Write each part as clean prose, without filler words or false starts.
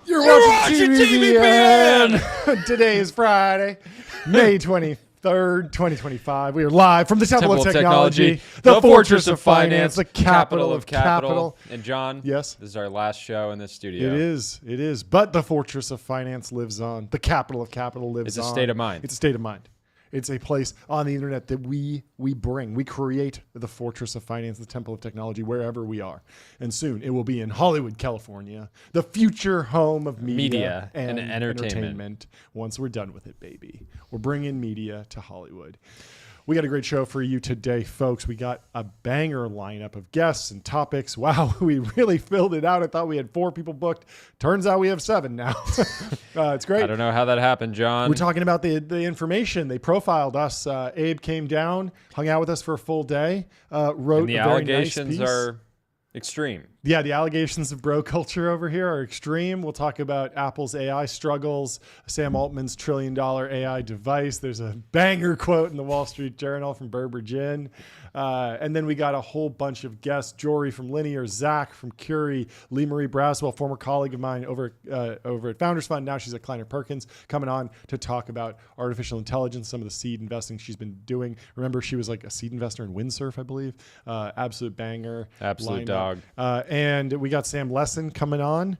You're watching TBPN. Today is Friday, May 23rd, 2025. We are live from the Temple of Technology, the Fortress of Finance, the capital of capital. And John, yes, this is our last show in this studio. It is. But the Fortress of Finance lives on. The capital of capital lives on. It's a state of mind. It's a state of mind. It's a place on the internet that we create the Fortress of Finance, the Temple of Technology, wherever we are. And soon it will be in Hollywood, California, the future home of media and entertainment. Once we're done with it, baby. We're bringing media to Hollywood. We got a great show for you today, folks. We got a banger lineup of guests and topics. Wow, we really filled it out. I thought we had 4 people booked. Turns out we have 7 now. It's great. I don't know how that happened, John. We're talking about the information. They profiled us. Abe came down, hung out with us for a full day, wrote and the a very allegations nice piece. are extreme. Yeah, the allegations of bro culture over here are extreme. We'll talk about Apple's AI struggles, Sam Altman's $1 trillion AI device. There's a banger quote in the Wall Street Journal from Berber Gin. And then we got a whole bunch of guests, Jory from Linear, Zach from Curie, Lee Marie Braswell, former colleague of mine over at Founders Fund. Now she's at Kleiner Perkins, coming on to talk about artificial intelligence, some of the seed investing she's been doing. Remember, she was like a seed investor in Windsurf, I believe. Absolute banger. Absolute lineup. dog. And we got Sam Lessin coming on.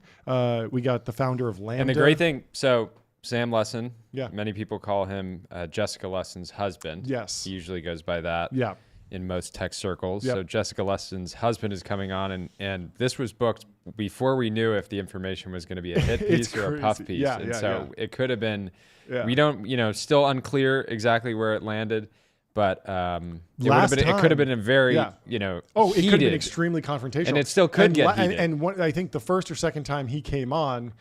We got the founder of Lambda. And the great thing, so Sam Lessin, yeah, many people call him Jessica Lessin's husband. Yes. He usually goes by that. Yeah. In most tech circles. Yep. So Jessica Lessin's husband is coming on, and this was booked before we knew if the information was going to be a hit piece or a puff piece. Yeah, and so it could have been, we don't, still unclear exactly where it landed, but it could have been a very, it heated. Could have been extremely confrontational. And it still could get heated. And I think the first or second time he came on,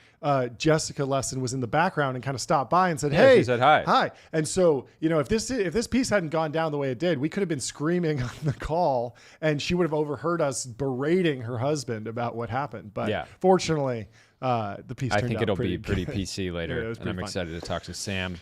Jessica Lessin was in the background and kind of stopped by and said, "Hey," she said hi. Hi. And so, if this piece hadn't gone down the way it did, we could have been screaming on the call, and she would have overheard us berating her husband about what happened. But fortunately, the piece turned out I think it'll pretty be pretty good. PC later, Yeah, it was and I'm fun. excited to talk to Sam.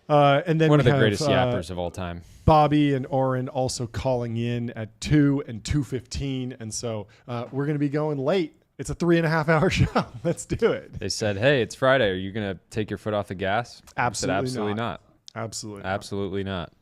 And then one of the greatest yappers of all time. Bobby and Oren also calling in at 2 and 2:15. And so we're going to be going late. It's a 3.5 hour show. Let's do it. They said, hey, it's Friday. Are you going to take your foot off the gas? Absolutely, absolutely not. Absolutely not.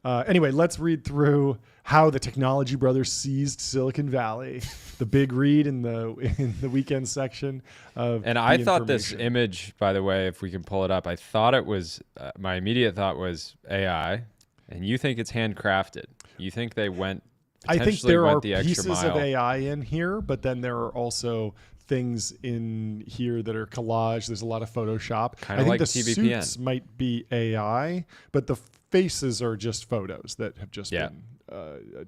Anyway, let's read through how the Technology Brothers seized Silicon Valley. The big read in the weekend section of. And I thought this image, by the way, if we can pull it up, I thought it was my immediate thought was AI, and you think it's handcrafted. You think they went. I think there are the pieces of AI in here, but then there are also things in here that are collage. There's a lot of Photoshop. Kind of like the TBPN. Suits might be AI, but the faces are just photos that have just been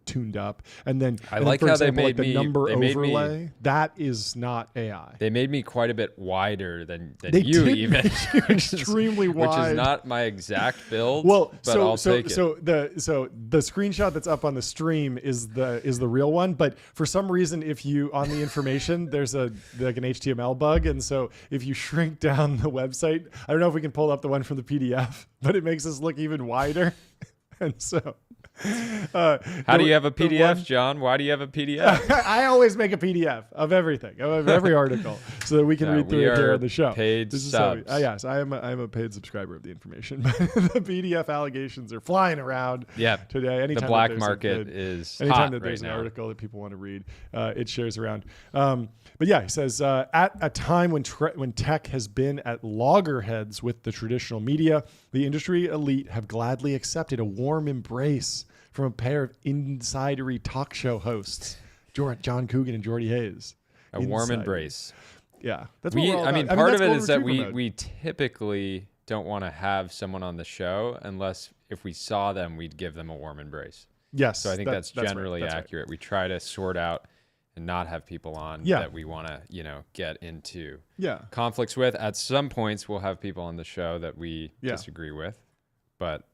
tuned up. And then I like how they made the number overlay. That is not AI. They made me quite a bit wider than you even. Extremely wide, which is not my exact build. Well, but I'll take it. So the screenshot that's up on the stream is the real one. But for some reason, if you on the information, there's like an HTML bug, and so if you shrink down the website, I don't know if we can pull up the one from the PDF, but it makes us look even wider. And so. How do you have a PDF, John? Why do you have a PDF? I always make a PDF of everything, of every article, so that we can read through it here on the show. Paid subs. Yes, I am a paid subscriber of the information. But the PDF allegations are flying around today. Anytime the black market is anytime hot that there's right an now. article that people want to read, it shares around. But yeah, he says, at a time when tech has been at loggerheads with the traditional media, the industry elite have gladly accepted a warm embrace from a pair of insidery talk show hosts, John Coogan and Jordy Hayes. A warm embrace. Yeah. That's what we're all about. Part of it is that we typically don't want to have someone on the show unless if we saw them, we'd give them a warm embrace. Yes. So I think that's generally accurate. Right. We try to sort out and not have people on that we want to, get into conflicts with. At some points, we'll have people on the show that we disagree with, but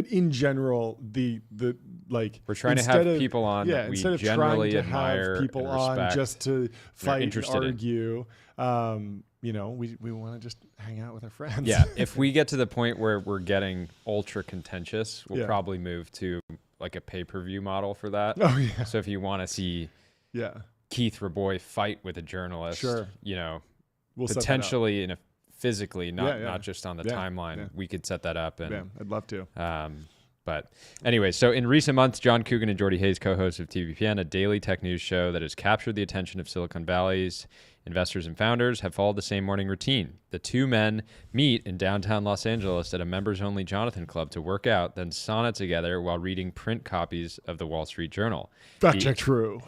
in general, we're trying to have people on that we generally admire, people and respect, on just to fight and argue. We want to just hang out with our friends. Yeah, if we get to the point where we're getting ultra contentious, we'll probably move to like a pay-per-view model for that. Oh yeah. So if you want to see Keith Raboy fight with a journalist, we'll potentially physically, not just on the timeline. Yeah. We could set that up. And I'd love to. But anyway, so in recent months, John Coogan and Jordy Hayes, co-hosts of TBPN, a daily tech news show that has captured the attention of Silicon Valley's investors and founders, have followed the same morning routine. The two men meet in downtown Los Angeles at a members-only Jonathan Club to work out, then sauna together while reading print copies of the Wall Street Journal. Fact check true.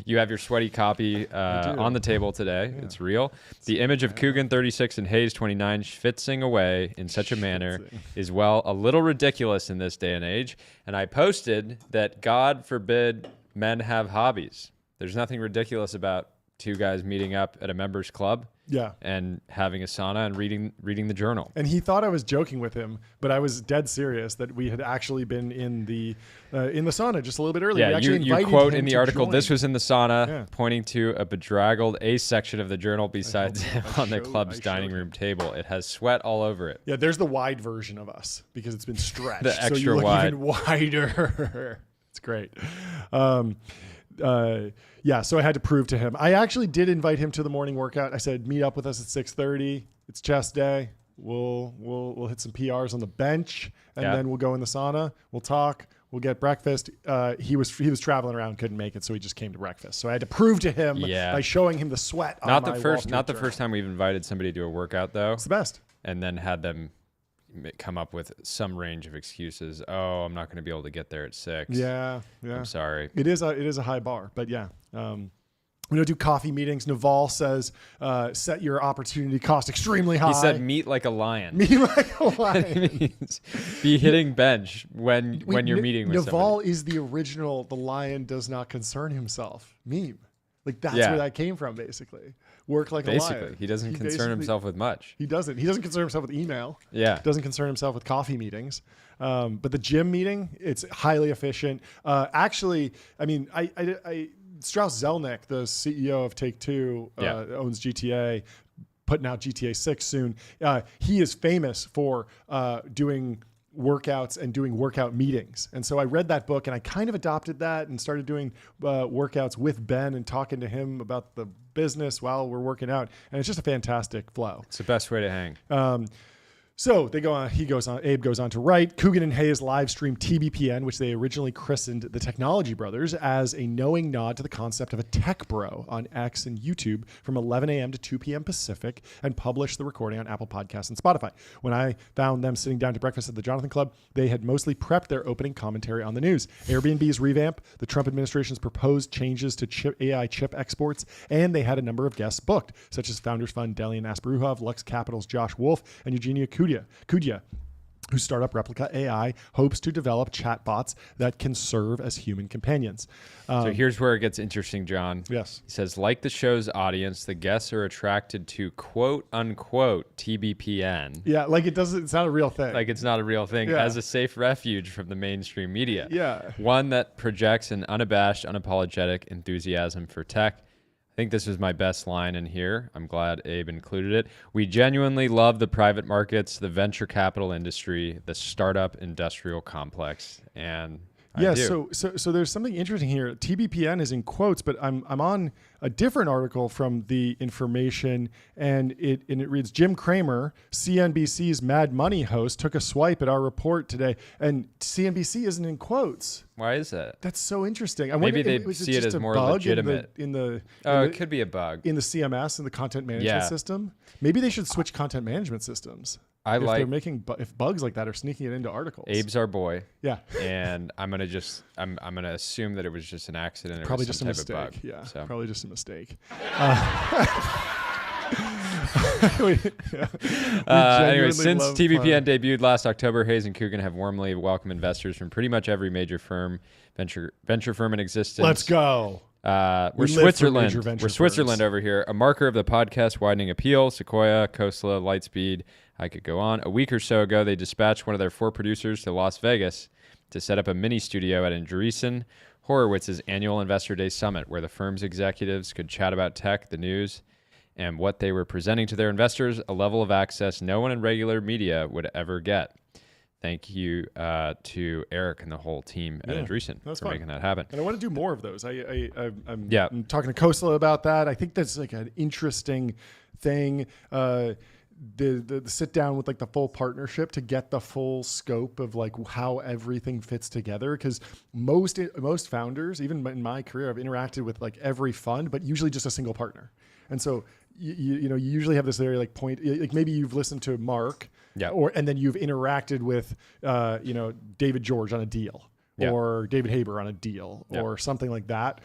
You have your sweaty copy on the table today. Yeah. It's real. The image of Coogan, 36, and Hayes, 29, schwitzing away in such a manner is, well, a little ridiculous in this day and age. And I posted that God forbid men have hobbies. There's nothing ridiculous about two guys meeting up at a members club and having a sauna and reading the journal. And he thought I was joking with him, but I was dead serious that we had actually been in the sauna just a little bit earlier. Yeah, you quote in the article, this was in the sauna, pointing to a bedraggled A section of the journal besides him on the club's dining room table. It has sweat all over it. Yeah, there's the wide version of us because it's been stretched. The extra so you look wide. Even wider. It's great. So I had to prove to him. I actually did invite him to the morning workout. I said, meet up with us at 6:30. It's chest day. We'll hit some PRs on the bench, and then we'll go in the sauna. We'll talk. We'll get breakfast. He was traveling around, couldn't make it, so he just came to breakfast. So I had to prove to him by showing him the sweat on my Not the first time we've invited somebody to a workout, though. It's the best. And then had them come up with some range of excuses. Oh, I'm not going to be able to get there at 6. Yeah. I'm sorry. It is a high bar, but yeah. We don't do coffee meetings. Naval says, set your opportunity cost extremely high. He said, meet like a lion. Meet like a lion. It means be hitting bench when you're meeting with Naval somebody. is the original, the lion does not concern himself meme. Like that's where that came from, basically. Work like a lion. He doesn't concern himself with much. He doesn't concern himself with email. Yeah. Doesn't concern himself with coffee meetings. But the gym meeting, it's highly efficient. Actually, I mean, I Strauss Zelnick, the CEO of Take-Two, owns GTA, putting out GTA 6 soon. He is famous for doing workouts and doing workout meetings. And so I read that book and I kind of adopted that and started doing workouts with Ben and talking to him about the business while we're working out. And it's just a fantastic flow. It's the best way to hang. So they go on. Abe goes on to write. Coogan and Hayes live stream TBPN, which they originally christened the Technology Brothers, as a knowing nod to the concept of a tech bro on X and YouTube from 11 a.m. to 2 p.m. Pacific, and published the recording on Apple Podcasts and Spotify. When I found them sitting down to breakfast at the Jonathan Club, they had mostly prepped their opening commentary on the news: Airbnb's revamp, the Trump administration's proposed changes to AI chip exports, and they had a number of guests booked, such as Founders Fund, Delian Asparuhov, Lux Capital's Josh Wolf, and Eugenia Kudya, whose startup Replica AI hopes to develop chatbots that can serve as human companions. So here's where it gets interesting, John. Yes. He says, like the show's audience, the guests are attracted to quote unquote TBPN. Yeah, like it's not a real thing. Like it's not a real thing, Yeah. as a safe refuge from the mainstream media. Yeah. One that projects an unabashed, unapologetic enthusiasm for tech. I think this was my best line in here. I'm glad Abe included it. We genuinely love the private markets, the venture capital industry, the startup industrial complex, and I do. So there's something interesting here. TBPN is in quotes, but I'm on a different article from The Information, and it reads: Jim Cramer, CNBC's Mad Money host, took a swipe at our report today, and CNBC isn't in quotes. Why is that? That's so interesting. I Maybe wonder, they was see it just as a more bug legitimate. It could be a bug. in the CMS, in the content management system. Maybe they should switch content management systems. If bugs like that are sneaking it into articles. Abe's our boy. Yeah. And I'm gonna assume that it was just an accident. Probably it was just a some type mistake. of bug. Yeah. So. Probably just a mistake. Anyway, since TBPN debuted last October, Hayes and Coogan have warmly welcomed investors from pretty much every major venture firm in existence. Let's go. We're Switzerland over here. A marker of the podcast widening appeal. Sequoia, Khosla, Lightspeed. I could go on. A week or so ago, they dispatched one of their 4 producers to Las Vegas to set up a mini studio at Andreessen Horowitz's annual Investor Day Summit, where the firm's executives could chat about tech, the news, and what they were presenting to their investors, a level of access no one in regular media would ever get. Thank you to Eric and the whole team at Andreessen for making that happen. And I want to do more of those. I'm talking to Khosla about that. I think that's like an interesting thing. The sit down with like the full partnership to get the full scope of like how everything fits together, because most founders, even in my career, I've interacted with like every fund, but usually just a single partner. And so you usually have this very like point, like maybe you've listened to Mark, and then you've interacted with David George on a deal, or David Haber on a deal, or something like that.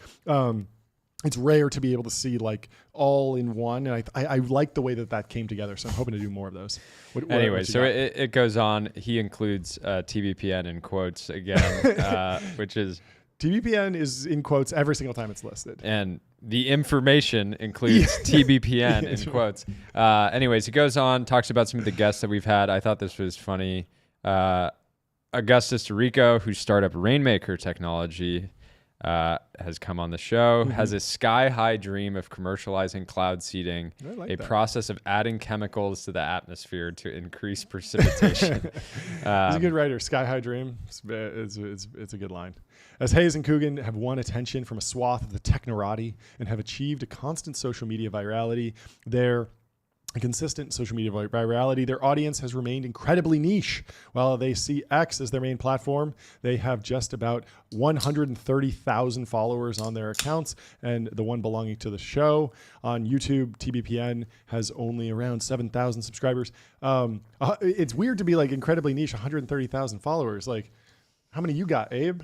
It's rare to be able to see like all in one, and I like the way that came together. So I'm hoping to do more of those. It goes on. He includes TBPN in quotes again, which is TBPN is in quotes every single time it's listed, and the information includes TBPN in quotes. Anyways, it goes on, talks about some of the guests that we've had. I thought this was funny. Augustus Dorico, whose startup Rainmaker Technology has come on the show, has a sky-high dream of commercializing cloud seeding, process of adding chemicals to the atmosphere to increase precipitation. He's a good writer. Sky-high dream. It's a good line. As Hayes and Coogan have won attention from a swath of the technorati and have achieved a constant social media virality, their audience has remained incredibly niche. While they see X as their main platform, they have just about 130,000 followers on their accounts, and the one belonging to the show on YouTube, TBPN, has only around 7,000 subscribers. It's weird to be like incredibly niche, 130,000 followers. Like, how many you got, Abe?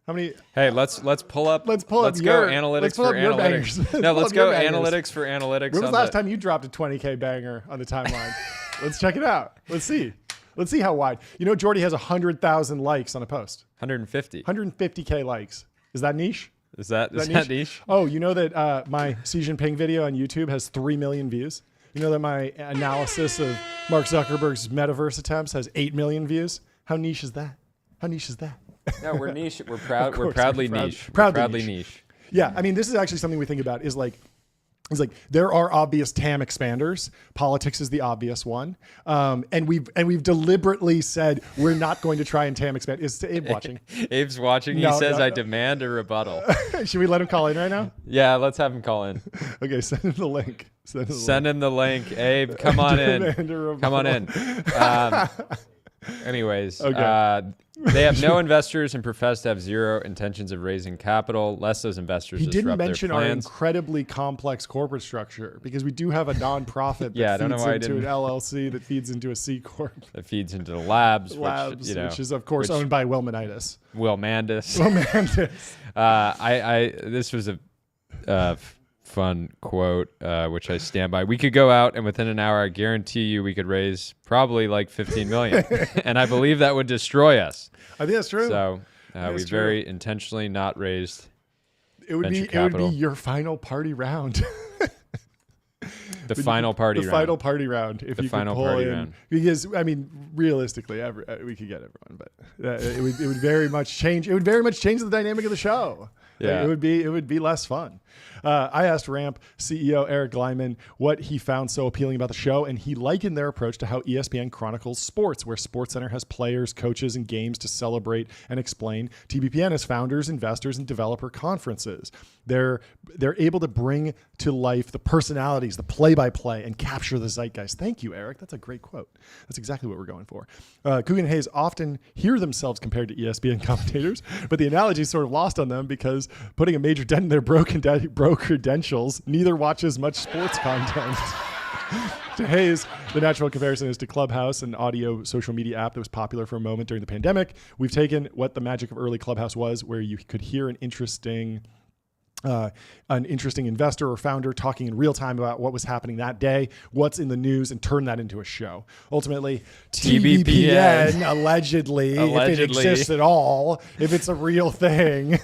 How many? Hey, let's pull up. Let's go analytics for analytics. No, let's go analytics for analytics. When was the last time you dropped a 20K banger on the timeline? Let's check it out. Let's see how wide. Jordy has 100,000 likes on a post. 150K likes. Is that niche? Is that niche? Oh, you know that my Xi Jinping video on YouTube has 3 million views? You know that my analysis of Mark Zuckerberg's metaverse attempts has 8 million views? How niche is that? No, we're niche. We're proud. We're proudly niche. Proudly niche. Yeah, I mean, this is actually something we think about. Is like, It's like there are obvious TAM expanders. Politics is the obvious one, and we've deliberately said we're not going to try and TAM expand. Is Abe watching? Abe's watching. He says, "I demand a rebuttal." Should we let him call in right now? Yeah, let's have him call in. Okay, send him the link. Send him the link. Abe, come on in. Come on in. Anyways, they have no investors and profess to have zero intentions of raising capital, lest those investors He disrupt didn't mention their our plans. incredibly complex corporate structure, because we do have a nonprofit that I don't know feeds why I into an didn't. LLC that feeds into a C Corp. That feeds into the labs, Which is of course owned by Will Manitis. Will Mandis. Will Mandis. This was a fun quote, which I stand by. We could go out and within an hour, I guarantee you, we could raise probably like 15 million, and I believe that would destroy us. I think that's true. So we very intentionally not raised. It would be your final party round. The final party round. Final party round. If the you final could pull party in, round. Because I mean, realistically, we could get everyone, but it would very much change. It would very much change the dynamic of the show. Yeah. It would be less fun. I asked Ramp CEO Eric Gleiman what he found so appealing about the show, and he likened their approach to how ESPN chronicles sports, where SportsCenter has players, coaches, and games to celebrate and explain. TBPN has founders, investors, and developer conferences. They're able to bring to life the personalities, the play-by-play, and capture the zeitgeist. Thank you, Eric. That's a great quote. That's exactly what we're going for. Coogan and Hayes often hear themselves compared to ESPN commentators, but the analogy is sort of lost on them because putting a major dent in their bro credentials, neither watches much sports content. To Hayes, the natural comparison is to Clubhouse, an audio social media app that was popular for a moment during the pandemic. We've taken what the magic of early Clubhouse was, where you could hear an interesting investor or founder talking in real time about what was happening that day, what's in the news, and turn that into a show. Ultimately, TBPN, allegedly, if it exists at all, if it's a real thing,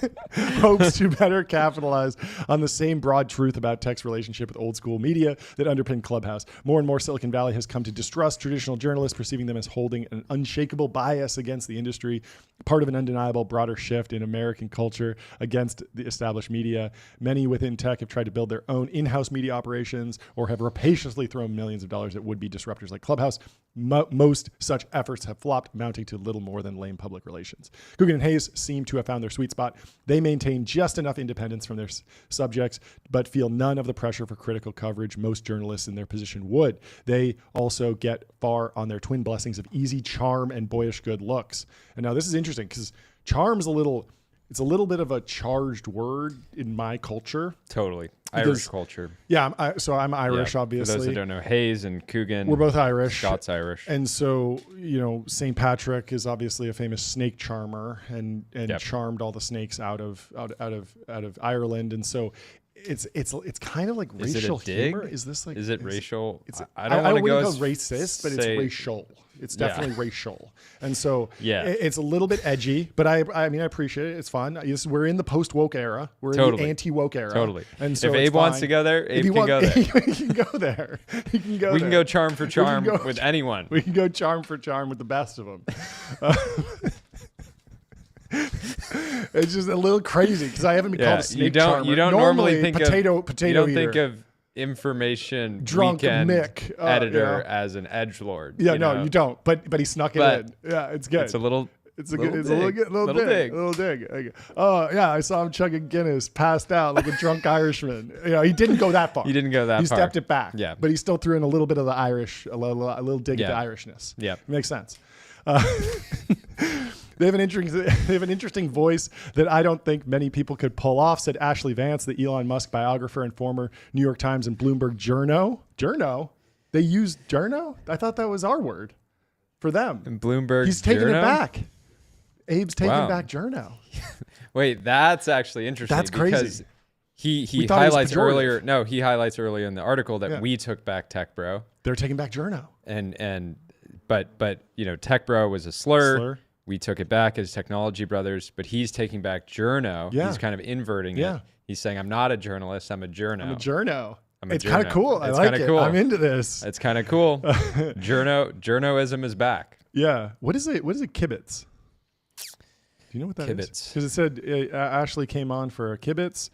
hopes to better capitalize on the same broad truth about tech's relationship with old school media that underpinned Clubhouse. More and more, Silicon Valley has come to distrust traditional journalists, perceiving them as holding an unshakable bias against the industry, part of an undeniable broader shift in American culture against the established media. Many within tech have tried to build their own in-house media operations or have rapaciously thrown millions of dollars at would-be disruptors like Clubhouse. Most such efforts have flopped, amounting to little more than lame public relations. Coogan and Hayes seem to have found their sweet spot. They maintain just enough independence from their subjects, but feel none of the pressure for critical coverage most journalists in their position would. They also get far on their twin blessings of easy charm and boyish good looks. And now this is interesting because charm's it's a little bit of a charged word in my culture. Totally. Irish culture. Yeah. I'm Irish, obviously. For those that don't know, Hayes and Coogan. We're both Irish. Scott's Irish. And so, St. Patrick is obviously a famous snake charmer and charmed all the snakes out of Ireland. And so it's kind of like racial humor. Is this like, is it racial? I don't want to go racist, but it's racial. It's definitely racial. And so it's a little bit edgy, but I mean, I appreciate it. It's fun. We're in the post-woke era. We're in the anti-woke era. Totally. And so if Abe wants to go there, Abe can go there. He can go there. He can go We can go charm for charm with anyone. We can go charm for charm with the best of them. It's just a little crazy because I haven't been called a snake charmer. You don't normally think potato you don't eater. think of information drunk weekend Mick editor as an edgelord. Yeah, no, you don't. But he snuck it in. Yeah, it's good. It's a little. It's a little dig. Oh yeah, I saw him chugging Guinness, passed out like a drunk Irishman. He didn't go that far. He didn't go that far. He stepped it back. Yeah, but he still threw in a little bit of the Irish, a little dig at the Irishness. Yeah, it makes sense. They have an interesting voice that I don't think many people could pull off, said Ashley Vance, the Elon Musk biographer and former New York Times and Bloomberg journo. Journo? They use journo? I thought that was our word for them. And Bloomberg He's taking journo? it back. Abe's taking back journo. Wait, that's actually interesting. That's crazy. He highlights earlier. No, he highlights earlier in the article that we took back Tech Bro. They're taking back journo. But Tech Bro was a slur. We took it back as Technology Brothers, but he's taking back journo. Yeah. He's kind of inverting it. He's saying, I'm not a journalist, I'm a journo. I'm a journo. It's kind of cool. I like it. Cool. I'm into this. It's kind of cool. Journoism is back. Yeah. What is it kibitz? Do you know what that is? Kibitz. Because it said Ashley came on for a kibitz.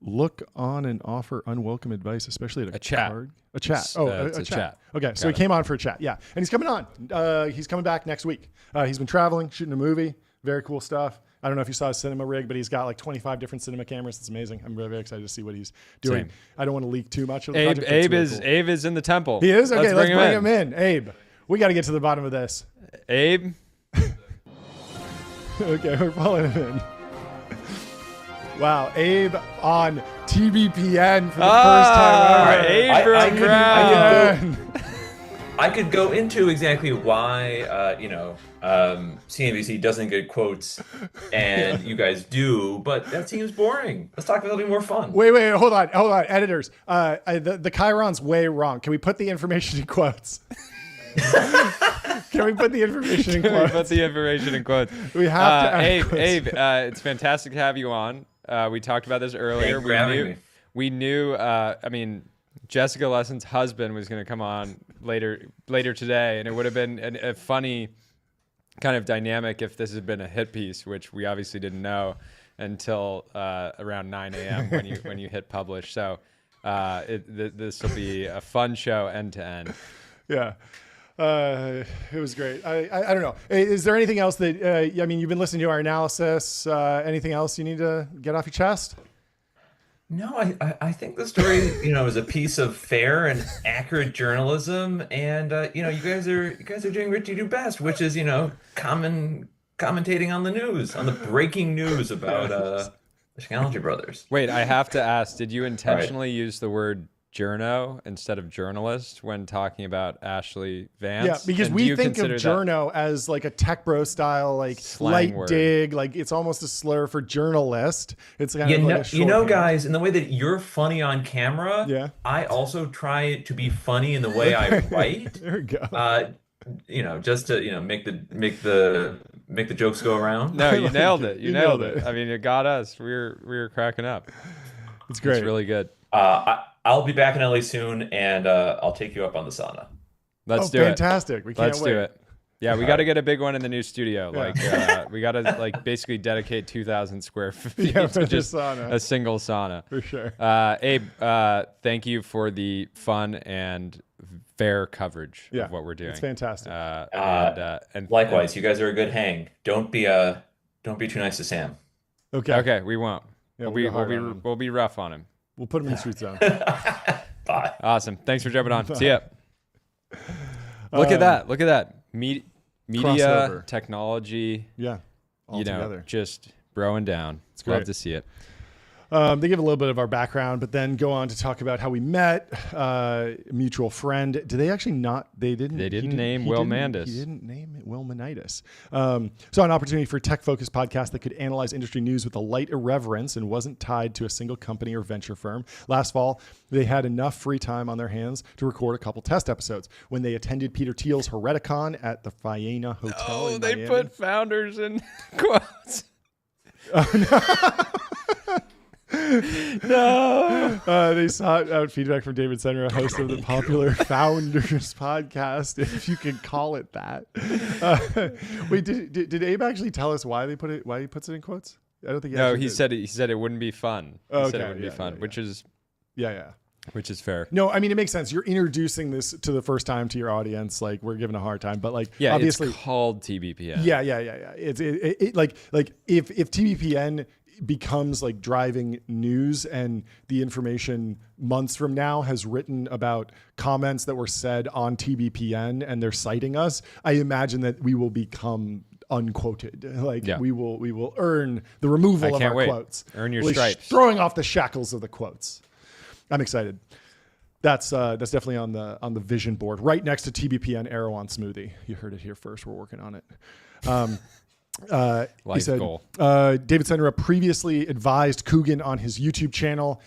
look on and offer unwelcome advice, especially at a chat. card. A chat. It's a chat. Okay, so he came on for a chat. Yeah, and he's coming on. He's coming back next week. He's been traveling, shooting a movie. Very cool stuff. I don't know if you saw his cinema rig, but he's got like 25 different cinema cameras. It's amazing. I'm very, very excited to see what he's doing. Same. I don't want to leak too much of the project. Abe really is in the temple. He is? Okay, let's bring him in. in. Abe, we got to get to the bottom of this. Abe? Okay, we're pulling him in. Wow, Abe on TBPN for the first time ever. Abe from Brown. I could go into exactly why, CNBC doesn't get quotes and you guys do, but that seems boring. Let's talk about something more fun. Wait, hold on, editors. The Chiron's way wrong. Can we put the information in quotes? Can we put the information in quotes? We have to add quotes. Abe, it's fantastic to have you on. We talked about this earlier. We knew. Jessica Lesson's husband was going to come on later today, and it would have been a funny kind of dynamic if this had been a hit piece, which we obviously didn't know until around 9 a.m. when you hit publish. So this will be a fun show end to end. Yeah. It was great. I don't know. Is there anything else that, you've been listening to our analysis. Anything else you need to get off your chest? No, I think the story, is a piece of fair and accurate journalism. And, you guys are doing what you do best, which is, commentating on the news, on the breaking news about the Scalzi brothers. Wait, I have to ask, did you intentionally use the word journo instead of journalist when talking about Ashley Vance? Yeah, because we think of journo as like a tech bro style, like light word. dig, like it's almost a slur for journalist. It's kind of like a shorthand. Guys, in the way that you're funny on camera, I also try to be funny in the way I write. There we go. Just to make the jokes go around. No, you nailed it. You nailed it. I mean, it got us. We were cracking up. It's great. It's really good. I'll be back in LA soon, and I'll take you up on the sauna. Let's do it. Fantastic. We can't wait. Let's do it. Yeah, we got to get a big one in the new studio. Yeah. Like, we got to basically dedicate 2,000 square feet to just a single sauna. For sure. Abe, thank you for the fun and fair coverage of what we're doing. It's fantastic. And likewise, you guys are a good hang. Don't be too nice to Sam. Okay, we won't. Yeah, we'll be rough on him. We'll put him in the street zone. Bye. Awesome. Thanks for jumping on. See ya. Look at that. Media, crossover. Technology. Yeah. All together. Just broing down. It's great. Love to see it. They give a little bit of our background, but then go on to talk about how we met, mutual friend. Did they actually not? They didn't. They didn't name Will Mandis. He didn't name it Will Manitis. So an opportunity for a tech-focused podcast that could analyze industry news with a light irreverence and wasn't tied to a single company or venture firm. Last fall, they had enough free time on their hands to record a couple test episodes. When they attended Peter Thiel's Hereticon at the Fiena Hotel in they Miami. put founders in quotes. Oh, no. No. They sought out feedback from David Senra, host of the popular Founders podcast, if you can call it that. Wait, did Abe actually tell us why he puts it in quotes? I don't think. He said it wouldn't be fun. He said it wouldn't be fun, which is which is fair. No, I mean, it makes sense. You're introducing this to the first time to your audience. Like, we're giving a hard time, but obviously it's called TBPN. Yeah. It's like if TBPN becomes like driving news and the information months from now has written about comments that were said on TBPN and they're citing us, I imagine that we will become unquoted. We will earn the removal of our quotes. Earn your stripes. Throwing off the shackles of the quotes. I'm excited. That's definitely on the vision board, right next to TBPN Erewhon Smoothie. You heard it here first. We're working on it. He said, goal. David Senra previously advised Coogan on his YouTube channel.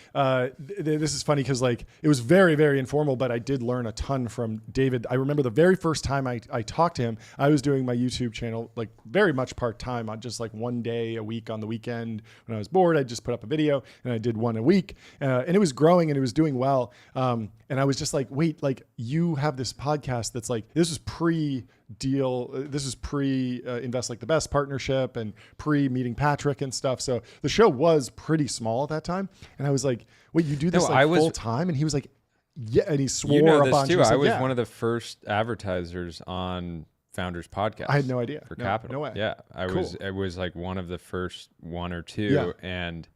This is funny because it was very, very informal, but I did learn a ton from David. I remember the very first time I talked to him, I was doing my YouTube channel very much part-time on just one day a week on the weekend. When I was bored, I'd just put up a video and I did one a week. And it was growing and it was doing well. And I was just wait, you have this podcast that's this was pre deal. This is pre Invest Like the Best partnership and pre meeting Patrick and stuff. So the show was pretty small at that time. And I was like, wait, you do this full time? And he was like, yeah. And he swore you know a this bunch. too. Like, I was one of the first advertisers on Founders Podcast. I had no idea. For Capital. No way. Yeah. I was like one of the first one or two. And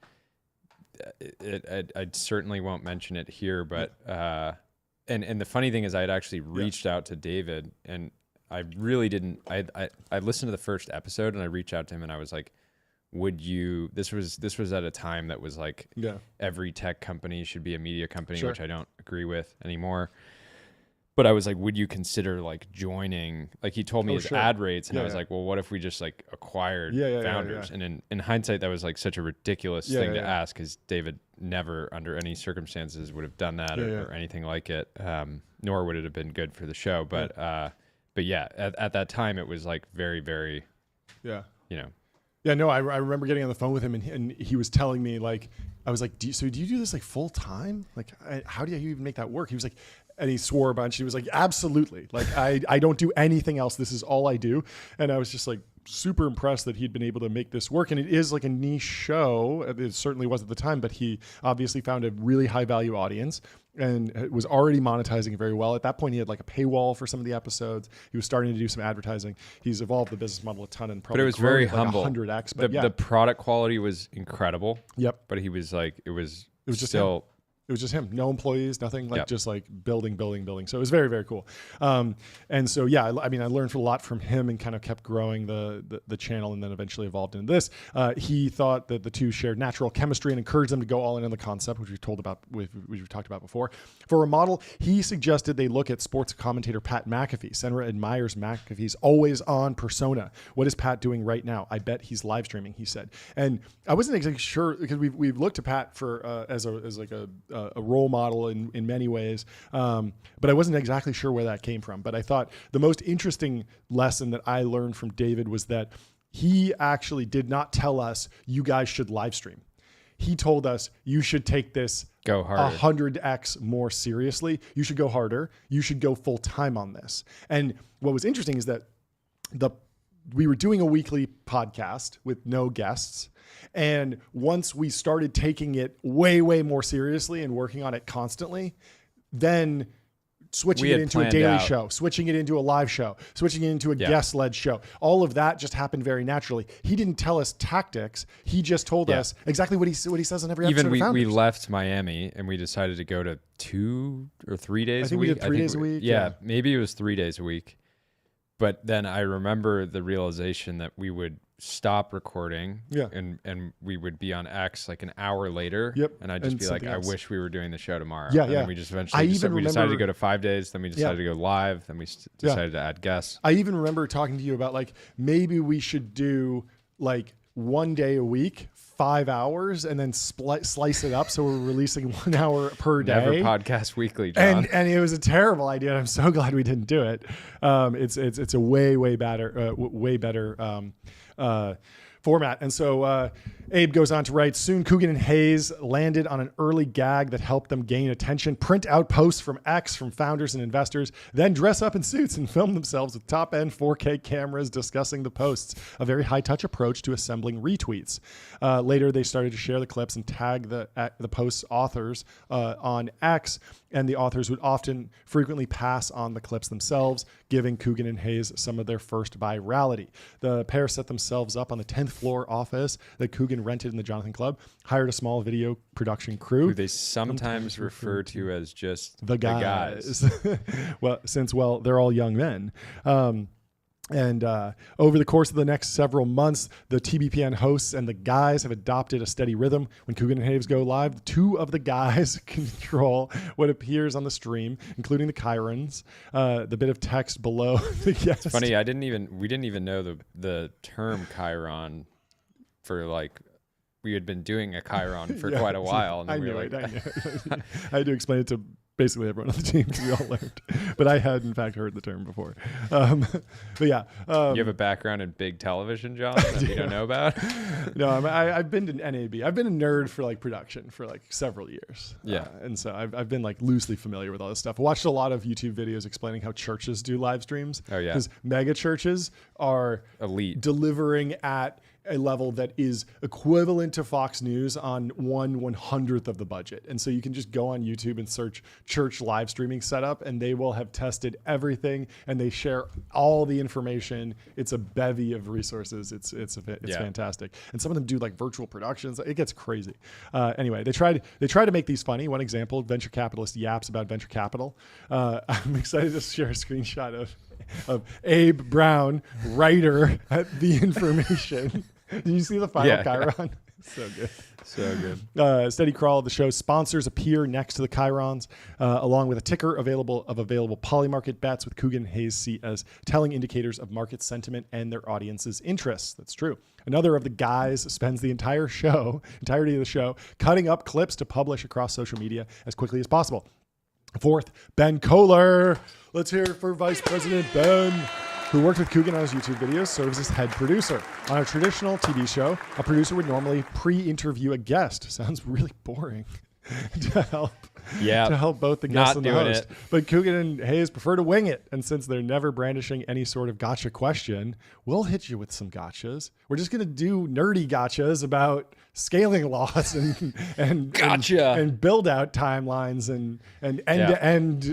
I certainly won't mention it here, but, and the funny thing is I had actually reached out to David, and I really didn't, I listened to the first episode and I reached out to him and I was like, would you, this was at a time that was like every tech company should be a media company, which I don't agree with anymore. But I was like, would you consider like joining? Like he told me his ad rates, and I was like, well, what if we just like acquired Founders? And in hindsight, that was like such a ridiculous thing to ask, because David never, under any circumstances, would have done that or anything like it. Nor would it have been good for the show. But yeah, at that time, it was like very, very, you know. Yeah, no, I remember getting on the phone with him, and he was telling me, like, I was like, do you do this like full time? Like, how do you even make that work? He was like, and he swore a bunch. He was like, absolutely. Like, I don't do anything else. This is all I do. And I was just like super impressed that he'd been able to make this work. And it is like a niche show. It certainly was at the time, but he obviously found a really high value audience and was already monetizing very well. At that point, he had like a paywall for some of the episodes. He was starting to do some advertising. He's evolved the business model a ton and probably but it was very humble. 100x. But the product quality was incredible. Yep. But he was like, it was just still. It was just him, no employees, nothing, like just like building. So it was very, very cool. And so, yeah, I mean, I learned a lot from him and kind of kept growing the channel, and then eventually evolved into this. He thought that the two shared natural chemistry and encouraged them to go all in on the concept, which we've talked about before. For a model, he suggested they look at sports commentator Pat McAfee. Senra admires McAfee's always on persona. What is Pat doing right now? I bet he's live streaming, he said. And I wasn't exactly sure, because we've looked to Pat for as like a role model in many ways. But I wasn't exactly sure where that came from. But I thought the most interesting lesson that I learned from David was that he actually did not tell us, you guys should live stream. He told us, you should take this go harder, 100x more seriously. You should go harder. You should go full time on this. And what was interesting is that we were doing a weekly podcast with no guests. And once we started taking it way, way more seriously and working on it constantly, then switching it into a daily show, switching it into a live show, switching it into a guest-led show. All of that just happened very naturally. He didn't tell us tactics. He just told us exactly what he says in every episode. Even we left Miami and we decided to go to 2 or 3 days a week. We did 3 days a week. Yeah, maybe it was 3 days a week. But then I remember the realization that we would stop recording and we would be on X like an hour later. Yep. And I'd just be like, I wish we were doing the show tomorrow. Yeah, and then we just eventually decided to go to 5 days. Then we decided to go live. Then we decided to add guests. I even remember talking to you about like, maybe we should do like 1 day a week, 5 hours, and then slice it up so we're releasing 1 hour per day. Never podcast weekly, John. And it was a terrible idea. I'm so glad we didn't do it. It's a way better format. And so Abe goes on to write, soon Coogan and Hayes landed on an early gag that helped them gain attention, print out posts from X from founders and investors, then dress up in suits and film themselves with top-end 4K cameras discussing the posts, a very high-touch approach to assembling retweets. Later, they started to share the clips and tag the post's authors on X, and the authors would frequently pass on the clips themselves, giving Coogan and Hayes some of their first virality. The pair set themselves up on the 10th floor office that Coogan rented in the Jonathan Club, hired a small video production crew. Who they sometimes refer to as just the guys. well, they're all young men. And over the course of the next several months, the TBPN hosts and the guys have adopted a steady rhythm. When Coogan and Hayes go live, 2 of the guys control what appears on the stream, including the chirons, the bit of text below the guest. It's funny, we didn't even know the term chiron for like, we had been doing a chiron for quite a while. And then I knew it. I had to explain it to basically everyone on the team, we all learned. But I had, in fact, heard the term before. But yeah. You have a background in big television, John, that you don't know about? No, I've been to NAB. I've been a nerd for like production for like several years. Yeah. And so I've been like loosely familiar with all this stuff. I watched a lot of YouTube videos explaining how churches do live streams. Oh, yeah. Because mega churches are Elite. delivering at a level that is equivalent to Fox News on 1/100th of the budget. And so you can just go on YouTube and search church live streaming setup, and they will have tested everything, and they share all the information. It's a bevy of resources. It's fantastic. And some of them do like virtual productions. It gets crazy. Anyway, they try to make these funny. One example, venture capitalist yaps about venture capital. I'm excited to share a screenshot of Abe Brown, writer at The Information. Did you see the final Chiron? So good. So good. Steady crawl of the show. Sponsors appear next to the Chirons, along with a ticker available polymarket bets, with Coogan and Hayes see as telling indicators of market sentiment and their audience's interests. That's true. Another of the guys spends the entirety of the show, cutting up clips to publish across social media as quickly as possible. Fourth, Ben Kohler. Let's hear it for Vice President Ben, who worked with Coogan on his YouTube videos, serves as head producer. On a traditional TV show, a producer would normally pre-interview a guest. Sounds really boring. to help both the guest and the host. But Coogan and Hayes prefer to wing it. And since they're never brandishing any sort of gotcha question, we'll hit you with some gotchas. We're just going to do nerdy gotchas about scaling laws and build out timelines and end-to-end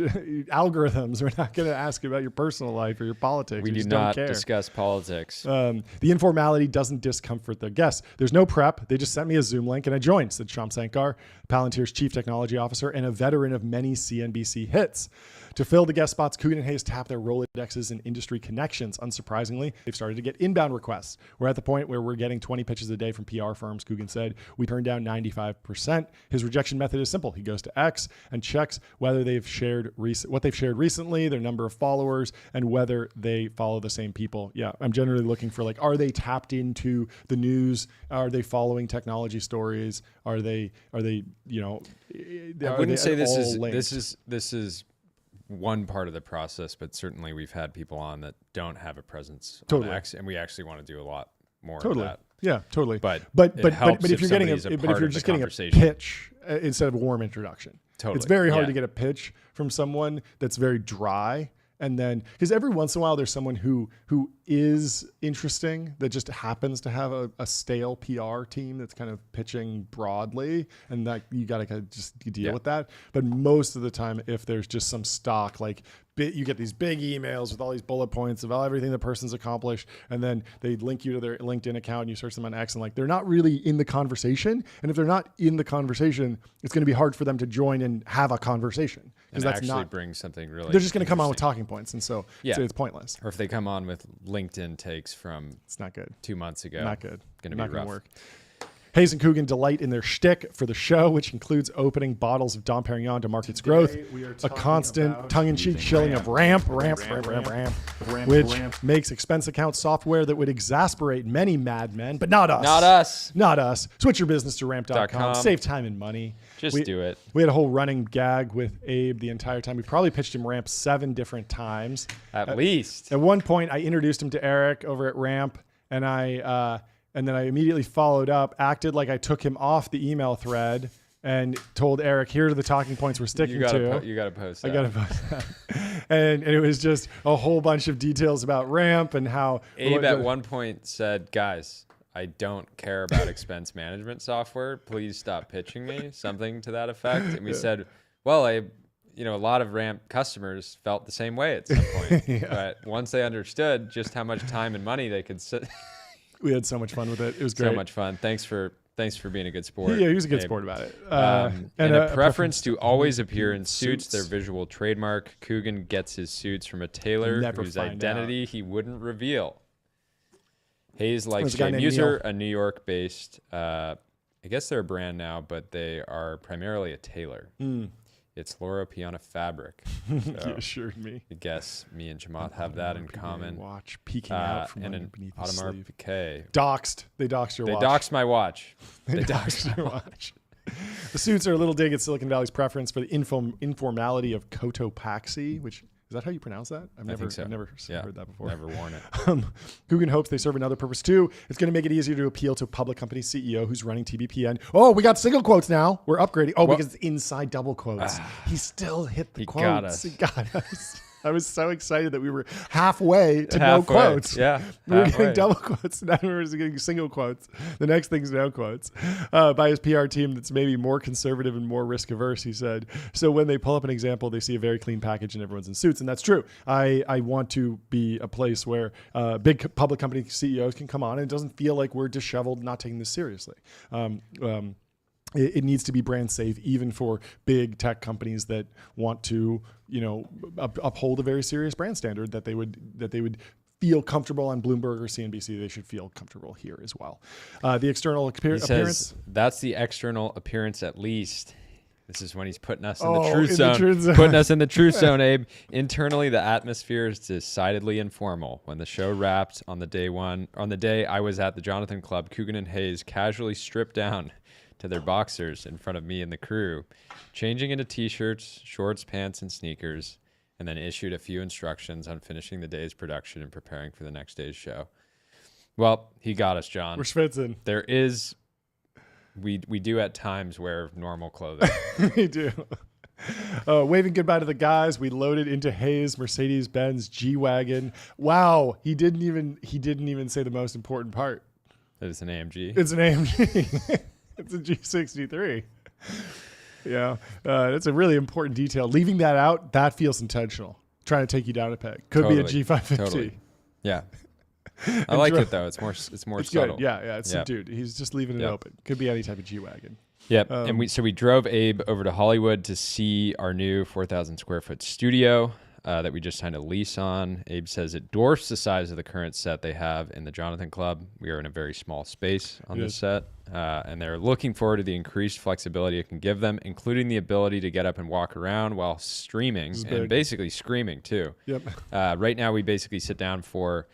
algorithms. We're not going to ask about your personal life or your politics. We do not discuss politics. The informality doesn't discomfort the guests. There's no prep. They just sent me a Zoom link and I joined, said Sham Sankar, Palantir's chief technology officer and a veteran of many CNBC hits. To fill the guest spots, Coogan and Hayes tap their Rolodexes and industry connections. Unsurprisingly, they've started to get inbound requests. We're at the point where we're getting 20 pitches a day from PR firms, Coogan said. We turned down 95%. His rejection method is simple. He goes to X and checks whether they've shared what they've shared recently, their number of followers, and whether they follow the same people. Yeah, I'm generally looking for like, are they tapped into the news? Are they following technology stories? Are they I wouldn't say this is one part of the process, but certainly we've had people on that don't have a presence on X, and we actually want to do a lot more of that. Yeah, totally. But if you're just getting a pitch instead of a warm introduction, it's very hard to get a pitch from someone that's very dry. And then, because every once in a while there's someone who is interesting that just happens to have a stale PR team that's kind of pitching broadly, and that you got to kind of just deal with that. But most of the time, if there's just some stock, like you get these big emails with all these bullet points of everything the person's accomplished, and then they link you to their LinkedIn account and you search them on X, and like they're not really in the conversation. And if they're not in the conversation, it's going to be hard for them to join and have a conversation, because that's actually not bring something really. They're just going to come on with talking points, and so it's pointless. Or if they come on with LinkedIn takes from it's not good 2 months ago, not good, going to be rough. Work. Hayes and Coogan delight in their shtick for the show, which includes opening bottles of Dom Perignon to market's growth, a constant tongue-in-cheek shilling of ramp, which makes expense account software that would exasperate many madmen, but not us. Not us. Switch your business to ramp.com. Save time and money. Just do it. We had a whole running gag with Abe the entire time. We probably pitched him Ramp 7 different times. At least. At one point, I introduced him to Eric over at Ramp, and then I immediately followed up, acted like I took him off the email thread, and told Eric, here are the talking points we're sticking to. You got to post that. I got to post that. and it was just a whole bunch of details about Ramp and how... Abe at one point said, guys, I don't care about expense management software. Please stop pitching me. Something to that effect. And we said, well, a lot of Ramp customers felt the same way at some point. But once they understood just how much time and money they could sit... We had so much fun with it. It was great. So much fun. Thanks for being a good sport. Yeah, he was a good sport about it. And a preference to always appear in suits, their visual trademark. Coogan gets his suits from a tailor whose identity he wouldn't reveal. Hayes likes Jay Muser, a New York-based, I guess they're a brand now, but they are primarily a tailor. It's Laura Piana Fabric. So you assured me. I guess me and Jamaat have that in common. Watch peeking out from beneath the Audemars Piguet. Doxed. They doxed your watch. They doxed my watch. They doxed your watch. The suits are a little dig at Silicon Valley's preference for the informality of Cotopaxi, which is that how you pronounce that? I've never heard that before. Never worn it. Coogan hopes they serve another purpose too. It's going to make it easier to appeal to a public company CEO who's running TBPN. Oh, we got single quotes now. We're upgrading. Oh, because it's inside double quotes. He still hit the quotes. Got us. He got us. I was so excited that we were halfway to no quotes. Yeah. We were getting double quotes. Now we're getting single quotes. The next thing's no quotes. By his PR team that's maybe more conservative and more risk averse, he said. So when they pull up an example, they see a very clean package and everyone's in suits. And that's true. I want to be a place where big public company CEOs can come on and it doesn't feel like we're disheveled, not taking this seriously. It needs to be brand safe, even for big tech companies that want to, uphold a very serious brand standard that they would feel comfortable on Bloomberg or CNBC. They should feel comfortable here as well. The external appearance. That's the external appearance, at least. This is when he's putting us in Oh, the truth in the zone. truth zone. Putting us in the truth zone, Abe. Internally, the atmosphere is decidedly informal. When the show wrapped on the day I was at the Jonathan Club, Coogan and Hayes casually stripped down to their boxers in front of me and the crew, changing into t-shirts, shorts, pants, and sneakers, and then issued a few instructions on finishing the day's production and preparing for the next day's show. Well, he got us, John. We're schwitzing. We do at times wear normal clothing. We do. Waving goodbye to the guys, we loaded into Hayes' Mercedes-Benz G-Wagon. Wow, he didn't even say the most important part. It's an AMG. It's an AMG. It's a G63. Yeah, it's a really important detail. Leaving that out, that feels intentional. Trying to take you down a peg. Could be a G550. Totally. Yeah. I like it though. It's more subtle. Good. Yeah. It's subdued. He's just leaving it open. Could be any type of G-Wagon. Yep. And we drove Abe over to Hollywood to see our new 4,000 square foot studio that we just signed a lease on. Abe says it dwarfs the size of the current set they have in the Jonathan Club. We are in a very small space on this set, and they're looking forward to the increased flexibility it can give them, including the ability to get up and walk around while streaming and basically screaming too. Yep. Right now, we basically sit down for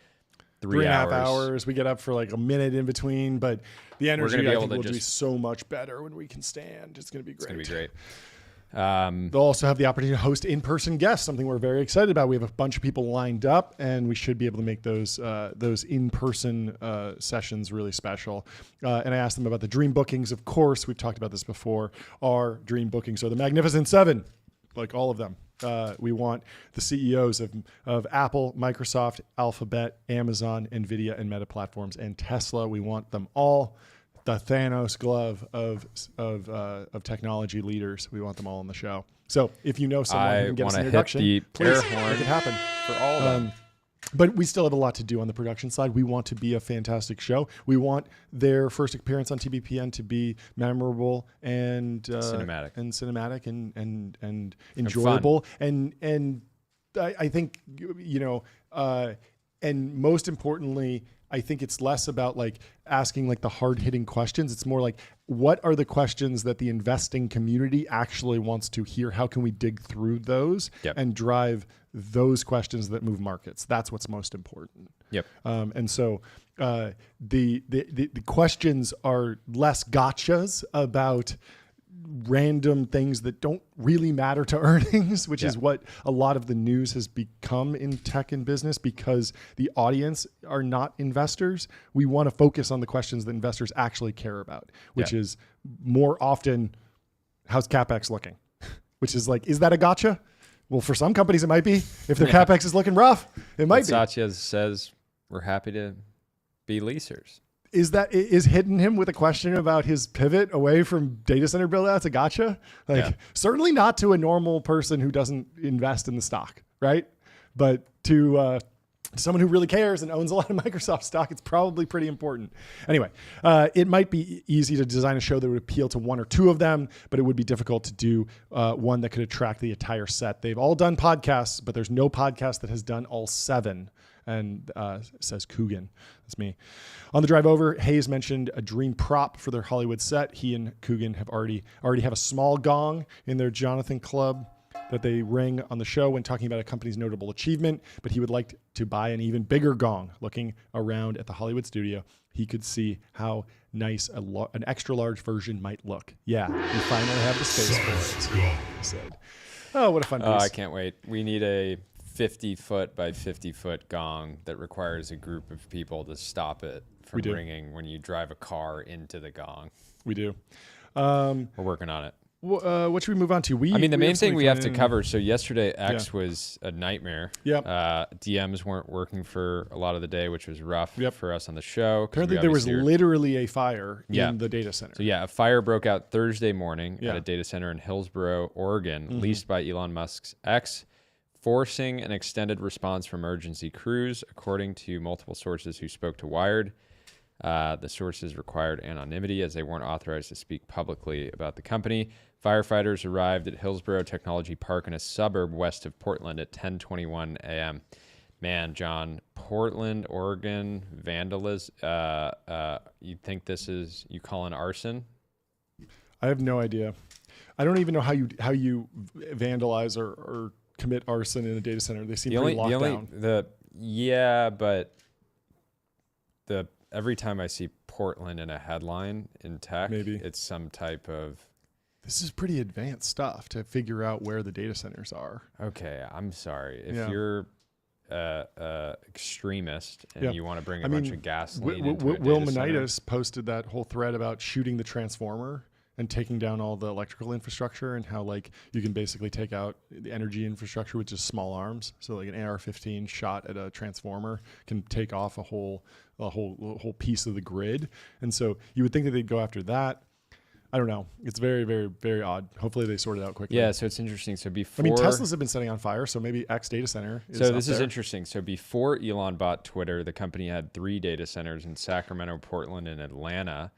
3 3.5 hours. hours. We get up for like a minute in between, but the energy be I able think to will just be so much better when we can stand. It's going to be great. It's going to be great. They'll also have the opportunity to host in-person guests, something we're very excited about. We have a bunch of people lined up, and we should be able to make those in-person sessions really special. And I asked them about the dream bookings. Of course, we've talked about this before. Our dream bookings are the Magnificent Seven, like all of them. We want the CEOs of Apple, Microsoft, Alphabet, Amazon, NVIDIA, and Meta Platforms, and Tesla. We want them all. The Thanos glove of technology leaders. We want them all on the show. So if you know someone who can give us an introduction, please make it happen for all of them. But we still have a lot to do on the production side. We want to be a fantastic show. We want their first appearance on TBPN to be memorable and cinematic and enjoyable. And I think and most importantly, I think it's less about like asking like the hard hitting questions. It's more like, what are the questions that the investing community actually wants to hear? How can we dig through those and drive those questions that move markets? That's what's most important. Yep. And so the questions are less gotchas about random things that don't really matter to earnings, which is what a lot of the news has become in tech and business, because the audience are not investors. We want to focus on the questions that investors actually care about, which is more often, how's CapEx looking? Which is like, is that a gotcha? Well, for some companies it might be. If their CapEx is looking rough, it might be. Satya says we're happy to be leasers. Is hitting him with a question about his pivot away from data center build outs a gotcha? Certainly not to a normal person who doesn't invest in the stock, right? But to someone who really cares and owns a lot of Microsoft stock, it's probably pretty important. Anyway, it might be easy to design a show that would appeal to one or two of them, but it would be difficult to do one that could attract the entire set. They've all done podcasts, but there's no podcast that has done all seven. And says Coogan. That's me. On the drive over, Hayes mentioned a dream prop for their Hollywood set. He and Coogan have already have a small gong in their Jonathan Club that they ring on the show when talking about a company's notable achievement, but he would like to buy an even bigger gong. Looking around at the Hollywood studio, he could see how nice an extra large version might look. Yeah, we finally have the space for it, he said. Oh, what a fun piece. Oh, I can't wait. We need a 50-foot by 50-foot gong that requires a group of people to stop it from ringing when you drive a car into the gong. We do. We're working on it. What should we move on to? The main thing we have to cover. So yesterday, X was a nightmare. Yep. DMs weren't working for a lot of the day, which was rough for us on the show. Apparently, there was literally a fire in the data center. So a fire broke out Thursday morning at a data center in Hillsboro, Oregon, leased by Elon Musk's X, forcing an extended response from emergency crews, according to multiple sources who spoke to Wired. The sources required anonymity as they weren't authorized to speak publicly about the company. Firefighters arrived at Hillsboro Technology Park in a suburb west of Portland at 10:21 a.m. Man, John, Portland, Oregon, vandalism. You think this is, you call an arson? I have no idea. I don't even know how you vandalize or commit arson in a data center. They seem pretty locked down. Every time I see Portland in a headline in tech, it's some type of... This is pretty advanced stuff to figure out where the data centers are. Okay, I'm sorry. If you're extremist and you want to bring a bunch of gasoline into a Will data Manitis posted that whole thread about shooting the transformer and taking down all the electrical infrastructure, and how you can basically take out the energy infrastructure with just small arms. So like an AR-15 shot at a transformer can take off a whole piece of the grid. And so you would think that they'd go after that. I don't know. It's very, very, very odd. Hopefully they sort it out quickly. Yeah, so it's interesting. So before... Teslas have been setting on fire, so maybe X data center is So this is interesting. So before Elon bought Twitter, the company had 3 data centers in Sacramento, Portland, and Atlanta.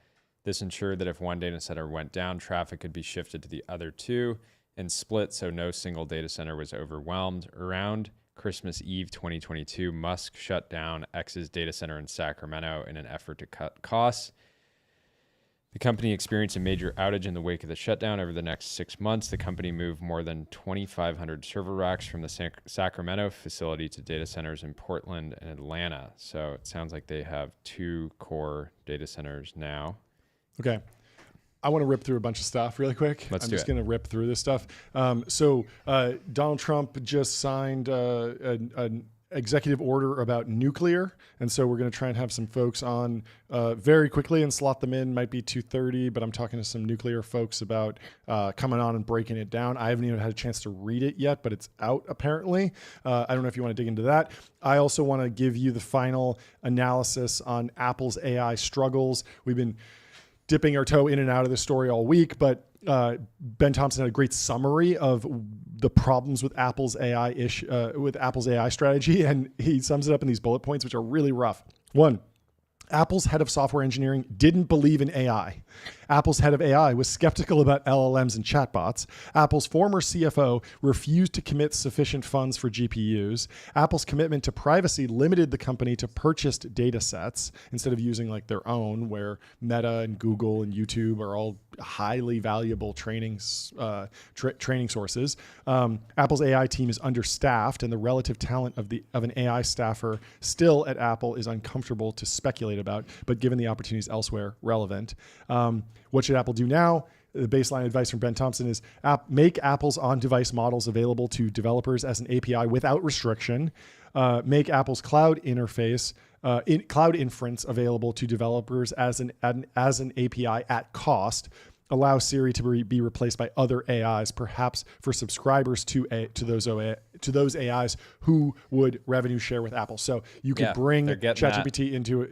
This ensured that if one data center went down, traffic could be shifted to the other 2 and split, so no single data center was overwhelmed. Around Christmas Eve 2022, Musk shut down X's data center in Sacramento in an effort to cut costs. The company experienced a major outage in the wake of the shutdown. Over the next 6 months, the company moved more than 2,500 server racks from the Sacramento facility to data centers in Portland and Atlanta. So it sounds like they have 2 core data centers now. Okay. I want to rip through a bunch of stuff really quick. I'm just going to rip through this stuff. Donald Trump just signed an executive order about nuclear. And so we're going to try and have some folks on very quickly and slot them in. Might be 2:30, but I'm talking to some nuclear folks about coming on and breaking it down. I haven't even had a chance to read it yet, but it's out apparently. I don't know if you want to dig into that. I also want to give you the final analysis on Apple's AI struggles. We've been dipping our toe in and out of this story all week, but Ben Thompson had a great summary of the problems with Apple's AI strategy, and he sums it up in these bullet points, which are really rough. 1, Apple's head of software engineering didn't believe in AI. Apple's head of AI was skeptical about LLMs and chatbots. Apple's former CFO refused to commit sufficient funds for GPUs. Apple's commitment to privacy limited the company to purchased data sets instead of using their own, where Meta and Google and YouTube are all highly valuable training sources. Apple's AI team is understaffed, and the relative talent of an AI staffer still at Apple is uncomfortable to speculate about, but given the opportunities elsewhere, relevant. What should Apple do now? The baseline advice from Ben Thompson is make Apple's on-device models available to developers as an API without restriction. Make Apple's cloud interface, cloud inference available to developers as an API at cost. Allow Siri to be replaced by other AIs, perhaps for subscribers to those AIs who would revenue share with Apple. So you could bring ChatGPT into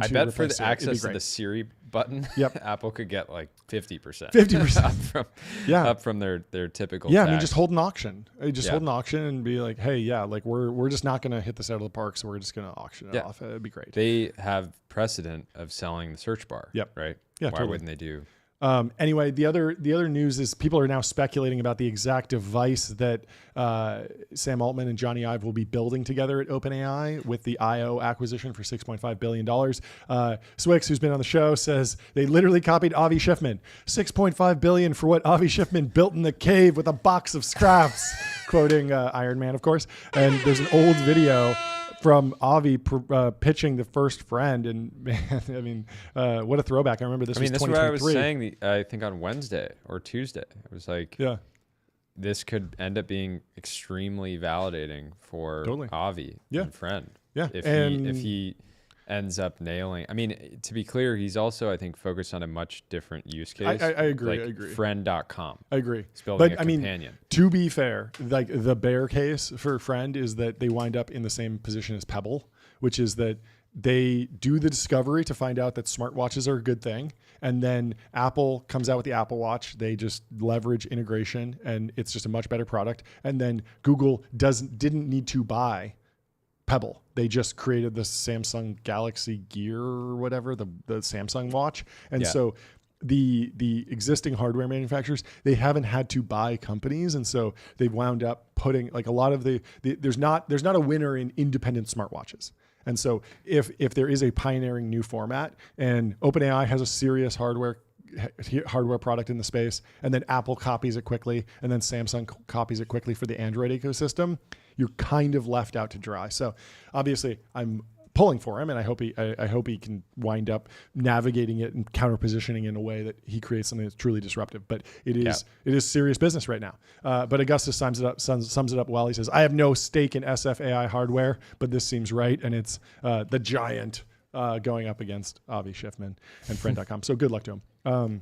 I bet for the access to the Siri button, Apple could get 50%. 50% up from their typical. Yeah, tax. I mean, just hold an auction. Hold an auction and be like, hey, we're just not going to hit this out of the park, so we're just going to auction it off. It'd be great. They have precedent of selling the search bar. Right. Yeah. Why wouldn't they do? Anyway, the other news is people are now speculating about the exact device that Sam Altman and Johnny Ive will be building together at OpenAI with the IO acquisition for $6.5 billion. Swix, who's been on the show, says they literally copied Avi Schiffman. $6.5 billion for what Avi Schiffman built in the cave with a box of scraps, quoting Iron Man, of course. And there's an old video from Avi pitching the first friend, and man, I mean, what a throwback! I remember this. This is what I was 2023. saying. I think on Wednesday or Tuesday, it was like, Yeah, this could end up being extremely validating for Totally. Avi Yeah. and friend. yeah. If and he ends up nailing. I mean, to be clear, he's also, I think, focused on a much different use case. I agree. Like I agree. Friend.com. I agree. It's building But a I mean, companion. to be fair, like the bear case for Friend is that they wind up in the same position as Pebble, which is that they do the discovery to find out that smartwatches are a good thing. And then Apple comes out with the Apple Watch. They just leverage integration and it's just a much better product. And then Google didn't need to buy Pebble. They just created the Samsung Galaxy Gear or whatever, the Samsung watch. And so the existing hardware manufacturers, they haven't had to buy companies. And so they've wound up putting like a lot of there's not a winner in independent smartwatches. And so if there is a pioneering new format and OpenAI has a serious hardware product in the space, and then Apple copies it quickly, and then Samsung copies it quickly for the Android ecosystem, you're kind of left out to dry. So obviously I'm pulling for him, and I hope he can wind up navigating it and counter positioning in a way that he creates something that's truly disruptive. But it is serious business right now. But Augustus sums it up well. He says, "I have no stake in SFAI hardware, but this seems right, and it's the giant going up against Avi Schiffman and Friend.com. So good luck to him."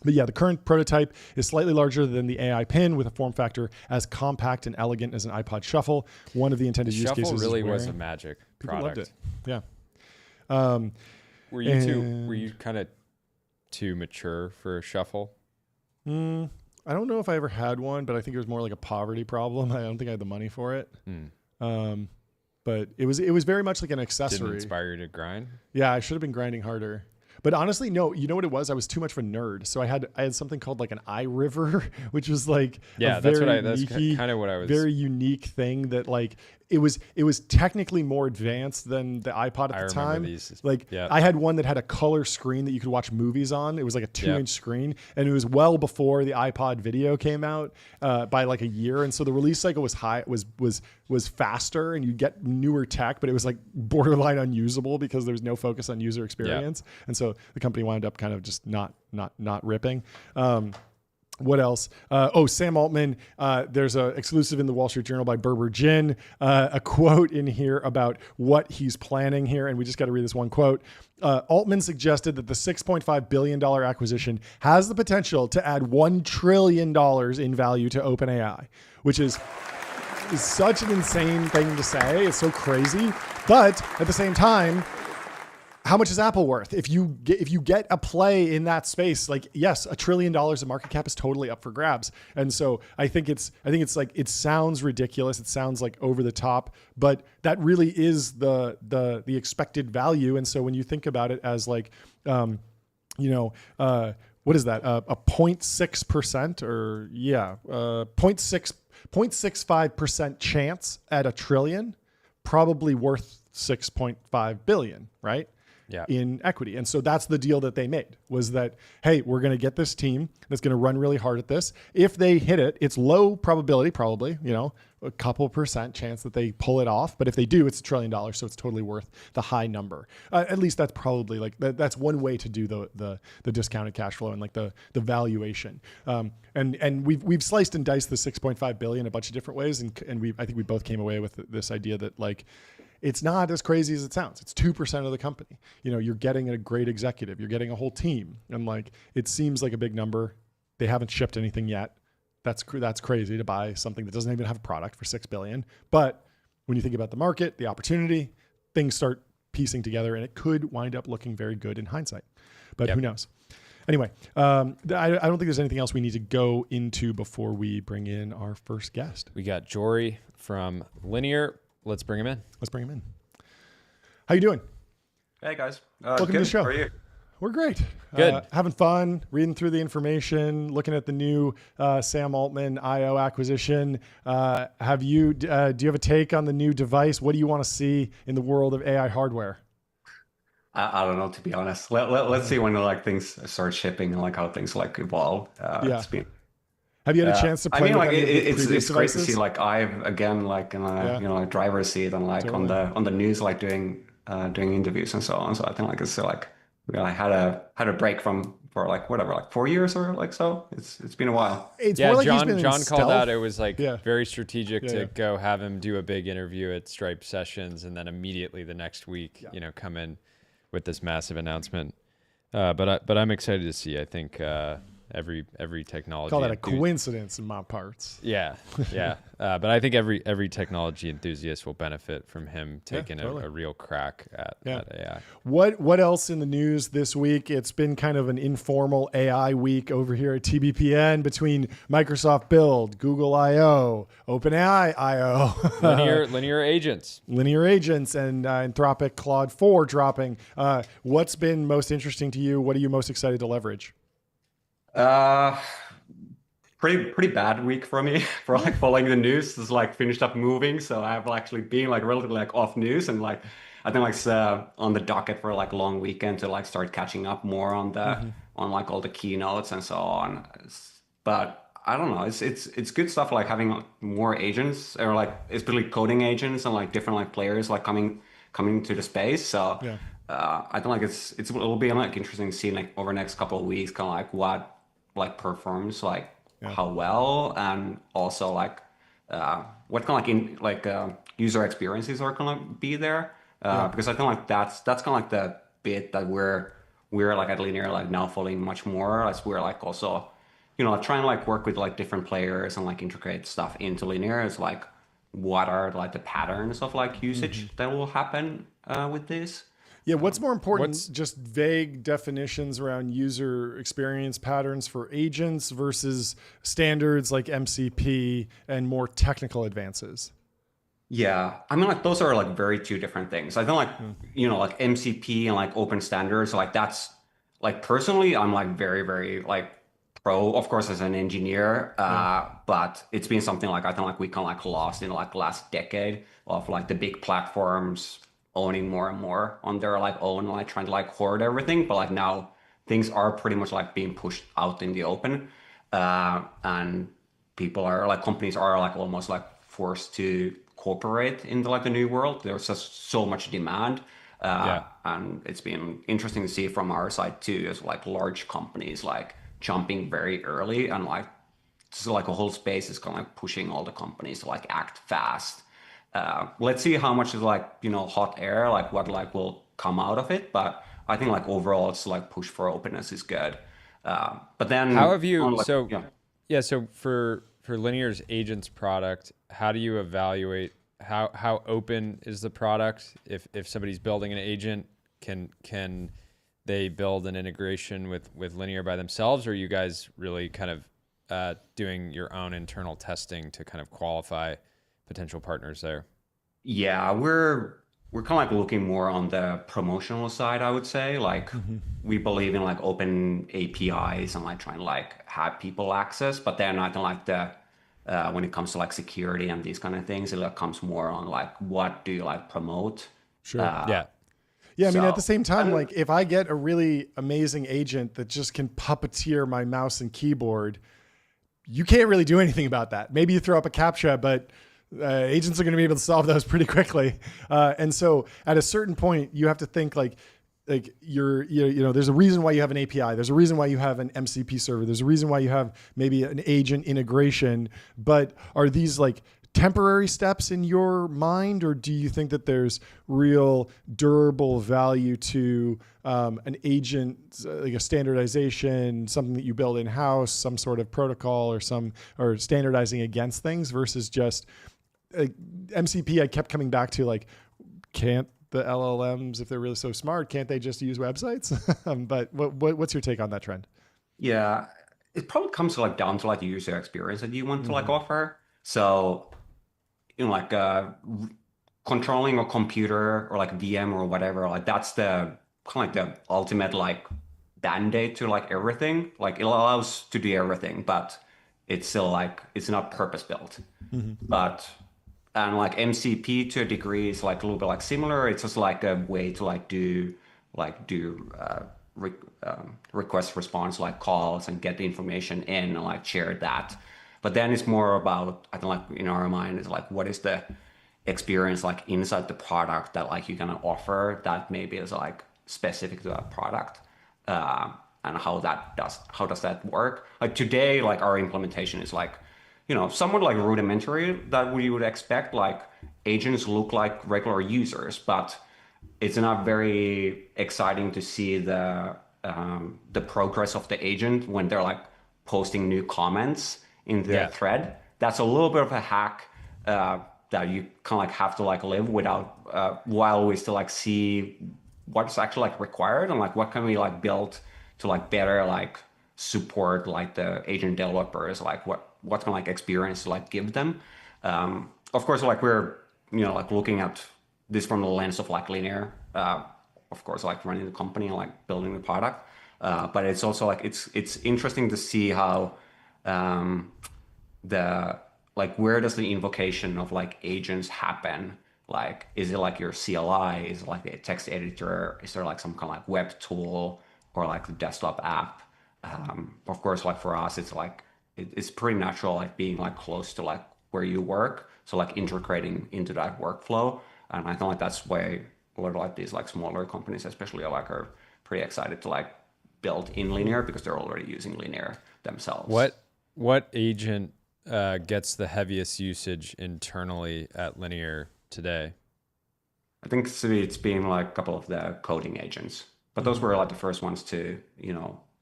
But yeah, the current prototype is slightly larger than the AI Pin with a form factor as compact and elegant as an iPod Shuffle. One of the intended use cases Shuffle really is was a magic People product. loved it. Yeah. Were you kind of too mature for a Shuffle? I don't know if I ever had one, but I think it was more like a poverty problem. I don't think I had the money for it. But it was very much like an accessory. Didn't inspire you to grind? Yeah, I should have been grinding harder. But honestly, no, you know what it was? I was too much of a nerd. So I had something called like an iRiver, which was like that's kind of what I was. Very unique thing that like it was technically more advanced than the iPod at the time. These. Like I had one that had a color screen that you could watch movies on. It was like a 2-inch screen, and it was well before the iPod video came out by like a year. And so the release cycle was high. It was faster, and you get newer tech, but it was like borderline unusable because there was no focus on user experience. And so the company wound up kind of just not ripping. What else? Sam Altman. There's an exclusive in the Wall Street Journal by Berber Jin. A quote in here about what he's planning here. And we just got to read this one quote. Altman suggested that the $6.5 billion acquisition has the potential to add $1 trillion in value to OpenAI, which is such an insane thing to say. It's so crazy. But at the same time, how much is Apple worth? If you get a play in that space, like yes, $1 trillion of market cap is totally up for grabs. And so I think it's like, it sounds ridiculous. It sounds like over the top, but that really is the expected value. And so when you think about it as like, what is that? A 0.6% or 0.65% chance at $1 trillion, probably worth 6.5 billion, right? In equity. And so that's the deal that they made, was that, hey, we're going to get this team that's going to run really hard at this. If they hit it, it's low probability, probably, a couple % chance that they pull it off. But if they do, it's $1 trillion. So it's totally worth the high number. At least that's probably like, that's one way to do the discounted cash flow and like the valuation. And we've sliced and diced the 6.5 billion a bunch of different ways. And I think we both came away with this idea that like, it's not as crazy as it sounds. It's 2% of the company. You're getting a great executive. You're getting a whole team. And like, it seems like a big number. They haven't shipped anything yet. That's crazy to buy something that doesn't even have a product for $6 billion. But when you think about the market, the opportunity, things start piecing together, and it could wind up looking very good in hindsight. But who knows? Anyway, I don't think there's anything else we need to go into before we bring in our first guest. We got Jory from Linear. Let's bring him in. How you doing? Hey guys. Welcome to the show. How are you? We're great. Good. Having fun, reading through the information, looking at the new Sam Altman IO acquisition. Do you have a take on the new device? What do you want to see in the world of AI hardware? I don't know, to be honest. Let's see when like things start shipping and like how things like evolve. Yeah. It's been. Have you had a chance to play with like any of the it's previous great to devices? see like I've again like in a like driver's seat and like Totally. on the news like doing interviews and so on. So I think like it's like I had a break for like whatever like 4 years or like so. It's been a while. It's Yeah, more like he's John been in called stealth. out it was like Yeah. very strategic Yeah, to yeah. go have him do a big interview at Stripe Sessions and then immediately the next week, come in with this massive announcement. But I'm excited to see. I think every technology. Call that a coincidence in my parts. Yeah. But I think every technology enthusiast will benefit from him taking totally. a real crack at AI. What else in the news this week? It's been kind of an informal AI week over here at TBPN between Microsoft Build, Google I/O, OpenAI I/O, Linear agents. Linear Agents, and Anthropic Claude 4 dropping. What's been most interesting to you? What are you most excited to leverage? Pretty bad week for me for like following the news. It's like finished up moving, so I've actually been like relatively like off news and like I think like it's on the docket for like long weekend to like start catching up more on the on like all the keynotes and so on. But I don't know. It's good stuff like having more agents or like especially coding agents and like different like players like coming to the space. So I think like it'll be like interesting to see like over the next couple of weeks kind of like what like performs like how well and also like what kind of like in like user experiences are gonna be there because I think like that's kind of like the bit that we're like at Linear like now following much more as we're like also trying to like work with like different players and like integrate stuff into Linear is like what are like the patterns of like usage that will happen with this. Yeah, what's more important, just vague definitions around user experience patterns for agents versus standards like MCP and more technical advances? Yeah, I mean, like those are like very two different things. I think like, like MCP and like open standards, like that's like personally, I'm like very, very like pro, of course, as an engineer. But it's been something like I think like we kind of like lost in like last decade of like the big platforms owning more and more on their like own, like trying to like hoard everything. But like now things are pretty much like being pushed out in the open. And people are like companies are like almost like forced to cooperate in the, like the new world. There's just so much demand. And it's been interesting to see from our side too, as like large companies like jumping very early and like just like a whole space is kind of like pushing all the companies to like act fast. Let's see how much is like hot air, like what like will come out of it. But I think like overall, it's like push for openness is good. But then How have you like, so for Linear's agents product, how do you evaluate how open is the product? If somebody's building an agent, can they build an integration with Linear by themselves, or are you guys really kind of doing your own internal testing to kind of qualify potential partners there? Yeah, we're kind of like looking more on the promotional side, I would say. Like we believe in like open APIs and like trying to like have people access, but then I think like the when it comes to like security and these kind of things, it like comes more on like what do you like promote? Sure. Yeah. Yeah, I mean, at the same time, like if I get a really amazing agent that just can puppeteer my mouse and keyboard, you can't really do anything about that. Maybe you throw up a CAPTCHA, but agents are going to be able to solve those pretty quickly. And so at a certain point, you have to think like there's a reason why you have an API. There's a reason why you have an MCP server. There's a reason why you have maybe an agent integration. But are these like temporary steps in your mind, or do you think that there's real durable value to an agent, like a standardization, something that you build in house, some sort of protocol or standardizing against things versus just MCP? I kept coming back to like, can't the LLMs, if they're really so smart, can't they just use websites? But what's your take on that trend? Yeah, it probably comes to like down to like the user experience that you want to like offer. So, like controlling a computer or like VM or whatever, like that's the kind of like the ultimate like band-aid to like everything. Like it allows to do everything, but it's still like it's not purpose built. But and like MCP to a degree is like a little bit like similar. It's just like a way to request response like calls and get the information in and like share that. But then it's more about, I think like in our mind is like what is the experience like inside the product that like you're gonna offer that maybe is like specific to that product, and how does that work? Like today, like our implementation is like, somewhat like rudimentary that we would expect. Like agents look like regular users, but it's not very exciting to see the progress of the agent when they're like posting new comments in the thread. That's a little bit of a hack that you kind of like have to like live without, while we still like see what's actually like required and like what can we like build to like better like support like the agent developers, like what's gonna like experience to like give them. Of course, like we're like looking at this from the lens of like linear, of course, like running the company and like building the product. But it's also like it's interesting to see how where does the invocation of like agents happen? Like, is it like your CLI? Is it like a text editor? Is there like some kind of like web tool or like the desktop app? Of course, like for us, it's like it's pretty natural, like being like close to like where you work, so like integrating into that workflow. And I think like that's why a lot of like these like smaller companies, especially, are pretty excited to like build in linear because they're already using linear themselves. What agent gets the heaviest usage internally at Linear today? I think it's been like a couple of the coding agents, but those were like the first ones to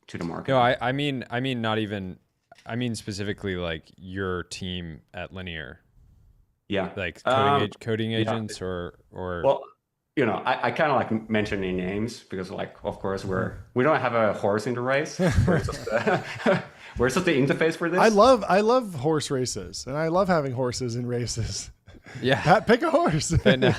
to the market. No, I mean not even. I mean specifically like your team at Linear. Yeah, like coding agents or. Well, I kind of like mentioning names because like of course we don't have a horse in the race. We're just the interface for this. I love horse races, and I love having horses in races. Yeah, Pat, pick a horse. But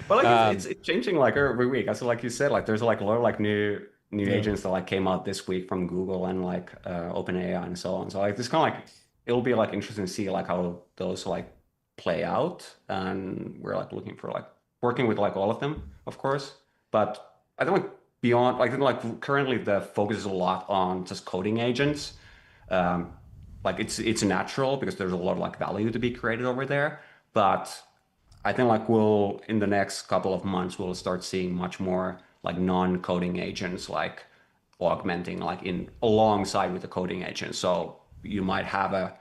like it's changing like every week. So like you said, like there's like a lot of like new agents that like came out this week from Google and like OpenAI and so on. So like this kind of like it'll be like interesting to see like how those like play out, and we're like looking for like working with like all of them, of course. But I think like beyond, I think like currently the focus is a lot on just coding agents. Like it's natural because there's a lot of like value to be created over there. But I think like in the next couple of months, we'll start seeing much more like non-coding agents like augmenting like in alongside with the coding agent. So you might have a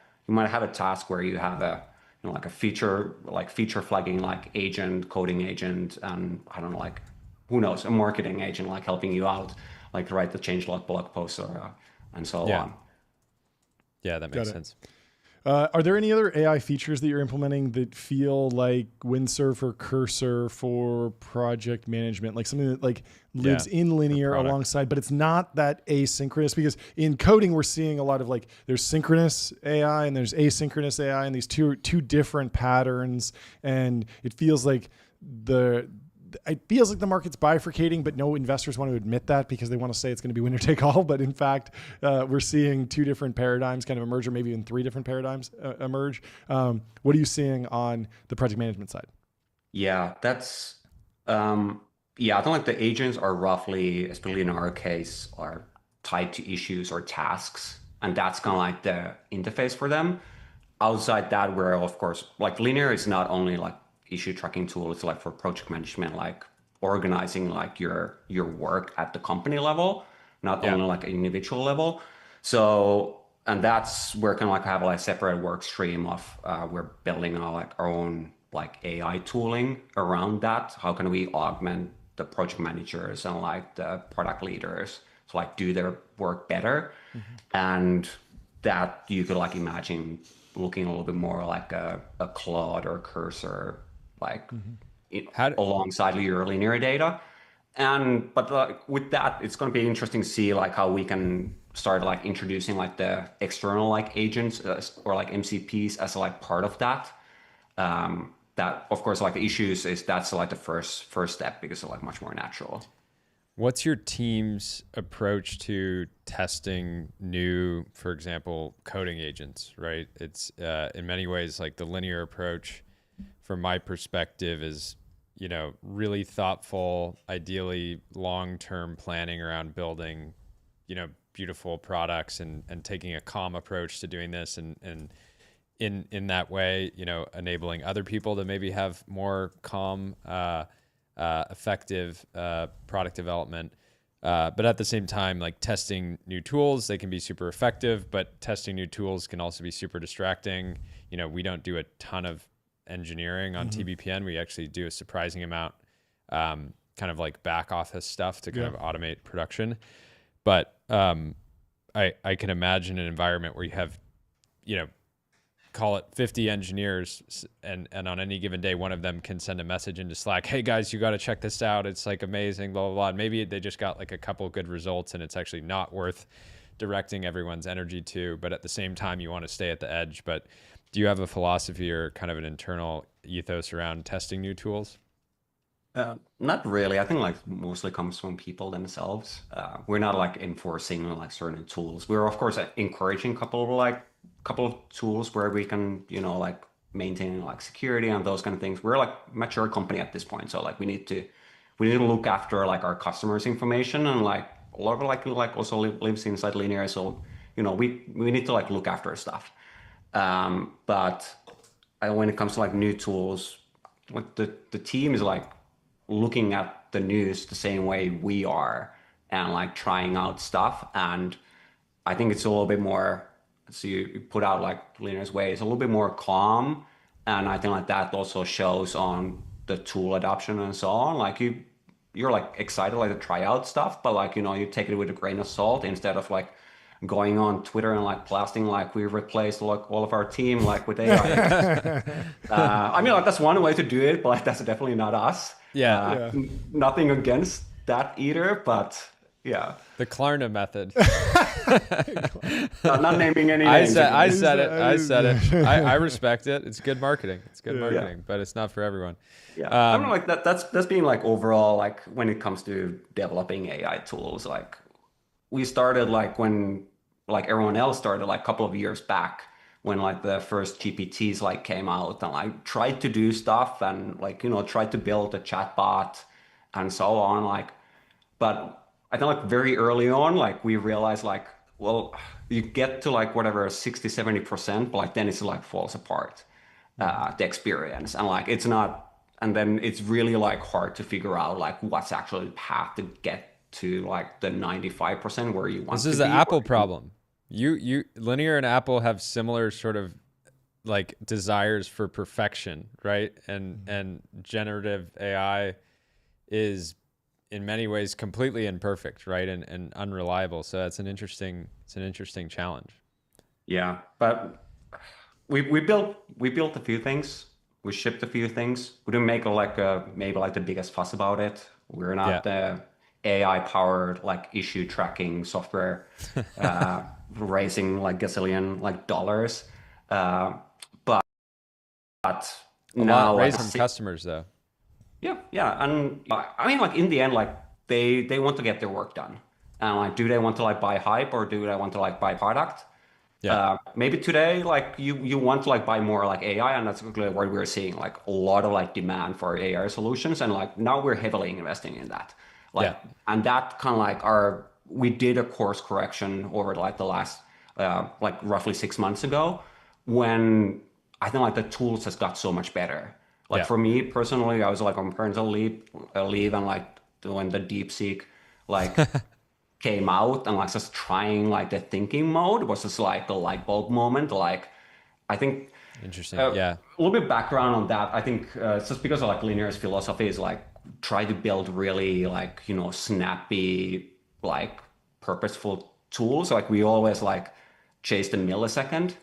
task where you have a like a feature flagging like agent, coding agent, and I don't know, like who knows, a marketing agent like helping you out, like to write the changelog blog post or and so on. Yeah, that makes sense. Are there any other AI features that you're implementing that feel like Windsurf or Cursor for project management, like something that like lives in linear alongside, but it's not that asynchronous? Because in coding, we're seeing a lot of like there's synchronous AI and there's asynchronous AI, and these two different patterns, and it feels like the market's bifurcating, but no investors want to admit that because they want to say it's going to be winner take all. But in fact, we're seeing two different paradigms kind of emerge, or maybe even three different paradigms emerge. What are you seeing on the project management side? Yeah, that's I think like the agents are roughly, especially in our case, are tied to issues or tasks, and that's kind of like the interface for them. Outside that, where of course, like linear is not only like issue tracking tool, it's like for project management, like organizing like your work at the company level, not only like an individual level. So, and that's where kind of like have like a separate work stream of we're building our own like AI tooling around that. How can we augment the project managers and like the product leaders to like do their work better? And that you could like imagine looking a little bit more like a Claude or Cursor, like alongside your linear data. But like with that, it's going to be interesting to see like how we can start like introducing like the external like agents or like MCPs as like part of that. That of course like the issues is that's like the first step because it's like much more natural. What's your team's approach to testing new, for example, coding agents, right? It's in many ways like the linear approach from my perspective is, you know, really thoughtful, ideally long-term planning around building, you know, beautiful products and taking a calm approach to doing this and in that way, you know, enabling other people to maybe have more calm, effective product development. But at the same time, like testing new tools, they can be super effective, but testing new tools can also be super distracting. You know, we don't do a ton of engineering on TBPN. We actually do a surprising amount, kind of like back office stuff to kind of automate production. But I can imagine an environment where you have, you know, call it 50 engineers, and on any given day, one of them can send a message into Slack, hey guys, you got to check this out. It's like amazing, blah, blah, blah. And maybe they just got like a couple of good results and it's actually not worth directing everyone's energy to, but at the same time, you want to stay at the edge. But do you have a philosophy or kind of an internal ethos around testing new tools? Not really. I think like mostly comes from people themselves. We're not like enforcing like certain tools. We're of course encouraging couple of tools where we can, you know, like maintain like security and those kind of things. We're like mature company at this point, so like we need to look after like our customers' information, and like a lot of like also lives inside Linear, so you know we need to like look after stuff. But when it comes to like new tools, like the team is like looking at the news the same way we are and like trying out stuff. And I think it's a little bit more, so you put out like Linear's way, it's a little bit more calm. And I think like that also shows on the tool adoption and so on. Like you're like excited like to try out stuff, but like, you know, you take it with a grain of salt instead of like going on Twitter and like blasting like we replaced like all of our team like with AI. I mean, like that's one way to do it, but like, that's definitely not us. Nothing against that either, but yeah. The Klarna method. Not naming any names. I said it. I respect it. It's good marketing. But it's not for everyone. Yeah, I don't know, like that's being like overall, like when it comes to developing AI tools, like we started like when like everyone else started like a couple of years back when like the first GPTs like came out, and like tried to do stuff and like, you know, tried to build a chatbot and so on. Like, but I think like very early on, like we realized like, well, you get to like whatever 60-70%, but like then it's like falls apart, the experience, and like it's not, and then it's really like hard to figure out like what's actually the path to get to like the 95% where you want to be. This is the Apple problem. You Linear and Apple have similar sort of like desires for perfection, right? And generative AI is in many ways completely imperfect, right? And unreliable. So that's an interesting challenge. Yeah, but we built a few things. We shipped a few things. We didn't make maybe like the biggest fuss about it. We're not the AI powered like issue tracking software raising like gazillion like dollars. But now raised from customers though. Yeah, and I mean, like in the end, like they want to get their work done, and like, do they want to like buy hype or do they want to like buy product? Yeah. Maybe today, like you want to like buy more like AI, and that's really what we're seeing, like a lot of like demand for AI solutions, and like now we're heavily investing in that. Like, and that kind of like we did a course correction over like the last like roughly 6 months ago, when I think like the tools has got so much better. Like for me personally, I was like on parental leave and like when the DeepSeek like came out, and like just trying like the thinking mode was just like a light bulb moment. Like I think interesting. A little bit background on that. I think it's just because of like Linear's philosophy is like try to build really like, you know, snappy, like purposeful tools. Like we always like chase the millisecond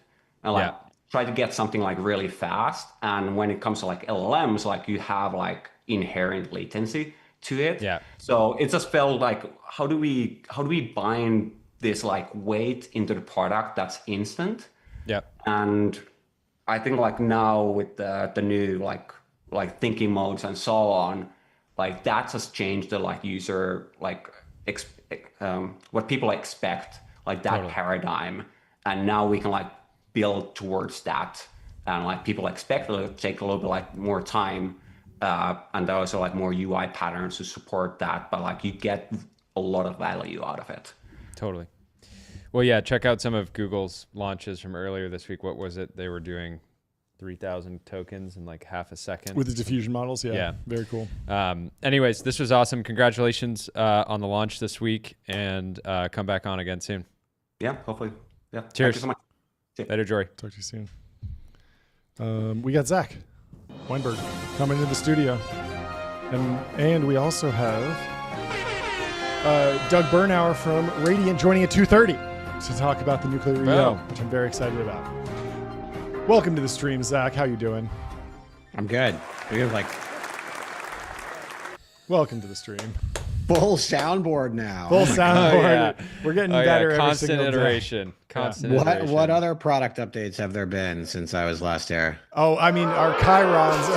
and like try to get something like really fast. And when it comes to like LLMs, like you have like inherent latency to it. Yeah. So it just felt like, how do we bind this like weight into the product that's instant? Yeah. And I think like now with the new like thinking modes and so on, like that has changed the like user like what people expect, like that Totally. paradigm, and now we can like build towards that, and like people expect it to take a little bit like more time, and there are also like more UI patterns to support that, but like you get a lot of value out of it. Totally. Well, yeah, check out some of Google's launches from earlier this week. What was it? They were doing 3,000 tokens in like half a second. With the diffusion models, Yeah. Very cool. Anyways, this was awesome. Congratulations on the launch this week, and come back on again soon. Yeah, hopefully. Yeah. Cheers. Thank you so much. Later, Jory. Talk to you soon. We got Zach Weinberg coming into the studio. And we also have Doug Bernauer from Radiant joining at 2:30 to talk about the nuclear EO, which I'm very excited about. Welcome to the stream, Zach. How you doing? I'm good. We have like Welcome to the stream. full soundboard now. Full soundboard. yeah. We're getting better every Constant single day. iteration. Constant What iteration. other product updates have there been since I was last here? Oh, I mean, our Chirons.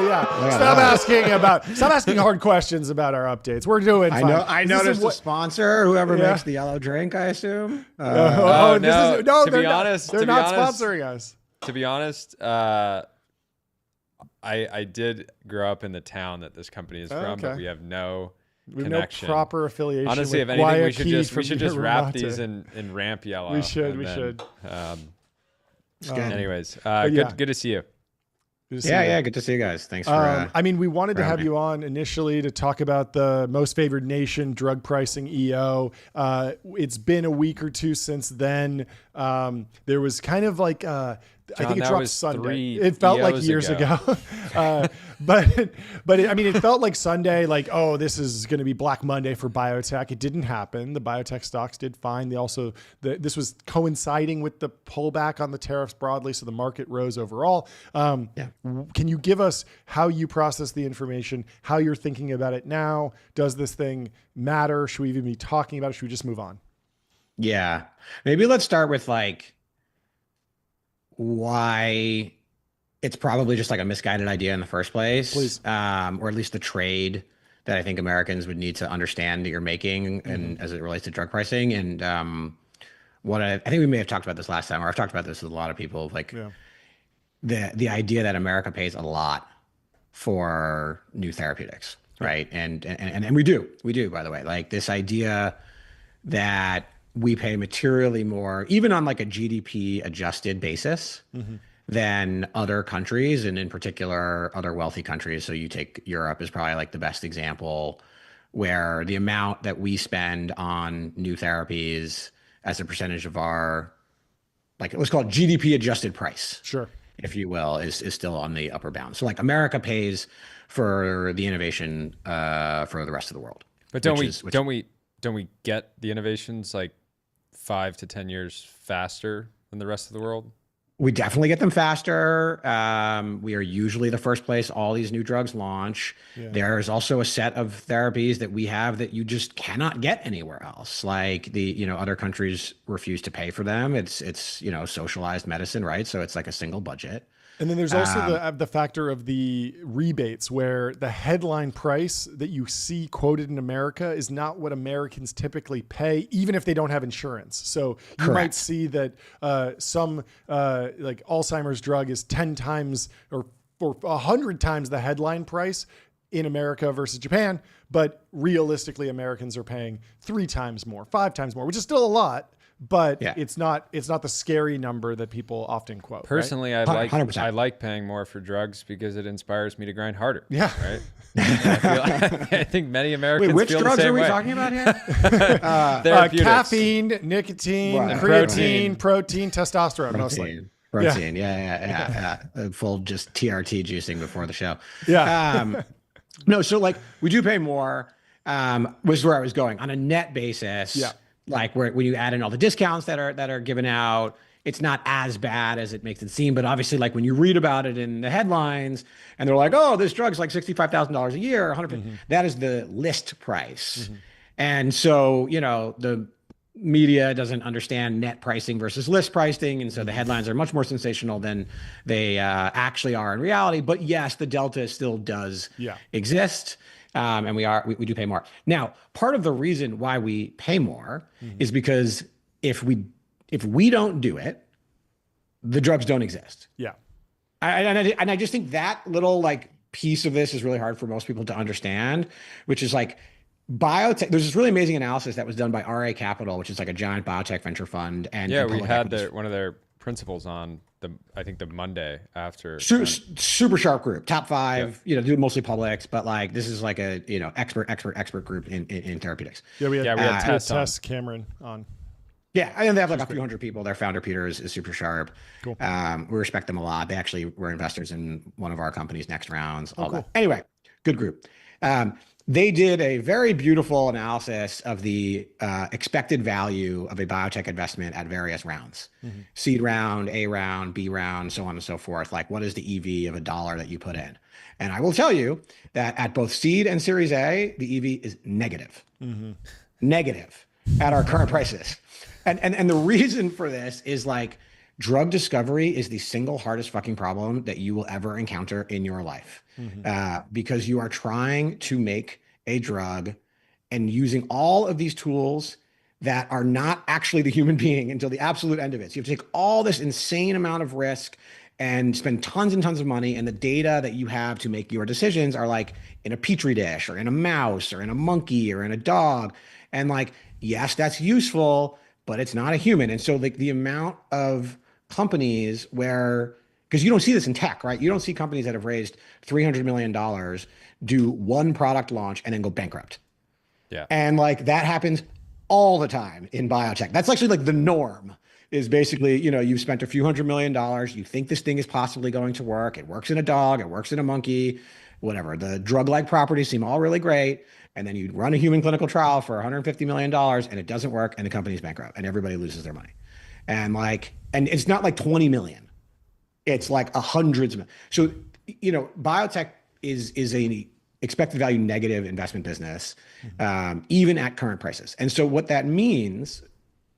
Yeah. Stop asking hard questions about our updates. We're doing fine. I This is noticed what- a sponsor, whoever Yeah. makes the yellow drink, I assume. Oh, no. this is, no, To they're be not, honest- they're to be not honest- sponsoring us. To be honest, I did grow up in the town that this company is from, but okay. we have no We have connection. no proper affiliation. Honestly, with if anything, we Guayaquil should from just wrap Yerba these Mate. in ramp yellow. We should, and we then, should. It's good. Anyways, yeah. good to see you. Good to see Yeah, you. yeah, good to see you guys. Thanks for I mean, we wanted to have me. you on initially to talk about the most favored nation drug pricing EO. It's been a week or two since then. There was kind of like, I think it that dropped was Sunday. 3 It felt like EOs years ago. but I mean, it felt like Sunday, like, oh, this is going to be Black Monday for biotech. It didn't happen. The biotech stocks did fine. They also, this was coinciding with the pullback on the tariffs broadly, so the market rose overall. Can you give us how you process the information, how you're thinking about it now? Does this thing matter? Should we even be talking about it? Should we just move on? Yeah. Maybe let's start with like why it's probably just like a misguided idea in the first place. Please. Or at least the trade that I think Americans would need to understand that you're making and as it relates to drug pricing. And what I think we may have talked about this last time, or I've talked about this with a lot of people, like the idea that America pays a lot for new therapeutics, right? And we do, by the way, like this idea that we pay materially more, even on like a GDP adjusted basis than other countries, and in particular, other wealthy countries. So you take Europe is probably like the best example, where the amount that we spend on new therapies as a percentage of our, like, let's call it GDP adjusted price, Sure. if you will, is still on the upper bound. So like America pays for the innovation for the rest of the world. But don't we get the innovations like 5 to 10 years faster than the rest of the world? We definitely get them faster. We are usually the first place all these new drugs launch. Yeah. There's also a set of therapies that we have that you just cannot get anywhere else. Like other countries refuse to pay for them. It's socialized medicine, right? So it's like a single budget. And then there's also the factor of the rebates, where the headline price that you see quoted in America is not what Americans typically pay, even if they don't have insurance. So you might see that some like Alzheimer's drug is 10 times or 100 times the headline price in America versus Japan, but realistically Americans are paying 3 times more, 5 times more, which is still a lot. But it's not the scary number that people often quote. Personally, right? 100%. I like paying more for drugs because it inspires me to grind harder. Yeah. Right. I think many Americans Wait, which feel drugs the same are we way. talking about here? Therapeutics. Caffeine, nicotine, Right. creatine, protein, testosterone, mostly. Protein. Yeah. Full just TRT juicing before the show. Yeah. No, so like we do pay more, was where I was going on a net basis. Yeah. Like when you add in all the discounts that are given out, it's not as bad as it makes it seem. But obviously, like when you read about it in the headlines and they're like, oh, this drug's like $65,000 a year, that is the list price. And so, the media doesn't understand net pricing versus list pricing. And so the headlines are much more sensational than they actually are in reality. But yes, the delta still does exist. And we do pay more. Now, part of the reason why we pay more is because if we don't do it, the drugs don't exist. Yeah. And I just think that little like piece of this is really hard for most people to understand, which is like biotech. There's this really amazing analysis that was done by RA Capital, which is like a giant biotech venture fund. And we had one of their principals on I think the Monday after. Super sharp group, top 5. You know, do mostly publics, but like this is like a expert group in therapeutics. Yeah, we had Tess Cameron on. Yeah, and they have like a few hundred people. Their founder, Peter, is super sharp. Cool. We respect them a lot. They actually were investors in one of our company's next rounds. All cool. that. Anyway, good group. They did a very beautiful analysis of the expected value of a biotech investment at various rounds. Seed round, A round, B round, so on and so forth. Like, what is the EV of $1 that you put in? And I will tell you that at both seed and Series A, the EV is negative. Negative at our current prices. And the reason for this is like drug discovery is the single hardest fucking problem that you will ever encounter in your life. Because you are trying to make a drug and using all of these tools that are not actually the human being until the absolute end of it. So you have to take all this insane amount of risk and spend tons and tons of money. And the data that you have to make your decisions are like in a petri dish or in a mouse or in a monkey or in a dog. And like, yes, that's useful, but it's not a human. And so like the amount of companies where, because you don't see this in tech, right? You don't see companies that have raised $300 million do one product launch and then go bankrupt. Yeah. And like that happens all the time in biotech. That's actually like the norm is basically, you know, you've spent a few $100 million. You think this thing is possibly going to work. It works in a dog. It works in a monkey, whatever. The drug-like properties seem all really great. And then you run a human clinical trial for $150 million and it doesn't work and the company's bankrupt and everybody loses their money. And like, and it's not like 20 million. It's like hundreds of million. So, you know, biotech is a expected value negative investment business, even at current prices. And so what that means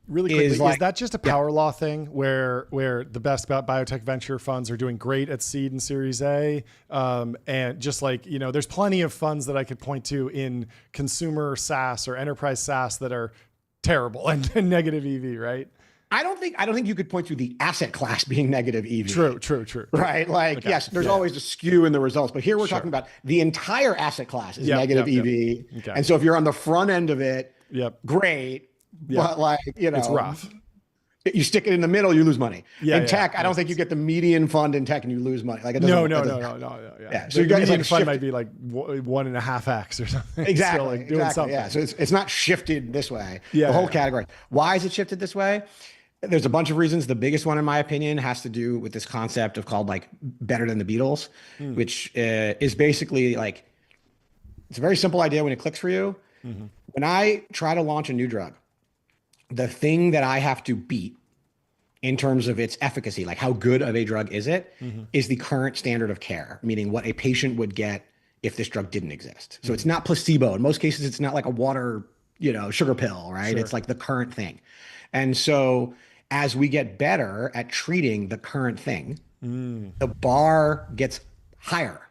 really quickly, is that just a power law thing where the best biotech venture funds are doing great at seed and Series A? And just like, you know, there's plenty of funds that I could point to in consumer SaaS or enterprise SaaS that are terrible and negative EV, right? I don't think you could point to the asset class being negative EV. True. Right? Like, okay. Yes, there's always a skew in the results, but here we're talking about the entire asset class is negative EV. Okay. And so if you're on the front end of it, great. But like, you know, it's rough. You stick it in the middle, you lose money. In tech, I don't think you get the median fund in tech and you lose money. Like it doesn't, no. Yeah. So you got median fund might be like 1.5x or something. Exactly. Something. Yeah. So it's not shifted this way. The whole category. Why is it shifted this way? There's a bunch of reasons. The biggest one, in my opinion, has to do with this concept of called like better than the Beatles, which is basically like, it's a very simple idea when it clicks for you. When I try to launch a new drug, the thing that I have to beat in terms of its efficacy, like how good of a drug is it, is the current standard of care, meaning what a patient would get if this drug didn't exist. So it's not placebo. In most cases, it's not like a water, sugar pill, right? Sure. It's like the current thing. And so as we get better at treating the current thing, the bar gets higher.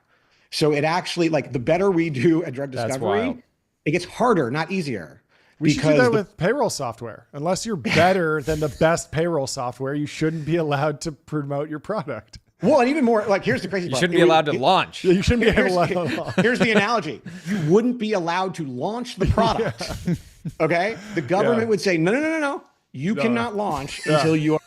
So it actually, like the better we do at drug discovery, it gets harder, not easier. We should do that with payroll software. Unless you're better than the best payroll software, you shouldn't be allowed to promote your product. Well, and even more, like here's the crazy part. You shouldn't be allowed to launch. You shouldn't be allowed to launch. Here's the analogy. You wouldn't be allowed to launch the product. Okay? The government would say, no. You cannot launch until you are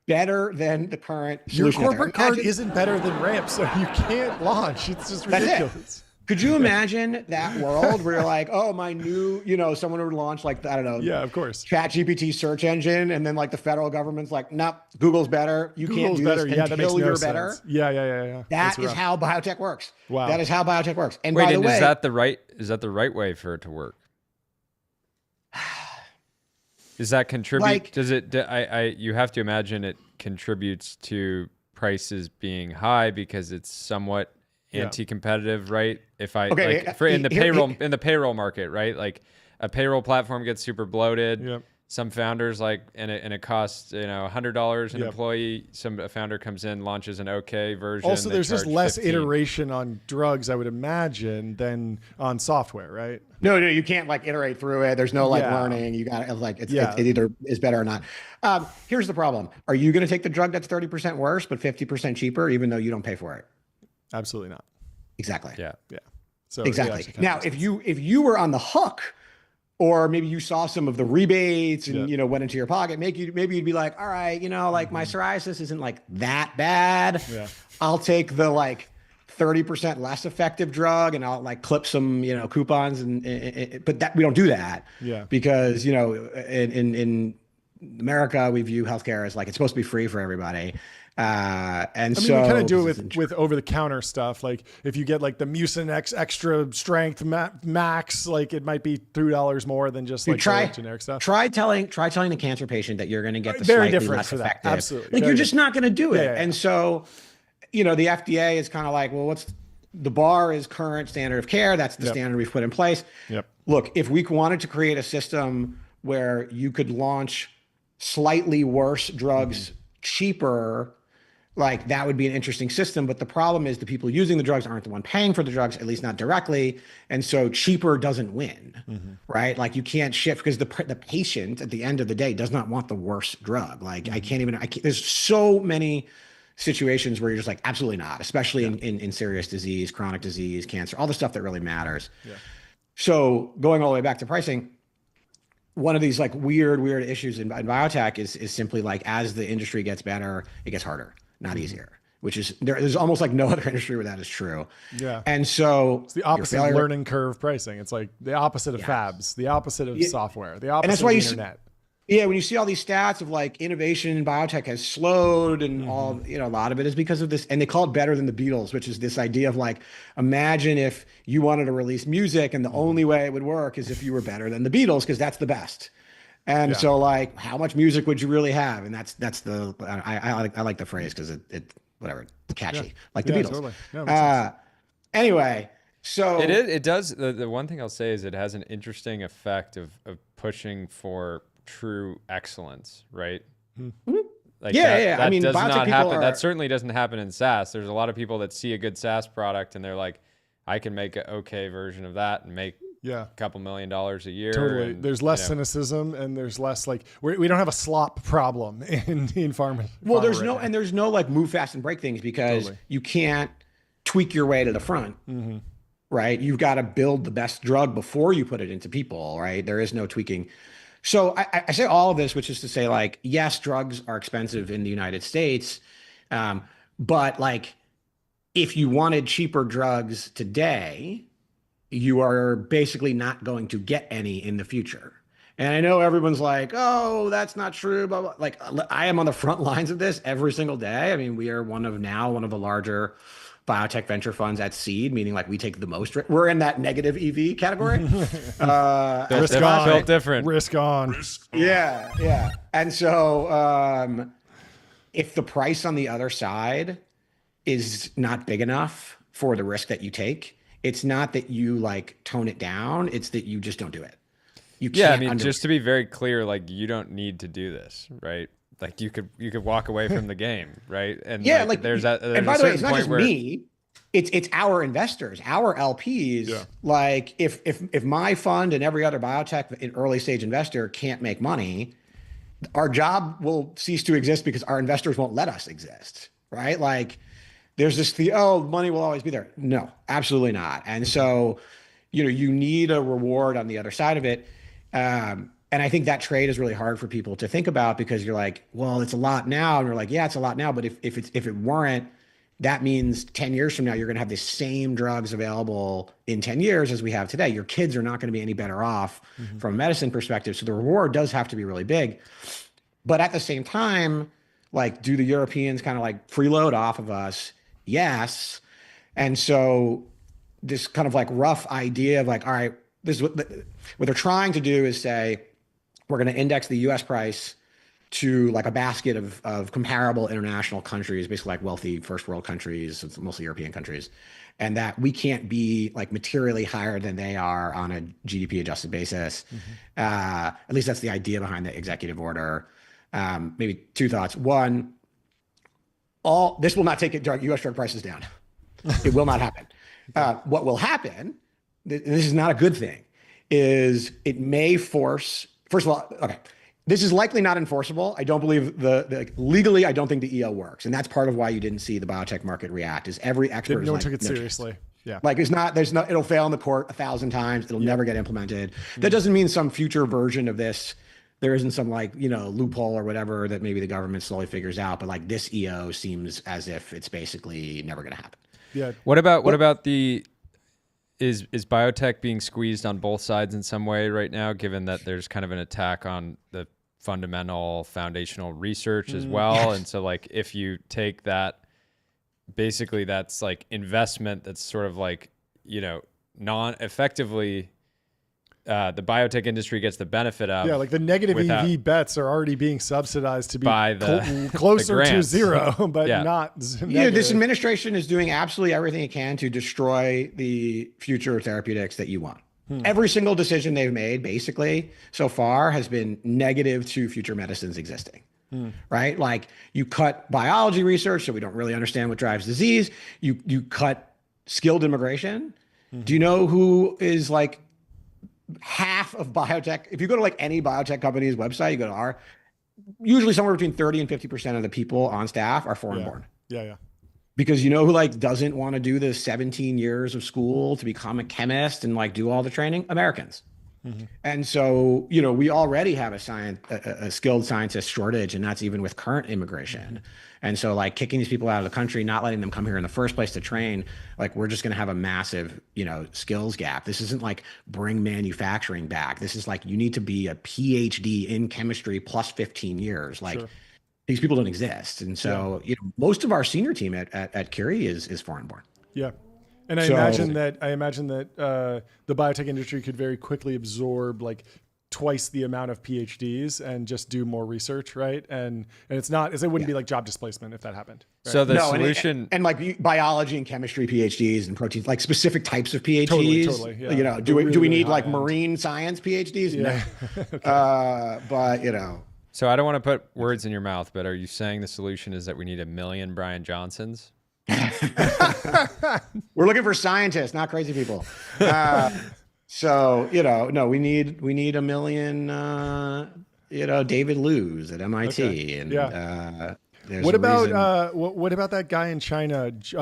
better than the current solution. Your corporate card isn't better than RAMP, so you can't launch. It's just ridiculous. Could you imagine that world where you're like, oh, my new, someone would launch like, I don't know. Yeah, of course. ChatGPT search engine. And then like the federal government's like, nope, Google's better. You can't do this until you're better. Yeah. That is how biotech works. Wow. That is how biotech works. And wait, by the way, is that the right way for it to work? Does that contribute? Does it? You have to imagine it contributes to prices being high because it's somewhat anti-competitive, right? If I in the payroll market, right? Like a payroll platform gets super bloated. Yep. some founders and it costs $100 an employee. A founder comes in, launches an okay version. Also, there's just less 15. iteration on drugs, I would imagine, than on software, right? No, you can't like iterate through it. There's no learning. You got to like it either is better or not. Here's the problem: are you going to take the drug that's 30% worse but 50% cheaper, even though you don't pay for it? Absolutely not. Exactly. Yeah. So exactly. Now, if you were on the hook, or maybe you saw some of the rebates and went into your pocket, maybe you'd be like, all right, like my psoriasis isn't like that bad. Yeah. I'll take the like 30% less effective drug and I'll like clip some coupons but that we don't do that. Yeah. Because in America we view healthcare as like it's supposed to be free for everybody. We kind of do it with over-the-counter stuff. Like if you get like the Mucinex extra strength max, like it might be $3 more than just like generic stuff. Try telling the cancer patient that you're going to get the very slightly different less for that. effective. Absolutely, like very you're just not going to do it. Yeah. And so, the FDA is kind of like, well, what's the bar is current standard of care. That's the standard we've put in place. Yep. Look, if we wanted to create a system where you could launch slightly worse drugs cheaper, like that would be an interesting system. But the problem is the people using the drugs aren't the one paying for the drugs, at least not directly. And so cheaper doesn't win, right? Like you can't shift because the patient at the end of the day does not want the worst drug. Like there's so many situations where you're just like, absolutely not, especially in serious disease, chronic disease, cancer, all the stuff that really matters. Yeah. So going all the way back to pricing, one of these like weird issues in biotech is simply like, as the industry gets better, it gets harder, not easier, which is there's almost like no other industry where that is true. Yeah. And so it's the opposite of learning curve pricing. It's like the opposite of fabs, the opposite of software, the opposite and that's why of the internet. When you see all these stats of like innovation in biotech has slowed and all, a lot of it is because of this. And they call it better than the Beatles, which is this idea of like, imagine if you wanted to release music and the only way it would work is if you were better than the Beatles, because that's the best. And so like, how much music would you really have? And that's the, I like the phrase because it whatever, it's catchy, like the Beatles. Totally. Yeah, anyway, so it does. The one thing I'll say is it has an interesting effect of pushing for true excellence, right? Like that I mean, does not happen. are... That certainly doesn't happen in SaaS. There's a lot of people that see a good SaaS product and they're like, I can make an okay version of that and make a couple $1 million a year. Totally. And, there's less cynicism and there's less like we don't have a slop problem in pharma. Well, there's no like move fast and break things because you can't tweak your way to the front. Right? You've got to build the best drug before you put it into people, right? There is no tweaking. So I say all of this, which is to say, like, yes, drugs are expensive in the United States, but like, if you wanted cheaper drugs today, you are basically not going to get any in the future. And I know everyone's like, oh, that's not true, blah, blah. Like, I am on the front lines of this every single day. I mean, we are one of the larger biotech venture funds at seed, meaning like we take the most risk. We're in that negative EV category. Risk on. Built different. Risk on. Yeah. And so if the price on the other side is not big enough for the risk that you take, it's not that you like tone it down. It's that you just don't do it. You can't just to be very clear, like you don't need to do this, right? Like you could walk away from the game, right? And there's and by the way, it's not just me. It's our investors, our LPs. Yeah. Like if my fund and every other biotech and early stage investor can't make money, our job will cease to exist because our investors won't let us exist, right? Like there's this money will always be there. No, absolutely not. And so, you need a reward on the other side of it. And I think that trade is really hard for people to think about because you're like, well, it's a lot now. And you're like, yeah, it's a lot now. But if it weren't, that means 10 years from now, you're going to have the same drugs available in 10 years as we have today. Your kids are not going to be any better off from a medicine perspective. So the reward does have to be really big. But at the same time, like, do the Europeans kind of like freeload off of us? Yes. And so this kind of like rough idea of like, all right, this is what they're trying to do is say, we're going to index the US price to like a basket of comparable international countries, basically like wealthy first world countries, it's mostly European countries, and that we can't be like materially higher than they are on a GDP adjusted basis. At least that's the idea behind the executive order. Maybe two thoughts. One, this will not take U.S. drug prices down. It will not happen. What will happen, and this is not a good thing, is it may force, first of all, okay, this is likely not enforceable. I don't believe legally, I don't think the EO works. And that's part of why you didn't see the biotech market react, is every expert No one like, took it seriously. Yeah. Like it'll fail in the court 1,000 times. It'll never get implemented. That doesn't mean some future version of this, there isn't some like, loophole or whatever that maybe the government slowly figures out. But like this EO seems as if it's basically never going to happen. Yeah. What about is biotech being squeezed on both sides in some way right now, given that there's kind of an attack on the fundamental foundational research as well? Yes. And so like, if you take that, basically that's like investment that's sort of like, non-effectively, the biotech industry gets the benefit of. Yeah, like the negative EV bets are already being subsidized to be by closer to grants. zero, but not negative. This administration is doing absolutely everything it can to destroy the future therapeutics that you want. Every single decision they've made, basically, so far has been negative to future medicines existing. Right? Like you cut biology research, so we don't really understand what drives disease. You cut skilled immigration. Do you know who is like half of biotech? If you go to like any biotech company's website, you go to usually somewhere between 30 and 50% of the people on staff are foreign born. Yeah. Because who like doesn't want to do the 17 years of school to become a chemist and like do all the training? Americans. And so, we already have a skilled scientist shortage, and that's even with current immigration. And so like kicking these people out of the country, not letting them come here in the first place to train, like we're just going to have a massive, skills gap. This isn't like bring manufacturing back. This is like, you need to be a PhD in chemistry plus 15 years. Like these people don't exist. And so, most of our senior team at Curie is foreign born. Yeah. And I imagine that the biotech industry could very quickly absorb like twice the amount of PhDs and just do more research, right? And it wouldn't be like job displacement if that happened. Right? So the solution and like biology and chemistry PhDs and proteins, like specific types of PhDs. Totally. Yeah. Do we need like marine science PhDs? Yeah. No. But So I don't want to put words in your mouth, but are you saying the solution is that we need 1 million Brian Johnsons? We're looking for scientists, not crazy people. So no, we need 1 million David Liu's at MIT. Okay. And what about that guy in China, He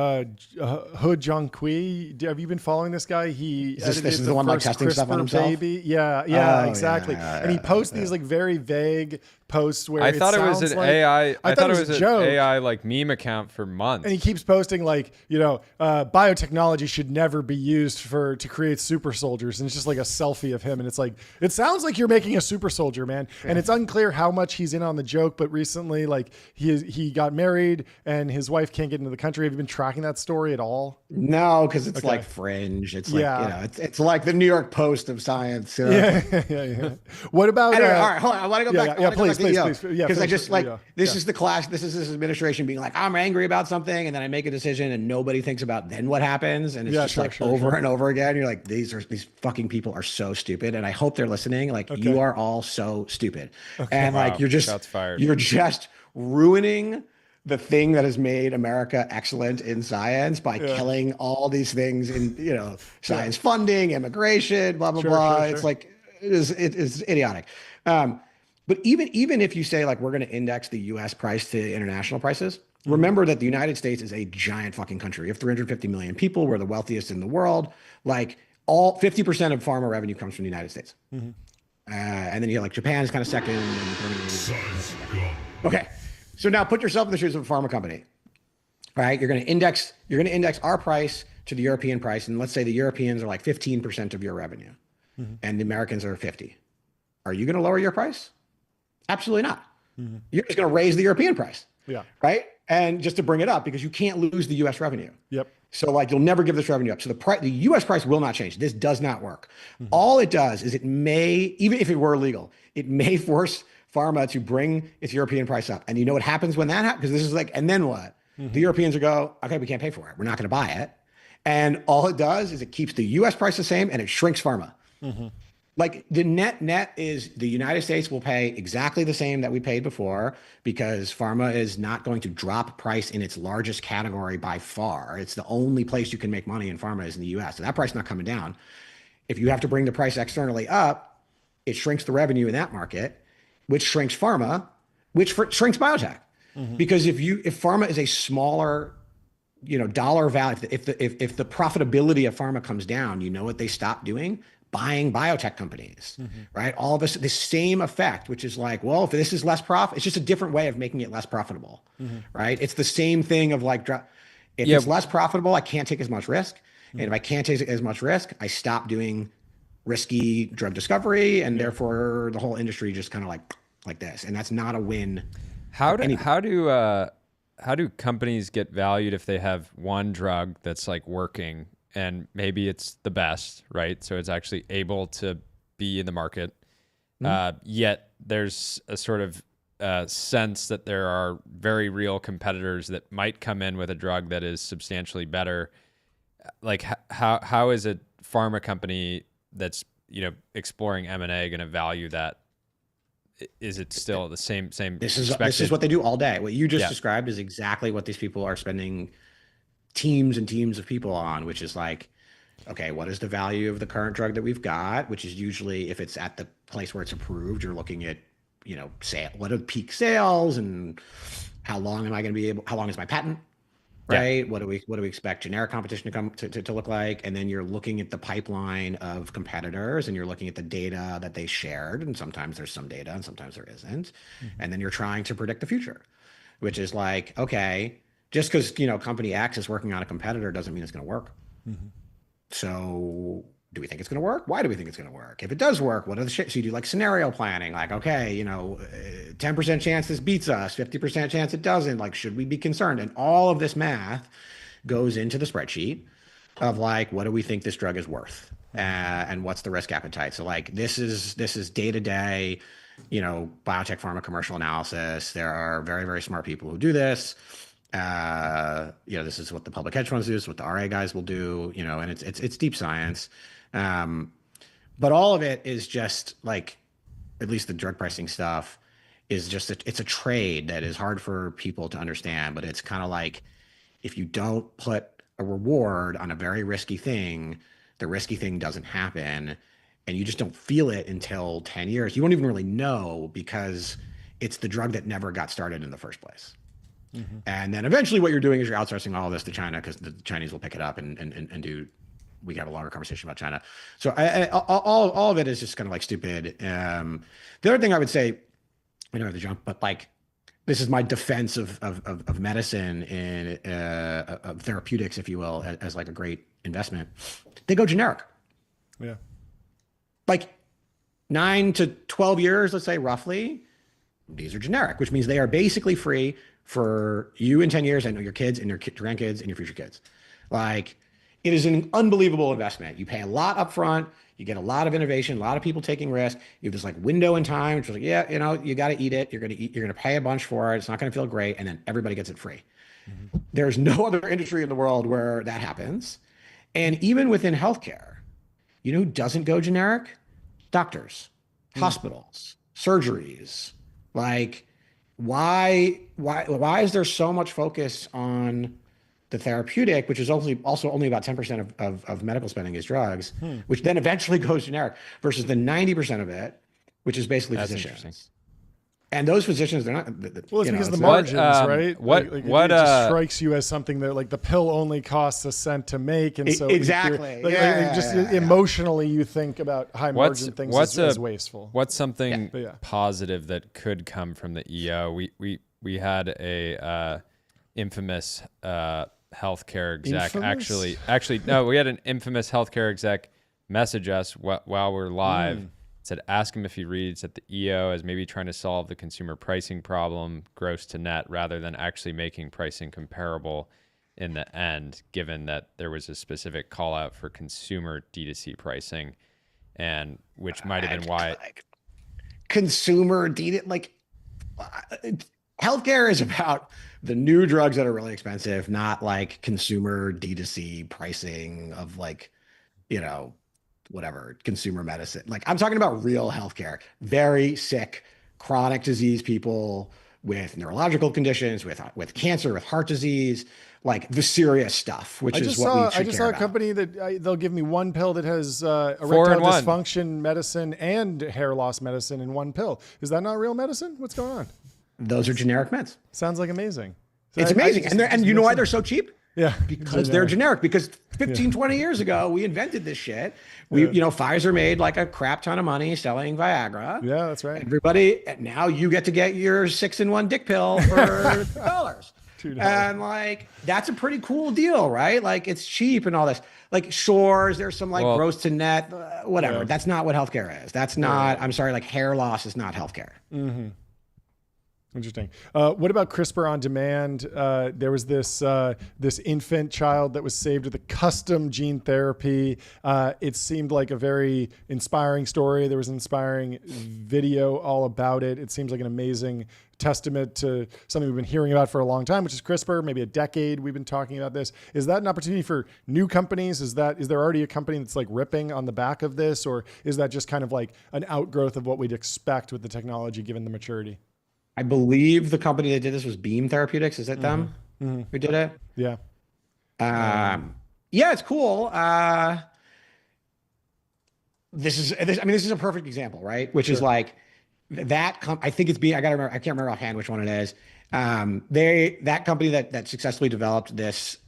Jiankui? Have you been following this guy? This is the one like testing stuff on himself. Baby. Yeah, exactly. Yeah, and he posts these like very vague posts where I thought it was an AI. I thought it was an joke. AI like meme account for months. And he keeps posting like, biotechnology should never be used to create super soldiers. And it's just like a selfie of him. And it's like, it sounds like you're making a super soldier, man. And it's unclear how much he's in on the joke. But recently, like he got married and his wife can't get into the country. Have you been tracking that story at all? No, because it's like fringe. It's like, it's like the New York Post of science. Yeah. What about? Anyway, all right, hold on. I want to go back. Yeah, please. Because I just like this is the clash. This is this administration being like, I'm angry about something, and then I make a decision, and nobody thinks about then what happens, and it's over and over again. You're like, these fucking people are so stupid, and I hope they're listening. Like you are all so stupid, and like you're just ruining the thing that has made America excellent in science by killing all these things in science funding, immigration, blah blah blah. It's like it is idiotic. But even if you say like we're going to index the U.S. price to international prices, remember that the United States is a giant fucking country. We have 350 million people. We're the wealthiest in the world. Like 50% of pharma revenue comes from the United States. And then you have like Japan is kind of second. Okay, so now put yourself in the shoes of a pharma company. Right? You're going to index our price to the European price, and let's say the Europeans are like 15% of your revenue, and the Americans are 50. Are you going to lower your price? Absolutely not. You're just going to raise the European price. Yeah. Right. And just to bring it up, because you can't lose the U.S. revenue. Yep. So like you'll never give this revenue up. So the U.S. price will not change. This does not work. All it does is it may, even if it were illegal, it may force pharma to bring its European price up. And you know what happens when that happens? Because this is like, and then what? The Europeans will go, okay, we can't pay for it. We're not going to buy it. And all it does is it keeps the US price the same and it shrinks pharma. Like the net is the United States will pay exactly the same that we paid before because pharma is not going to drop price in its largest category by far. It's the only place you can make money in pharma is in the US. So that price is not coming down. If you have to bring the price externally up, it shrinks the revenue in that market, which shrinks pharma, which shrinks biotech. Because if pharma is a smaller, dollar value, if the profitability of pharma comes down, you know what they stop doing? Buying biotech companies, right? All of us, the same effect, which is like, well, if this is less profit, it's just a different way of making it less profitable, right? It's the same thing of like, if it's less profitable, I can't take as much risk. And if I can't take as much risk, I stop doing risky drug discovery. And therefore the whole industry just kind of like this. And that's not a win. How do companies get valued if they have one drug that's like working and maybe it's the best, right? So it's actually able to be in the market. Yet there's a sort of sense that there are very real competitors that might come in with a drug that is substantially better. Like how is a pharma company that's exploring M&A going to value that? Is it still the same? This is what they do all day. What you just described is exactly what these people are spending teams and teams of people on, which is like, okay, what is the value of the current drug that we've got? Which is usually, if it's at the place where it's approved, you're looking at, what are peak sales and how long how long is my patent, right? Yeah. What do we expect generic competition to come to look like? And then you're looking at the pipeline of competitors and you're looking at the data that they shared. And sometimes there's some data and sometimes there isn't. And then you're trying to predict the future, which is like, okay, just because, company X is working on a competitor doesn't mean it's going to work. So do we think it's going to work? Why do we think it's going to work? If it does work, what are the so you do like scenario planning, like, okay, 10% chance this beats us, 50% chance it doesn't, like, should we be concerned? And all of this math goes into the spreadsheet of like, what do we think this drug is worth? And what's the risk appetite? So like, this is day to day, biotech pharma commercial analysis. There are very, very smart people who do this. This is what the public hedge funds do, this is what the RA guys will do, and it's deep science. But all of it is just like, at least the drug pricing stuff is just, it's a trade that is hard for people to understand, but it's kind of like, if you don't put a reward on a very risky thing, the risky thing doesn't happen and you just don't feel it until 10 years. You won't even really know because it's the drug that never got started in the first place. And then eventually what you're doing is you're outsourcing all of this to China because the Chinese will pick it up and do, we can have a longer conversation about China. So all of it is just kind of like stupid. The other thing I would say, I don't have to jump, but like, this is my defense of medicine and of therapeutics, if you will, as like a great investment. They go generic. Yeah. Like 9 to 12 years, let's say roughly, these are generic, which means they are basically free for you in 10 years, I know your kids and your grandkids and your future kids. Like, it is an unbelievable investment. You pay a lot up front, you get a lot of innovation, a lot of people taking risks. You have this like window in time, which is like, you got to eat it. You're going to pay a bunch for it. It's not going to feel great. And then everybody gets it free. There's no other industry in the world where that happens. And even within healthcare, who doesn't go generic? Doctors, hospitals, surgeries. Like, why is there so much focus on the therapeutic, which is also only about 10% of medical spending is drugs, which then eventually goes generic, versus the 90% of it, which is basically physicians. And those physicians, they're not. Well, it's because of the margins, right? It just strikes you as something that like the pill only costs $0.01 to make, and so exactly, emotionally you think about high margin things as wasteful. What's something positive that could come from the EO? We had a infamous healthcare exec actually no, we had an infamous healthcare exec message us while we're live. Said, ask him if he reads that the EO as maybe trying to solve the consumer pricing problem, gross to net, rather than actually making pricing comparable in the end, given that there was a specific call out for consumer D2C pricing, and which might have been why. consumer like healthcare is about the new drugs that are really expensive, not like consumer D2C pricing of like, whatever, consumer medicine. Like I'm talking about real healthcare, very sick, chronic disease people with neurological conditions, with cancer, with heart disease, like the serious stuff, which is what we should care about. I just saw a company that they'll give me one pill that has erectile dysfunction medicine and hair loss medicine in one pill. Is that not real medicine? What's going on? Those are generic meds. Sounds like amazing. So it's amazing. And you know why they're so cheap? Yeah. Because they're generic. Because 15, 20 years ago, we invented this shit. Pfizer made like a crap ton of money selling Viagra. Yeah, that's right. Now you get to get your 6-in-1 dick pill for $2. And like, that's a pretty cool deal, right? Like it's cheap and all this. Like Shores, there's some like gross to net, whatever. Yeah. That's not what healthcare is. That's not, I'm sorry, like hair loss is not healthcare. Mm-hmm. Interesting. What about CRISPR on demand? There was this infant child that was saved with a custom gene therapy. It seemed like a very inspiring story. There was an inspiring video all about it. It seems like an amazing testament to something we've been hearing about for a long time, which is CRISPR. Maybe a decade we've been talking about this. Is that an opportunity for new companies? Is there already a company that's like ripping on the back of this, or is that just kind of like an outgrowth of what we'd expect with the technology given the maturity? I believe the company that did this was Beam Therapeutics. Is it them who did it? Yeah. Yeah, it's cool. This is a perfect example, right? Which is like that. I think it's Beam. I can't remember offhand which one it is. That company that successfully developed this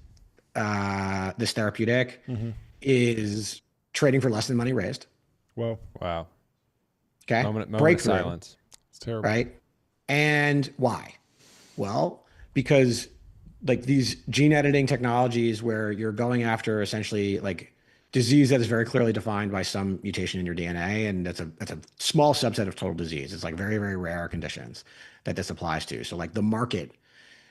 therapeutic is trading for less than money raised. Whoa. Wow. Okay. Moment Breakthrough. of silence. It's terrible. Right. And why? Well, because like these gene editing technologies where you're going after essentially like disease that is very clearly defined by some mutation in your DNA. And that's a small subset of total disease. It's like very, very rare conditions that this applies to. So like the market,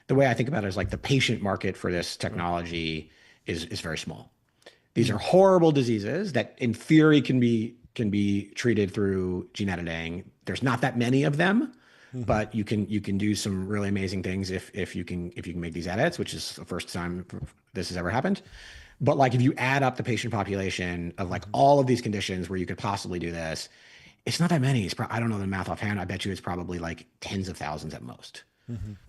the way I think about it is like the patient market for this technology is very small. These are horrible diseases that in theory can be treated through gene editing. There's not that many of them. But you can do some really amazing things if you can make these edits, which is the first time this has ever happened. But like if you add up the patient population of like all of these conditions where you could possibly do this, it's not that many. I don't know the math offhand. I bet you it's probably like tens of thousands at most.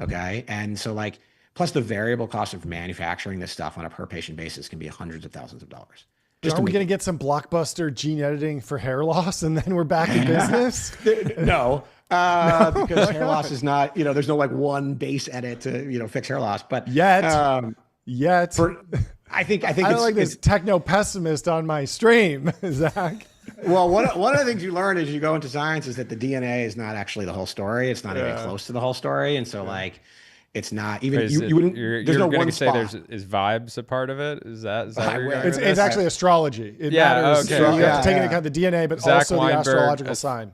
Okay, and so like plus the variable cost of manufacturing this stuff on a per patient basis can be hundreds of thousands of dollars. Are we going to get some blockbuster gene editing for hair loss and then we're back in business? No. Because hair loss is not, there's no like one base edit to, fix hair loss, but yet, I think I don't like this techno pessimist on my stream, Zach. Well, one of the things you learn as you go into science is that the DNA is not actually the whole story. It's not even close to the whole story. And so like, it's not even, you wouldn't, there's no one spot. Is vibes a part of it? Is that it's actually astrology. It matters. Okay. You have to take into account the DNA, but Zach also Weinberg, the astrological sign.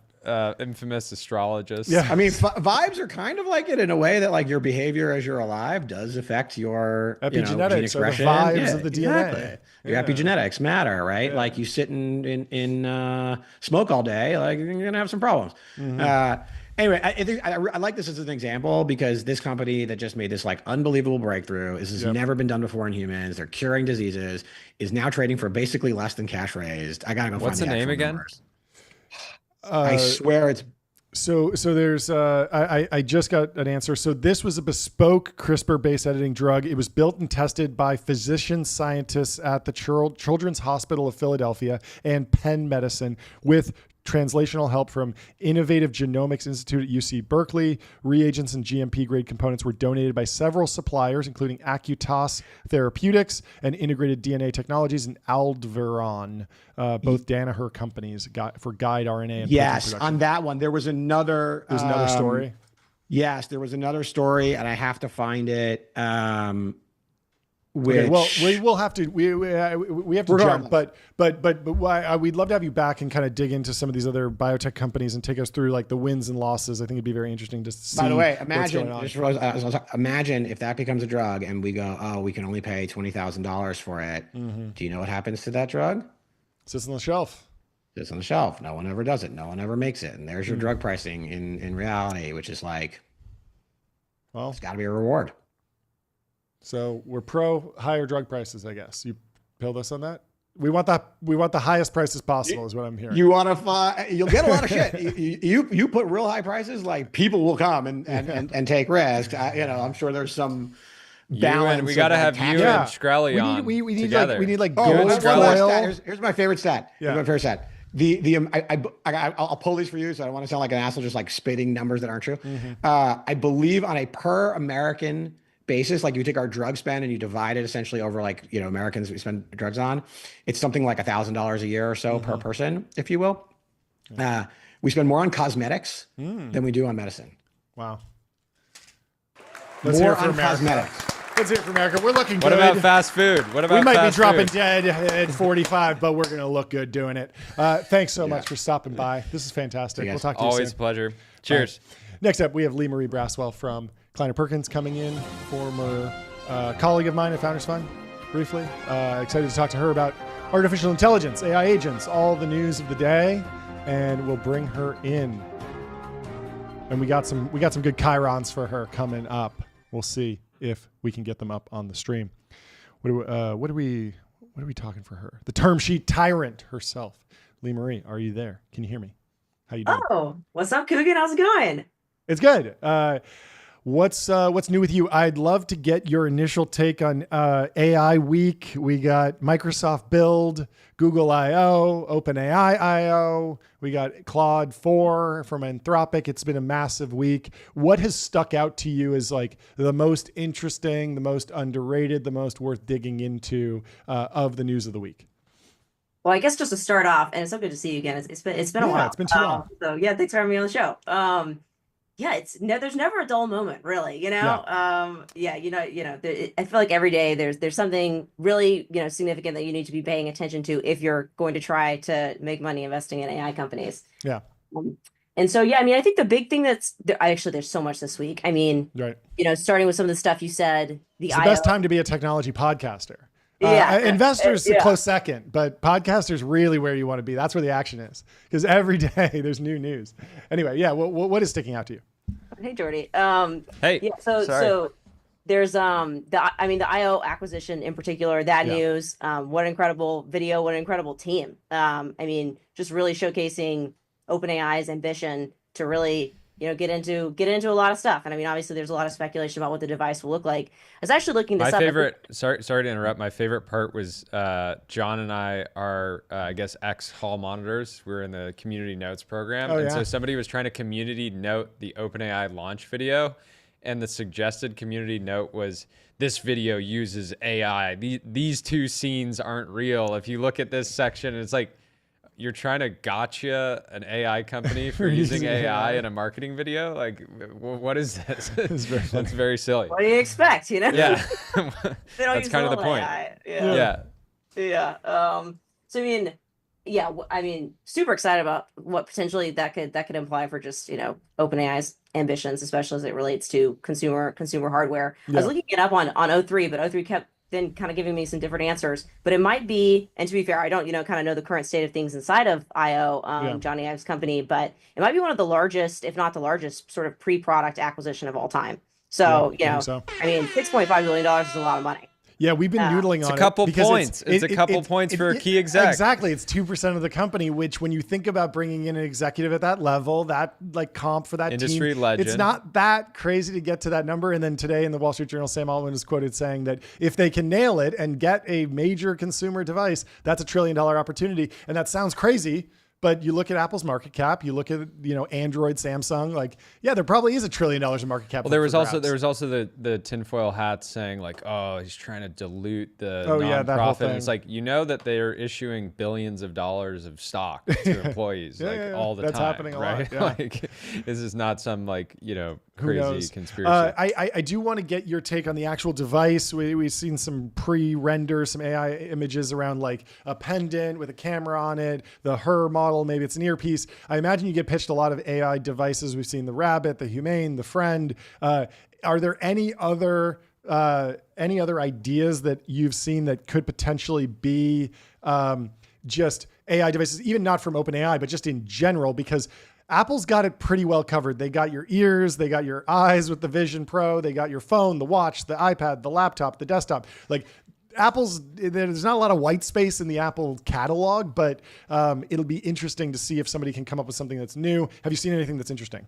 Infamous astrologist. Yeah. I mean, vibes are kind of like it in a way that like your behavior as you're alive does affect your epigenetics, gene expression. The vibes of the DNA. Exactly. Your epigenetics matter, right? Yeah. Like you sit in smoke all day, like you're gonna have some problems. Anyway, I like this as an example because this company that just made this like unbelievable breakthrough, this has never been done before in humans. They're curing diseases, is now trading for basically less than cash raised. I gotta go. What's find the name again? Numbers. I swear it's. So there's I just got an answer. So this was a bespoke CRISPR base editing drug. It was built and tested by physician scientists at the Children's Hospital of Philadelphia and Penn Medicine with translational help from Innovative Genomics Institute at UC Berkeley. Reagents and GMP grade components were donated by several suppliers, including Accutas Therapeutics and Integrated DNA Technologies and Aldveron, both Danaher companies for guide RNA. And yes, on that one, there was another. There's another story. Yes, there was another story, and I have to find it. Okay, well, we'll have to we have to jump, but we'd love to have you back and kind of dig into some of these other biotech companies and take us through like the wins and losses. I think it'd be very interesting to see. By the way, imagine if that becomes a drug and we go, oh, we can only pay $20,000 for it. Do you know what happens to that drug? Sits on the shelf. Sits on the shelf. No one ever does it. No one ever makes it. And there's your drug pricing in reality, which is like, well, it's got to be a reward. So we're pro higher drug prices, I guess. You pilled us on that? We want the highest prices possible is what I'm hearing. You want to you'll get a lot of shit. You put real high prices, like people will come and take risks. I'm sure there's some balance. We got to have you and Shkreli on together. We need like gold foil. Here's my favorite stat. Yeah. Here's my favorite stat. I'll pull these for you, so I don't want to sound like an asshole just like spitting numbers that aren't true. I believe on a per American basis, like you take our drug spend and you divide it essentially over like, Americans we spend drugs on, it's something like $1,000 a year or so per person, if you will. We spend more on cosmetics than we do on medicine. Wow. Let's hear it for cosmetics. Let's hear it for America. We're looking good. What about fast food? What about we might be fast dropping food? dead at 45, but we're going to look good doing it. Thanks so much for stopping by. This is fantastic. We'll talk to you soon. Always a pleasure. Cheers. Bye. Next up, we have Lee Marie Braswell from Kleiner Perkins coming in, former colleague of mine at Founders Fund, briefly. Excited to talk to her about artificial intelligence, AI agents, all the news of the day, and we'll bring her in. And we got some good chyrons for her coming up. We'll see if we can get them up on the stream. What are we talking for her? The term sheet tyrant herself. Lee Marie, are you there? Can you hear me? How you doing? Oh, what's up, Coogan? How's it going? It's good. What's new with you? I'd love to get your initial take on AI week. We got Microsoft Build, Google I/O, OpenAI I/O. We got Claude 4 from Anthropic. It's been a massive week. What has stuck out to you as like the most interesting, the most underrated, the most worth digging into of the news of the week? Well, I guess just to start off, and it's so good to see you again. It's been a while. It's been too long. So yeah, thanks for having me on the show. There's never a dull moment, really. I feel like every day there's something really significant that you need to be paying attention to if you're going to try to make money investing in AI companies. Yeah. And so I think the big thing there's so much this week. Right. Starting with some of the stuff you said. It's the best time to be a technology podcaster. Investors a close second, but podcasters really where you want to be. That's where the action is, because every day there's new news. Anyway, what is sticking out to you? Hey, Jordy. Hey. Yeah. So there's the IO acquisition in particular. That news. What an incredible video. What an incredible team. Just really showcasing OpenAI's ambition to really get into a lot of stuff. And obviously there's a lot of speculation about what the device will look like. I was actually looking this up. Sorry to interrupt. My favorite part was John and I are, I guess, ex-hall monitors. We're in the community notes program. So somebody was trying to community note the OpenAI launch video. And the suggested community note was, this video uses AI. These two scenes aren't real. If you look at this section, it's like, you're trying to gotcha an AI company for using AI in a marketing video? Like, what is this? That's very silly. What do you expect? Yeah. That's kind of the point. AI. Yeah. Super excited about what potentially that could imply for just OpenAI's ambitions, especially as it relates to consumer hardware. I was looking it up on O3, but O3 kept then kind of giving me some different answers. But it might be, and to be fair, I don't kind of know the current state of things inside of IO, Johnny Ive's company, but it might be one of the largest, if not the largest, sort of pre-product acquisition of all time. So $6.5 billion is a lot of money. Yeah, we've been noodling on it. It's a couple points. It's a couple points for a key exec. Exactly. It's 2% of the company, which when you think about bringing in an executive at that level, that like comp for that industry team, legend. It's not that crazy to get to that number. And then today in the Wall Street Journal, Sam Altman was quoted saying that if they can nail it and get a major consumer device, that's $1 trillion opportunity. And that sounds crazy. But you look at Apple's market cap, you look at Android, Samsung, there probably is $1 trillion in market cap. Well, there was also the tinfoil hats saying like, oh, he's trying to dilute the nonprofit. And it's like, that they're issuing billions of dollars of stock to employees all the time. That's happening a lot. Yeah. Like, this is not some crazy conspiracy. I do want to get your take on the actual device. We've seen some pre-render, some AI images around like a pendant with a camera on it, the Her model. Maybe it's an earpiece. I imagine you get pitched a lot of AI devices. We've seen the Rabbit, the Humane, the Friend. Are there any other ideas that you've seen that could potentially be just AI devices, even not from OpenAI, but just in general, because Apple's got it pretty well covered. They got your ears, they got your eyes with the Vision Pro, they got your phone, the watch, the iPad, the laptop, the desktop. Like there's not a lot of white space in the Apple catalog, but it'll be interesting to see if somebody can come up with something that's new. Have you seen anything that's interesting?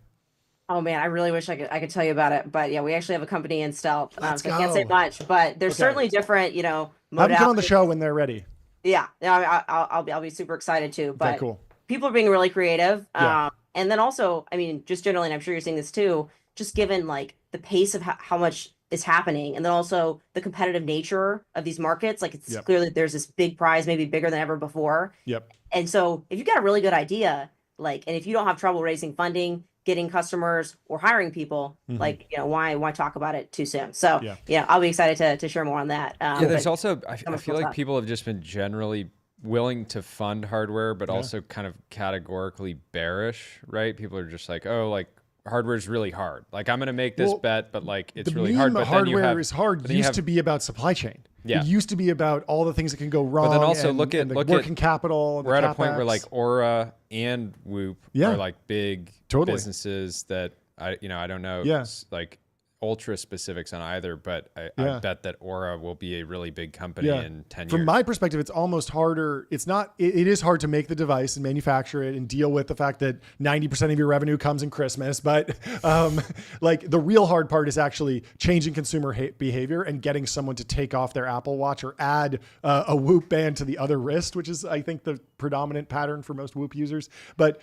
Oh man, I really wish I could tell you about it, but yeah, we actually have a company in stealth, so Let's I can't say go. much. But there's certainly different, Have them come on the show when they're ready. Yeah, I'll be super excited too. But Okay, cool. People are being really creative, Yeah. and then also, I mean, just generally, and I'm sure you're seeing this too, just given like the pace of how much is happening, and then also the competitive nature of these markets. Like it's clearly there's this big prize, maybe bigger than ever before. Yep. And so if you've got a really good idea, like, and if you don't have trouble raising funding, getting customers, or hiring people, like, why talk about it too soon? So I'll be excited to share more on that. There's also, I feel like people have just been generally willing to fund hardware, but also kind of categorically bearish, right? People are just like, oh, like hardware is really hard. Like I'm going to make this bet, but like it's really hard. But hardware is hard used to be about supply chain. Yeah. It used to be about all the things that can go wrong. But then also and, look at working capital. And we're at a point where like Aura and Whoop are like big businesses that I don't know like ultra specifics on either, but I bet that Aura will be a really big company in 10 years. From my perspective, it's almost harder. It is hard to make the device and manufacture it and deal with the fact that 90% of your revenue comes in Christmas. But like the real hard part is actually changing consumer behavior and getting someone to take off their Apple Watch or add a Whoop band to the other wrist, which is, I think, the predominant pattern for most Whoop users. But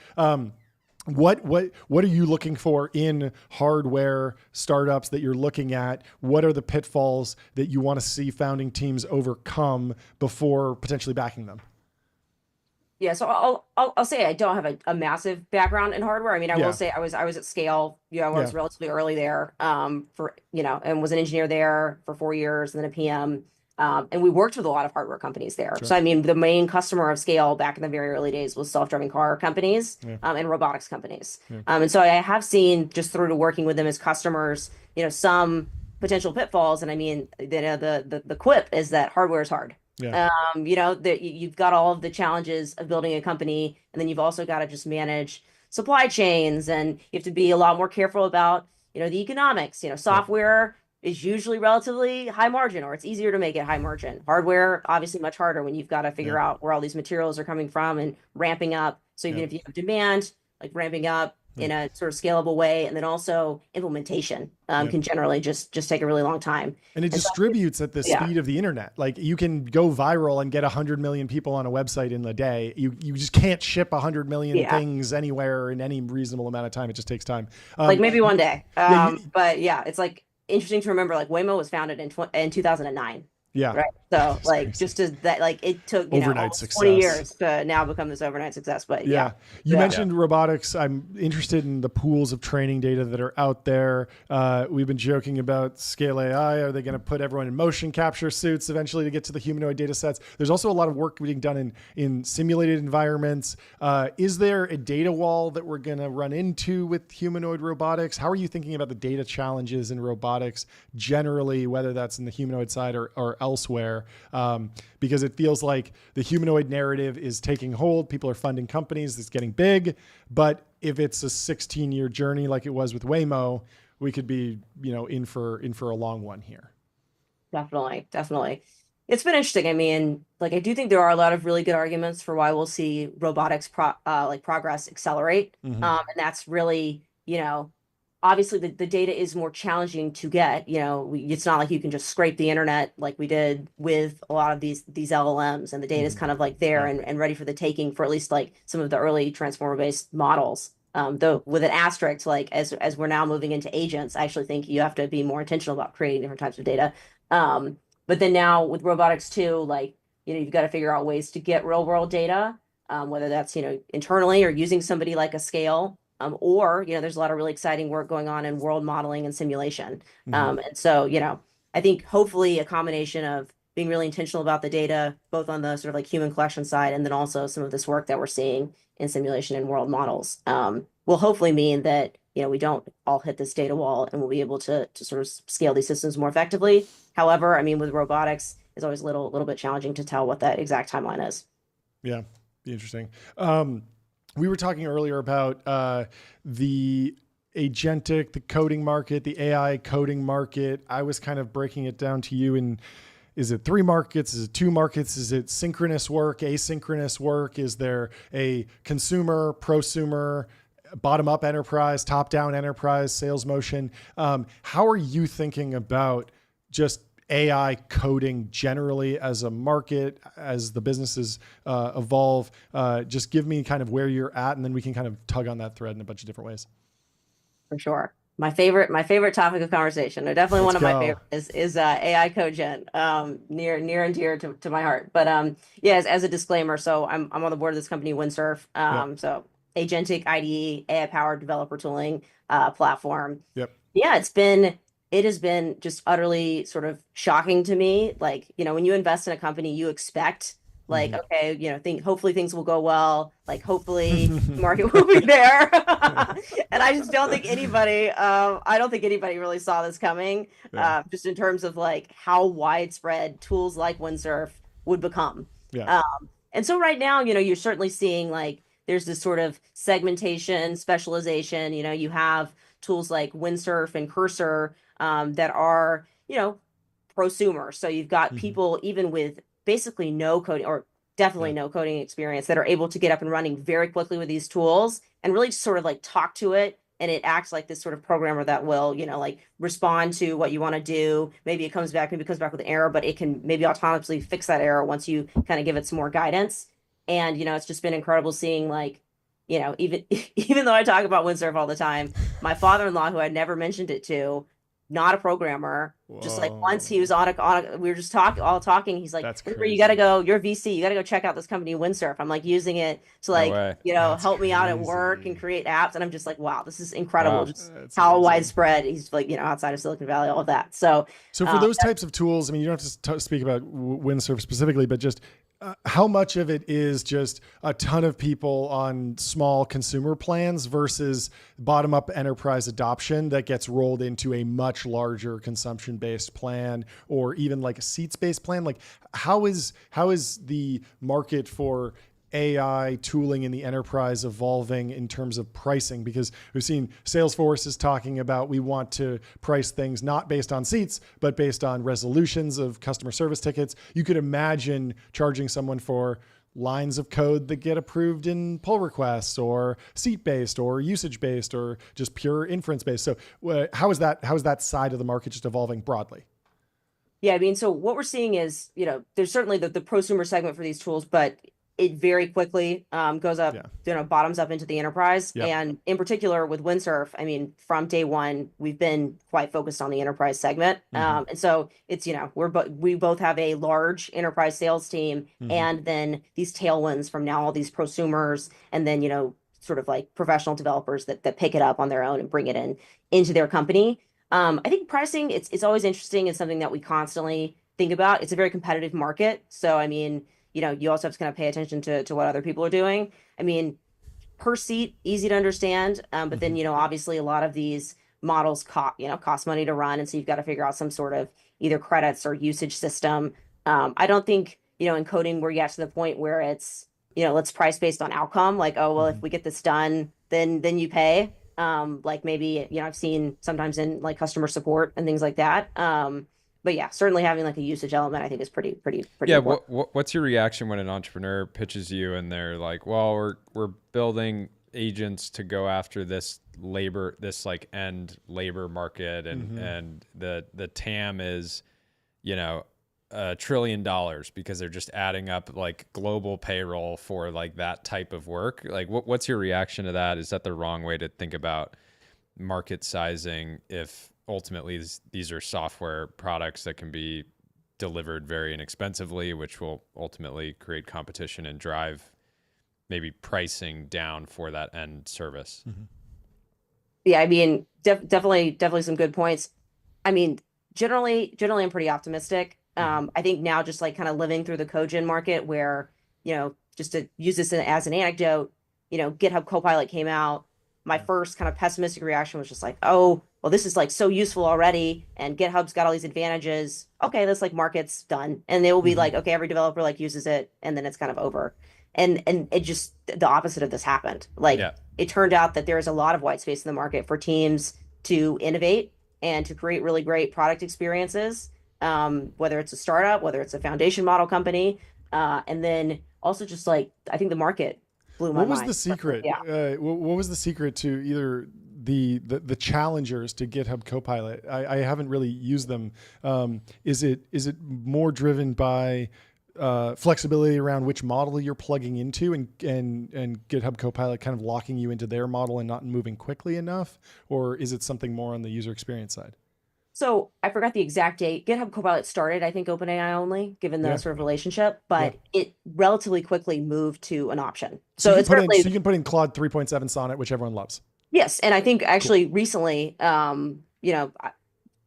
what are you looking for in hardware startups that you're looking at? What are the pitfalls that you want to see founding teams overcome before potentially backing them? Yeah, so I'll say I don't have a massive background in hardware. I mean, I will say I was at Scale. I was relatively early there, for and was an engineer there for 4 years, and then a PM. And we worked with a lot of hardware companies there. Sure. So, I mean, the main customer of Scale back in the very early days was self-driving car companies and robotics companies. And so I have seen, just through to working with them as customers, some potential pitfalls. And I mean, the quip is that hardware is hard. Yeah. You've got all of the challenges of building a company, and then you've also got to just manage supply chains, and you have to be a lot more careful about, the economics. Software is usually relatively high margin, or it's easier to make it high margin. Hardware, obviously much harder when you've got to figure out where all these materials are coming from and ramping up. So even if you have demand, like ramping up in a sort of scalable way, and then also implementation can generally just take a really long time. And it distributes at the speed of the internet. Like you can go viral and get 100 million people on a website in a day. You just can't ship 100 million things anywhere in any reasonable amount of time. It just takes time. Like maybe one day. But yeah, it's like interesting to remember, like Waymo was founded in 2009. Yeah. Right. So like just as that, like it took overnight 20 years to now become this overnight success. But you mentioned robotics. I'm interested in the pools of training data that are out there. We've been joking about Scale AI. Are they going to put everyone in motion capture suits eventually to get to the humanoid data sets? There's also a lot of work being done in simulated environments. Is there a data wall that we're going to run into with humanoid robotics? How are you thinking about the data challenges in robotics generally, whether that's in the humanoid side or elsewhere, because it feels like the humanoid narrative is taking hold. People are funding companies. It's getting big. But if it's a 16-year journey like it was with Waymo, we could be, in for a long one here. Definitely. It's been interesting. I mean, like I do think there are a lot of really good arguments for why we'll see robotics progress accelerate. And that's really, obviously the data is more challenging to get. It's not like you can just scrape the internet like we did with a lot of these LLMs, and the data is kind of like there and ready for the taking for at least like some of the early transformer based models. Though with an asterisk, like as we're now moving into agents, I actually think you have to be more intentional about creating different types of data. But then now with robotics too, like, you've got to figure out ways to get real world data, whether that's, internally or using somebody like a Scale. Or, there's a lot of really exciting work going on in world modeling and simulation. And so, I think hopefully a combination of being really intentional about the data, both on the sort of like human collection side, and then also some of this work that we're seeing in simulation and world models, will hopefully mean that, we don't all hit this data wall, and we'll be able to sort of scale these systems more effectively. However, I mean, with robotics, it's always a little bit challenging to tell what that exact timeline is. Yeah. Be interesting. We were talking earlier about the agentic, the coding market, the AI coding market. I was kind of breaking it down to you in, is it 3 markets? Is it 2 markets? Is it synchronous work, asynchronous work? Is there a consumer, prosumer, bottom-up enterprise, top-down enterprise sales motion? How are you thinking about just AI coding generally as a market, as the businesses evolve? Just give me kind of where you're at, and then we can kind of tug on that thread in a bunch of different ways. For sure. My favorite topic of conversation, or definitely one of my favorites, is AI code gen, near and dear to my heart. But yeah, as a disclaimer, so I'm on the board of this company, Windsurf. So agentic IDE, AI powered developer tooling platform. Yep. Yeah, it has been just utterly sort of shocking to me. Like, when you invest in a company, you expect like, okay, hopefully things will go well. Like, hopefully the market will be there. And I just don't think anybody really saw this coming. Just in terms of like how widespread tools like Windsurf would become. And so right now, you're certainly seeing like there's this sort of segmentation, specialization. You have tools like Windsurf and Cursor that are, prosumer. So you've got people even with basically no coding or definitely no coding experience that are able to get up and running very quickly with these tools and really just sort of like talk to it. And it acts like this sort of programmer that will, like respond to what you want to do. Maybe it comes back with an error, but it can maybe autonomously fix that error once you kind of give it some more guidance. And, it's just been incredible seeing like, even though I talk about Windsurf all the time, my father-in-law, who I'd never mentioned it to, not a programmer, just like once he was we were just talking. He's like, you got to go, you're VC, you got to go check out this company, Windsurf. I'm like using it to like, help me out at work and create apps. And I'm just like, wow, this is incredible. Just how widespread he's like, outside of Silicon Valley, all of that. So for those types of tools, I mean, you don't have to speak about Windsurf specifically, but just how much of it is just a ton of people on small consumer plans versus bottom-up enterprise adoption that gets rolled into a much larger consumption-based plan, or even like a seats-based plan? Like, how is the market for AI tooling in the enterprise evolving in terms of pricing? Because we've seen Salesforce is talking about, we want to price things not based on seats, but based on resolutions of customer service tickets. You could imagine charging someone for lines of code that get approved in pull requests, or seat-based, or usage-based, or just pure inference-based. So how is that side of the market just evolving broadly? Yeah, I mean, so what we're seeing is, there's certainly the prosumer segment for these tools, but it very quickly goes up, bottoms up into the enterprise. And in particular with Windsurf, I mean, from day one, we've been quite focused on the enterprise segment. And so it's, we both have a large enterprise sales team, and then these tailwinds from now all these prosumers, and then, sort of like professional developers that pick it up on their own and bring it into their company. I think pricing, it's always interesting. It's something that we constantly think about. It's a very competitive market. So, I mean, you also have to kind of pay attention to what other people are doing. I mean, per seat, easy to understand. But then, obviously a lot of these models cost money to run. And so you've got to figure out some sort of either credits or usage system. I don't think, in coding we're yet to the point where it's, let's price based on outcome. Like, oh, well, if we get this done, then you pay. Like maybe, I've seen sometimes in like customer support and things like that. But yeah, certainly having like a usage element, I think, is pretty yeah, important. What's your reaction when an entrepreneur pitches you and they're like, well, we're building agents to go after this like end labor market, and the TAM is, $1 trillion, because they're just adding up like global payroll for like that type of work. Like, what's your reaction to that? Is that the wrong way to think about market sizing if ultimately these are software products that can be delivered very inexpensively, which will ultimately create competition and drive maybe pricing down for that end service? Yeah, I mean, definitely some good points. I mean, generally I'm pretty optimistic. I think now just like kind of living through the cogen market where, just to use this as an anecdote, GitHub Copilot came out. My first kind of pessimistic reaction was just like, oh, well, this is like so useful already, and GitHub's got all these advantages. Okay, this like market's done. And they will be like, okay, every developer like uses it, and then it's kind of over. and it just the opposite of this happened. Like it turned out that there is a lot of white space in the market for teams to innovate and to create really great product experiences, whether it's a startup, whether it's a foundation model company, and then also just like I think the market blew my mind. What was the secret? What was the secret to either the challengers to GitHub Copilot? I haven't really used them. Is it more driven by flexibility around which model you're plugging into, and GitHub Copilot kind of locking you into their model and not moving quickly enough, or is it something more on the user experience side? So I forgot the exact date. GitHub Copilot started, I think, OpenAI only, given the sort of relationship, but it relatively quickly moved to an option. So it's so you can put in Claude 3.7 Sonnet, which everyone loves. Yes, and I think actually recently, you know,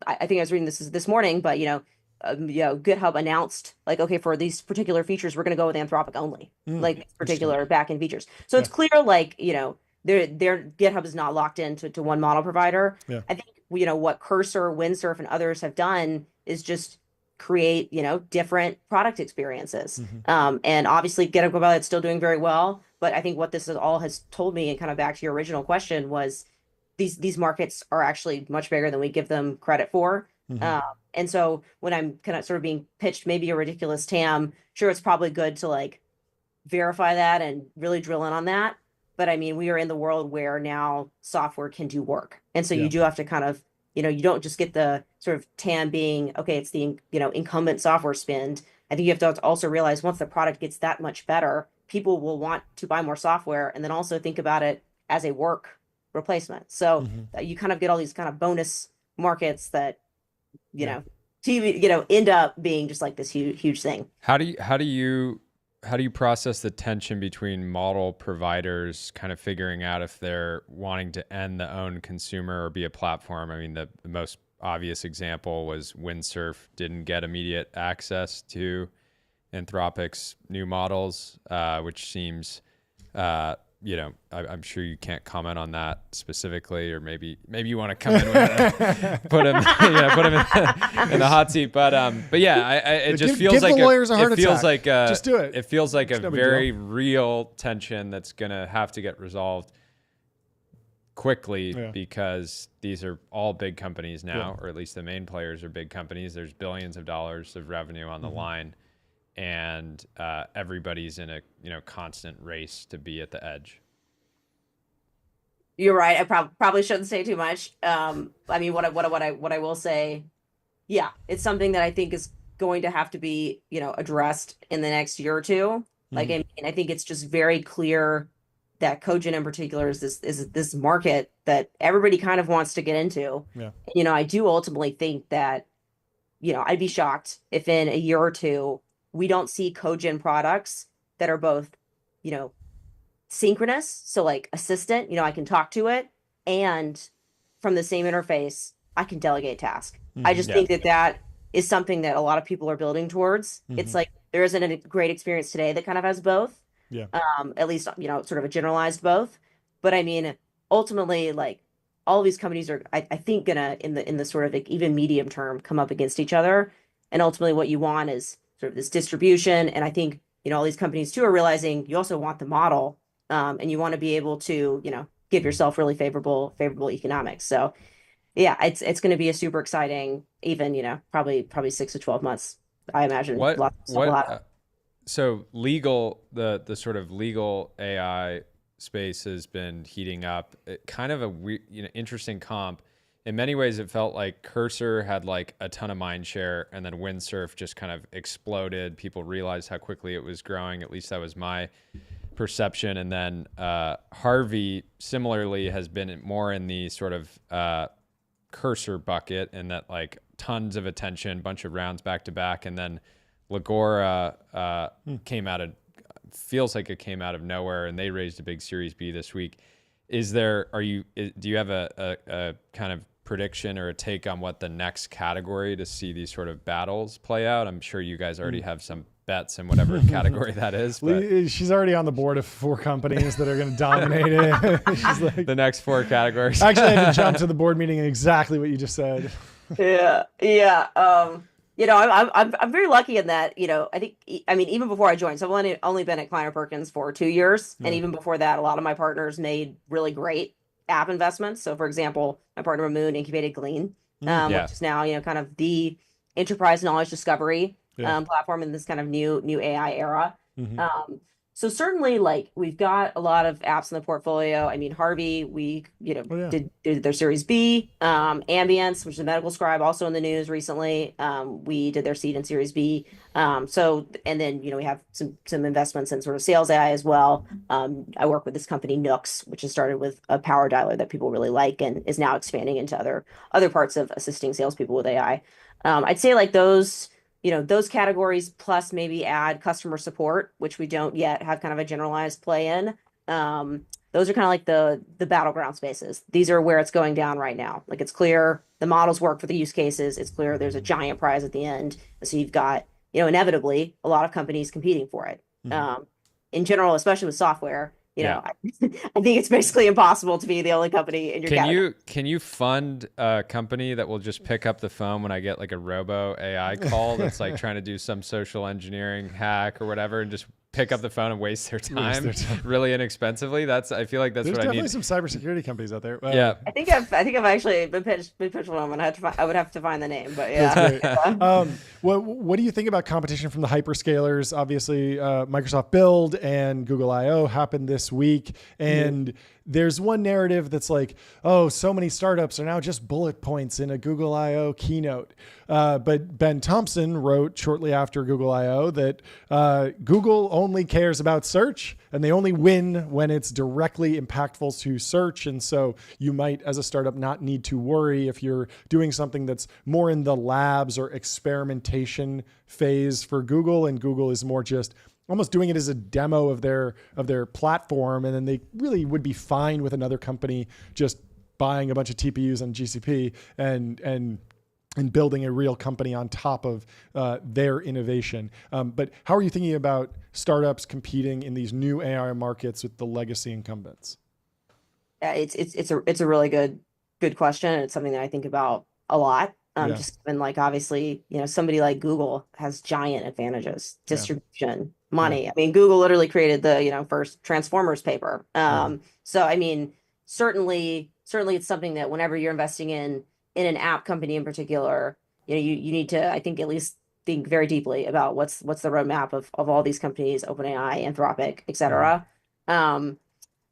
I think I was reading this morning, but GitHub announced like, okay, for these particular features, we're going to go with Anthropic only, like these particular backend features. So it's clear, like their GitHub is not locked into one model provider. I think what Cursor, Windsurf, and others have done is just create different product experiences. And obviously, GitHub Copilot is still doing very well. But I think what this all has told me, and kind of back to your original question, was these markets are actually much bigger than we give them credit for. And so when I'm kind of sort of being pitched maybe a ridiculous TAM, sure, it's probably good to like verify that and really drill in on that. But I mean, we are in the world where now software can do work. And so you do have to kind of, you don't just get the sort of TAM being, okay, it's the, incumbent software spend. I think you have to also realize once the product gets that much better, people will want to buy more software, and then also think about it as a work replacement. So you kind of get all these kind of bonus markets that, TV, end up being just like this huge thing. How do you process the tension between model providers kind of figuring out if they're wanting to end the own consumer or be a platform? I mean, the most obvious example was Windsurf didn't get immediate access to Anthropic's new models, which seems, I'm sure you can't comment on that specifically, or maybe you want to come in with put him in the hot seat. But yeah, it just feels like just do it. It feels like a very real tension that's gonna have to get resolved quickly because these are all big companies now, or at least the main players are big companies. There's billions of dollars of revenue on the line. And everybody's in a constant race to be at the edge. You're right. I probably shouldn't say too much. I mean, what I will say, it's something that I think is going to have to be addressed in the next year or two. Like, I mean, I think it's just very clear that Cogent in particular is this market that everybody kind of wants to get into. I do ultimately think that I'd be shocked if in a year or two we don't see Cogent products that are both, synchronous. So like assistant, I can talk to it, and from the same interface, I can delegate task. I just think that is something that a lot of people are building towards. It's like there isn't a great experience today that kind of has both. At least, sort of a generalized both. But I mean, ultimately, like all of these companies are, I think, gonna in the sort of like even medium term come up against each other. And ultimately, what you want is sort of this distribution. And I think, all these companies too are realizing you also want the model, and you want to be able to, give yourself really favorable economics. So yeah, it's going to be a super exciting, even, probably 6 to 12 months, I imagine. So legal, the sort of legal AI space has been heating up. Kind of a weird, interesting comp. In many ways, it felt like Cursor had like a ton of mind share, and then Windsurf just kind of exploded. People realized how quickly it was growing. At least that was my perception. And then Harvey similarly has been more in the sort of Cursor bucket, and that like tons of attention, bunch of rounds back to back, and then Legora feels like it came out of nowhere, and they raised a big Series B this week. Do you have a kind of prediction or a take on what the next category to see these sort of battles play out? I'm sure you guys already have some bets in whatever category that is. But she's already on the board of 4 companies that are going to dominate it. She's like, the next 4 categories. Actually, I had to jump to the board meeting and exactly what you just said. Yeah. I'm very lucky in that, I mean, even before I joined, so I've only been at Kleiner Perkins for 2 years. And even before that, a lot of my partners made really great app investments. So for example, my partner Moon incubated Glean, which is now, kind of the enterprise knowledge discovery platform in this kind of new AI era. So certainly, like, we've got a lot of apps in the portfolio. I mean, Harvey, we did their Series B. Ambience, which is a medical scribe, also in the news recently. We did their seed and Series B. So, and then we have some investments in sort of sales AI as well. I work with this company Nooks, which has started with a power dialer that people really like and is now expanding into other parts of assisting salespeople with AI. I'd say like those categories, plus maybe add customer support, which we don't yet have kind of a generalized play in. Those are kind of like the battleground spaces. These are where it's going down right now. Like, it's clear the models work for the use cases. It's clear there's a giant prize at the end. And so you've got, inevitably a lot of companies competing for it. In general, especially with software, I think it's basically impossible to be the only company in your category. Can you fund a company that will just pick up the phone when I get like a robo AI call that's like trying to do some social engineering hack or whatever, and just pick up the phone and waste their time really inexpensively? I feel like that's what I need. There's definitely some cybersecurity companies out there. Yeah, I think I've actually been pitched one, and I would have to find the name, but yeah. What do you think about competition from the hyperscalers? Obviously, Microsoft Build and Google I/O happened this week, and there's one narrative that's like, oh, so many startups are now just bullet points in a Google I/O keynote. But Ben Thompson wrote shortly after Google I/O that Google only cares about search, and they only win when it's directly impactful to search. And so you might, as a startup, not need to worry if you're doing something that's more in the labs or experimentation phase for Google, and Google is more just almost doing it as a demo of their platform, and then they really would be fine with another company just buying a bunch of TPUs on GCP and building a real company on top of their innovation. But how are you thinking about startups competing in these new AI markets with the legacy incumbents? Yeah, it's a really good question. And it's something that I think about a lot. Just given, like, obviously, somebody like Google has giant advantages, distribution, money. I mean, Google literally created the, first Transformers paper. So, I mean, certainly it's something that whenever you're investing in an app company in particular, you need to, I think, at least think very deeply about what's the roadmap of all these companies, OpenAI, Anthropic, et cetera. I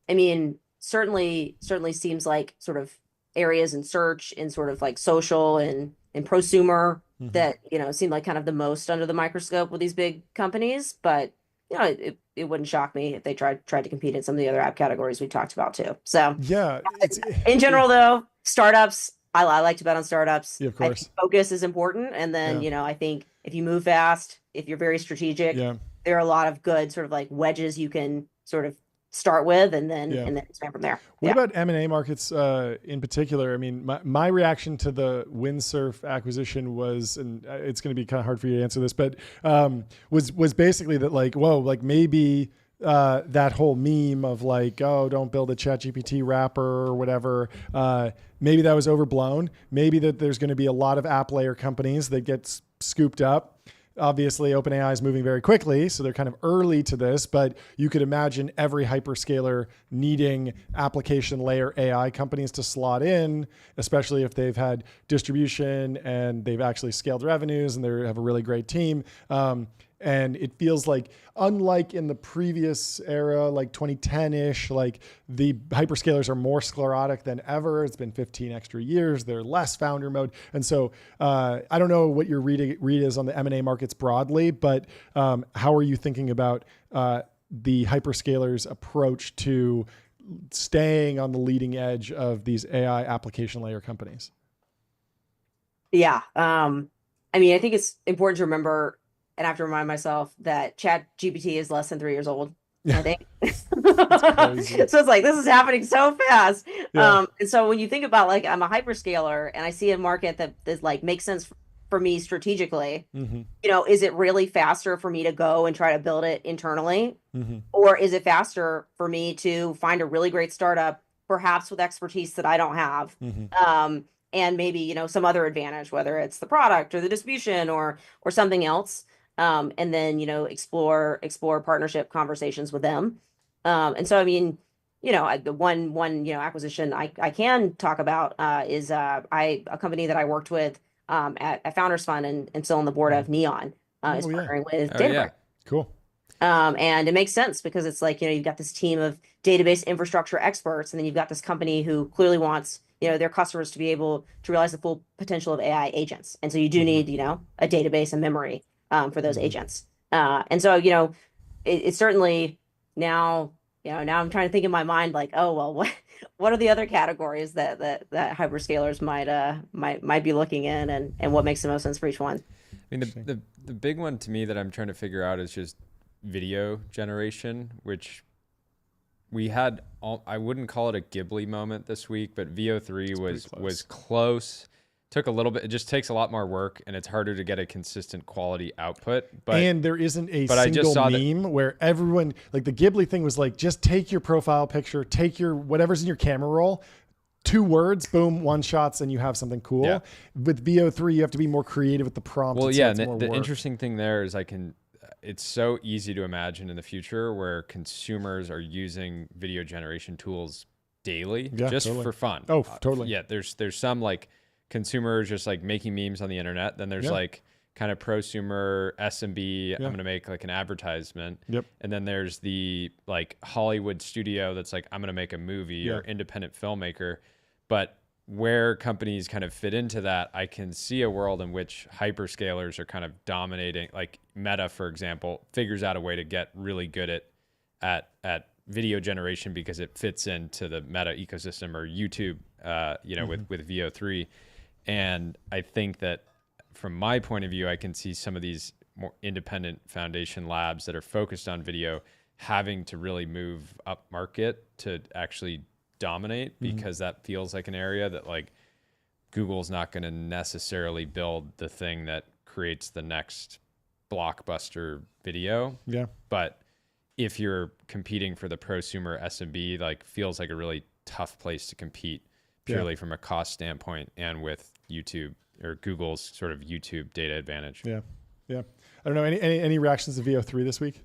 mean, certainly seems like sort of areas in search and sort of like social and prosumer that seem like kind of the most under the microscope with these big companies. But it wouldn't shock me if they tried to compete in some of the other app categories we talked about too. So in general, though, startups, I like to bet on startups. Yeah, of course. I think focus is important, and then I think if you move fast, if you're very strategic, there are a lot of good sort of like wedges you can sort of start with, and then expand from there. What about M&A markets in particular? I mean, my reaction to the Windsurf acquisition was, and it's going to be kind of hard for you to answer this, but was basically that, like, whoa, like maybe that whole meme of like, oh, don't build a ChatGPT wrapper or whatever. Maybe that was overblown. Maybe that there's going to be a lot of app layer companies that get scooped up. Obviously, OpenAI is moving very quickly, so they're kind of early to this, but you could imagine every hyperscaler needing application layer AI companies to slot in, especially if they've had distribution and they've actually scaled revenues and they have a really great team. And it feels like, unlike in the previous era, like 2010-ish, like the hyperscalers are more sclerotic than ever. It's been 15 extra years. They're less founder mode. And so I don't know what your read is on the M&A markets broadly, but how are you thinking about the hyperscalers' approach to staying on the leading edge of these AI application layer companies? Yeah. I mean, I think it's important to remember, and I have to remind myself that ChatGPT is less than 3 years old, I think. So it's like, this is happening so fast. And so when you think about, like, I'm a hyperscaler and I see a market that is like makes sense for me strategically, is it really faster for me to go and try to build it internally? Or is it faster for me to find a really great startup, perhaps with expertise that I don't have, and maybe, some other advantage, whether it's the product or the distribution or something else. And then, explore partnership conversations with them. And so, I mean, the one acquisition I can talk about is a company that I worked with at Founders Fund and still on the board of Neon is partnering with Databricks. Yeah. Cool. And it makes sense because it's like, you've got this team of database infrastructure experts, and then you've got this company who clearly wants, their customers to be able to realize the full potential of AI agents. And so you do need, a database and memory for those agents. And so, it's certainly now, now I'm trying to think in my mind, like, oh, well, what are the other categories that hyperscalers might be looking in, and what makes the most sense for each one? I mean, the big one to me that I'm trying to figure out is just video generation, which we had I wouldn't call it a Ghibli moment this week, but VO3 was close. Took a little bit. It just takes a lot more work, and it's harder to get a consistent quality output. And there isn't a single meme where everyone, like the Ghibli thing was like, just take your profile picture, take your whatever's in your camera roll, 2 words, boom, 1 shots, and you have something cool. Yeah. With VO3, you have to be more creative with the prompt. Well, yeah, and the interesting thing there is it's so easy to imagine in the future where consumers are using video generation tools daily, just for fun. Oh, totally. Yeah, there's some like consumers just like making memes on the internet. Then there's like kind of prosumer SMB. I'm going to make like an advertisement. Yep. And then there's the like Hollywood studio that's like, I'm going to make a movie or independent filmmaker. But where companies kind of fit into that, I can see a world in which hyperscalers are kind of dominating. Like Meta, for example, figures out a way to get really good at video generation because it fits into the Meta ecosystem, or YouTube, with VO3. And I think that from my point of view, I can see some of these more independent foundation labs that are focused on video having to really move up market to actually dominate, because that feels like an area that like Google's not going to necessarily build the thing that creates the next blockbuster video. Yeah. But if you're competing for the prosumer SMB, like feels like a really tough place to compete purely from a cost standpoint and with YouTube or Google's sort of YouTube data advantage. Yeah. Yeah. I don't know. Any reactions to VO3 this week?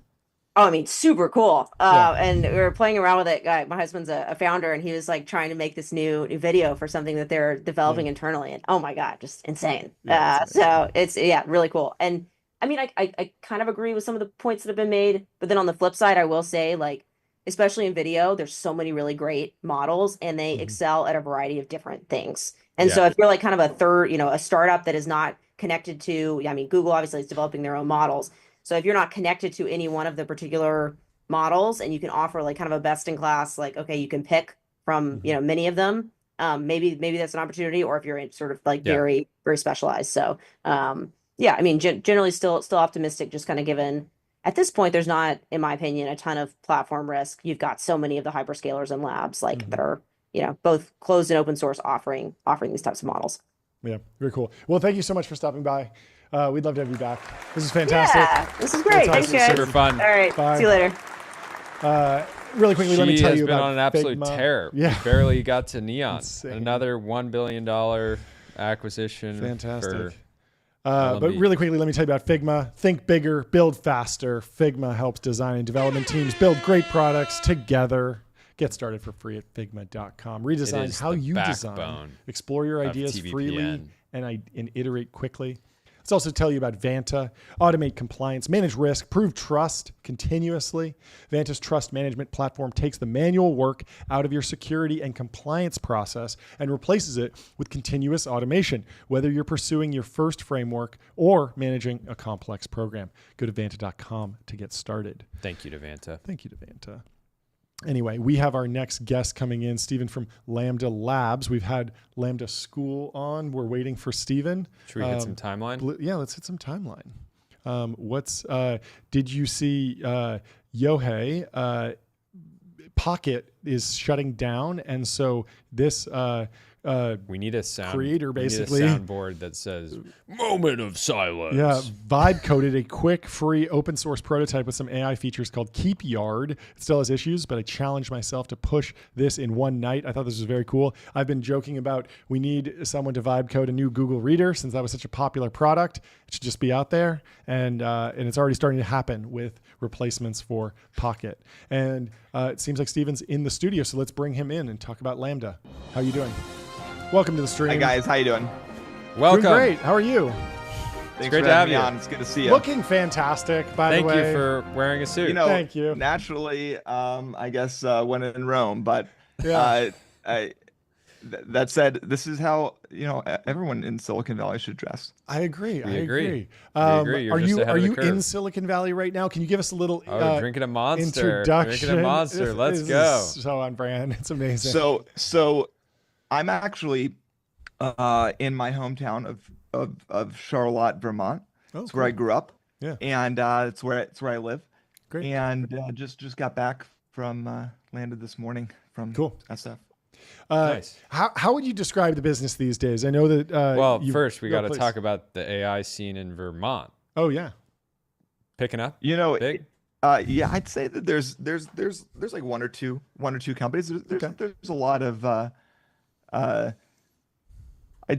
Oh, I mean, super cool. And we were playing around with it. My husband's a founder, and he was like trying to make this new video for something that they're developing internally. And oh my God, just insane. So it's really cool. And I mean, I kind of agree with some of the points that have been made, but then on the flip side, I will say, like, especially in video, there's so many really great models, and they excel at a variety of different things. And so if you're like kind of a third, a startup that is not connected to, I mean, Google obviously is developing their own models. So if you're not connected to any one of the particular models, and you can offer like kind of a best in class, like, okay, you can pick from, many of them, maybe that's an opportunity, or if you're in sort of like very, very specialized. So, I mean, generally still optimistic, just kind of given at this point, there's not, in my opinion, a ton of platform risk. You've got so many of the hyperscalers and labs like that are, both closed and open source offering these types of models. Yeah, very cool. Well, thank you so much for stopping by. We'd love to have you back. This is fantastic. Yeah, this is great. Thanks, guys. Super fun. All right. Bye. See you later. Really quickly, let me tell you about She has been on an absolute Figma. tear. Yeah. We barely got to Neon. Insane. Another $1 billion acquisition. Fantastic. For But really quickly, let me tell you about Figma. Think bigger, build faster. Figma helps design and development teams build great products together. Get started for free at figma.com. Redesign how you design. Explore your ideas TBPN. freely and iterate quickly. Let's also tell you about Vanta. Automate compliance, manage risk, prove trust continuously. Vanta's trust management platform takes the manual work out of your security and compliance process and replaces it with continuous automation, whether you're pursuing your first framework or managing a complex program. Go to vanta.com to get started. Thank you to Vanta. Thank you to Vanta. Anyway, we have our next guest coming in, Stephen from Lambda Labs. We've had Lambda School on. We're waiting for Stephen. Should we hit some timeline? Yeah, let's hit some timeline. Did you see Yohei? Pocket is shutting down, and so this We need a sound creator, basically. We need a soundboard that says "moment of silence." Yeah, Vibe coded a quick, free, open source prototype with some AI features called Keep Yard. It still has issues, but I challenged myself to push this in one night. I thought this was very cool. I've been joking about we need someone to vibe code a new Google Reader since that was such a popular product. It should just be out there, and it's already starting to happen with replacements for Pocket. And it seems like Steven's in the studio, so let's bring him in and talk about Lambda. How are you doing? Welcome to the stream. Hi guys, how you doing? Welcome. Doing great. How are you? Thanks great for to have having me you. on. It's good to see you. Looking fantastic, by the way. Thank you for wearing a suit. You know, Thank you. naturally, I guess when in Rome, but Yeah. that said, this is how everyone in Silicon Valley should dress. I agree. I agree. agree. We agree. You're Are just you ahead of the curve. in Silicon Valley right now? Can you give us a little drinking a monster. introduction? Drinking a monster. This Let's is go. So on brand. It's amazing. So I'm actually in my hometown of Charlotte, Vermont. Oh, It's where I cool. grew up. Yeah. And it's where I live. Great. And just got back from landed this morning from Cool. SF. Nice. How would you describe the business these days? I know that. Well, first we go, got to please. talk about the AI scene in Vermont. Oh yeah. Picking up. Big? Big. Yeah, I'd say that there's like one or two companies. There's a lot of I'd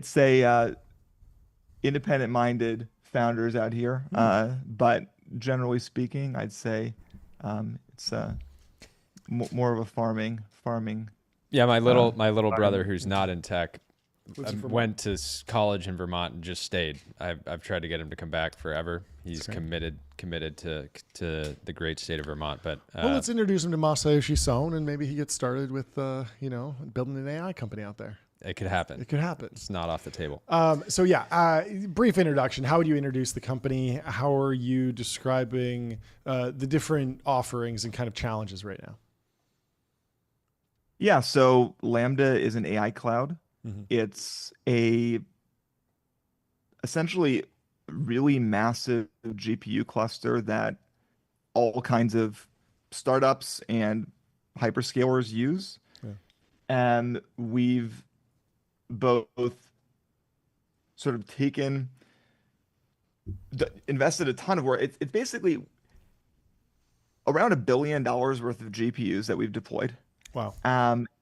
say independent minded founders out here. But generally speaking, I'd say it's more of a farming. Yeah, my little brother who's not in tech Lives in Vermont. went to college in Vermont and just stayed. I've tried to get him to come back forever. He's committed to the great state of Vermont. But Well, let's introduce him to Masayoshi Son, and maybe he gets started with building an AI company out there. it could happen. It could happen. It's not off the table. So yeah, brief introduction. How would you introduce the company? How are you describing the different offerings and kind of challenges right now? Yeah, so Lambda is an AI cloud. Mhm. It's a essentially really massive GPU cluster that all kinds of startups and hyperscalers use. Yeah. And we've both sort of invested a ton of work. It's basically around $1 billion worth of GPUs that we've deployed. Wow.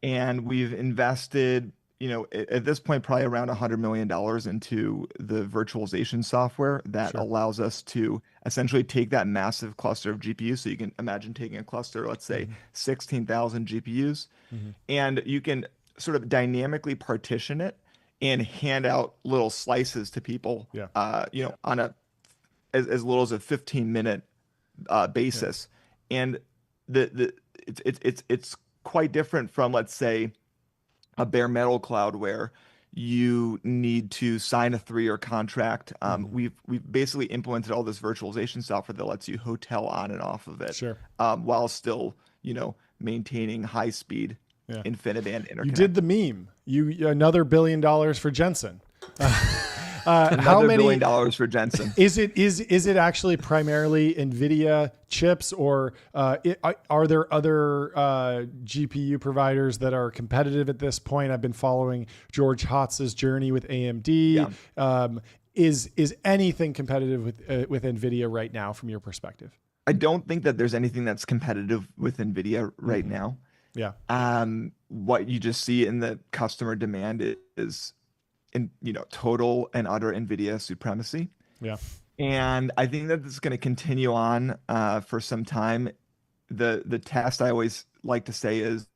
And we've invested, at this point, probably around $100 million into the virtualization software that Sure. allows us to essentially take that massive cluster of GPUs. So you can imagine taking a cluster, let's say 16,000 GPUs, and you can sort of dynamically partition it and hand out little slices to people, Yeah. On as little as a 15-minute basis. And it's quite different from, let's say, a bare metal cloud where you need to sign a 3-year contract. We've basically implemented all this virtualization software that lets you hotel on and off of it, Sure. while still, maintaining high speed Yeah. InfiniBand interconnect. You did the meme. You another $1 billion for Jensen. Another How $1 many? billion for Jensen. Is it actually primarily NVIDIA chips, or are there other GPU providers that are competitive at this point? I've been following George Hotz's journey with AMD. Yeah. Is anything competitive with NVIDIA right now from your perspective? I don't think that there's anything that's competitive with NVIDIA right now. Yeah. What you just see in the customer demand is in total and utter NVIDIA supremacy. Yeah. And I think that this is going to continue on for some time. The test I always like to say is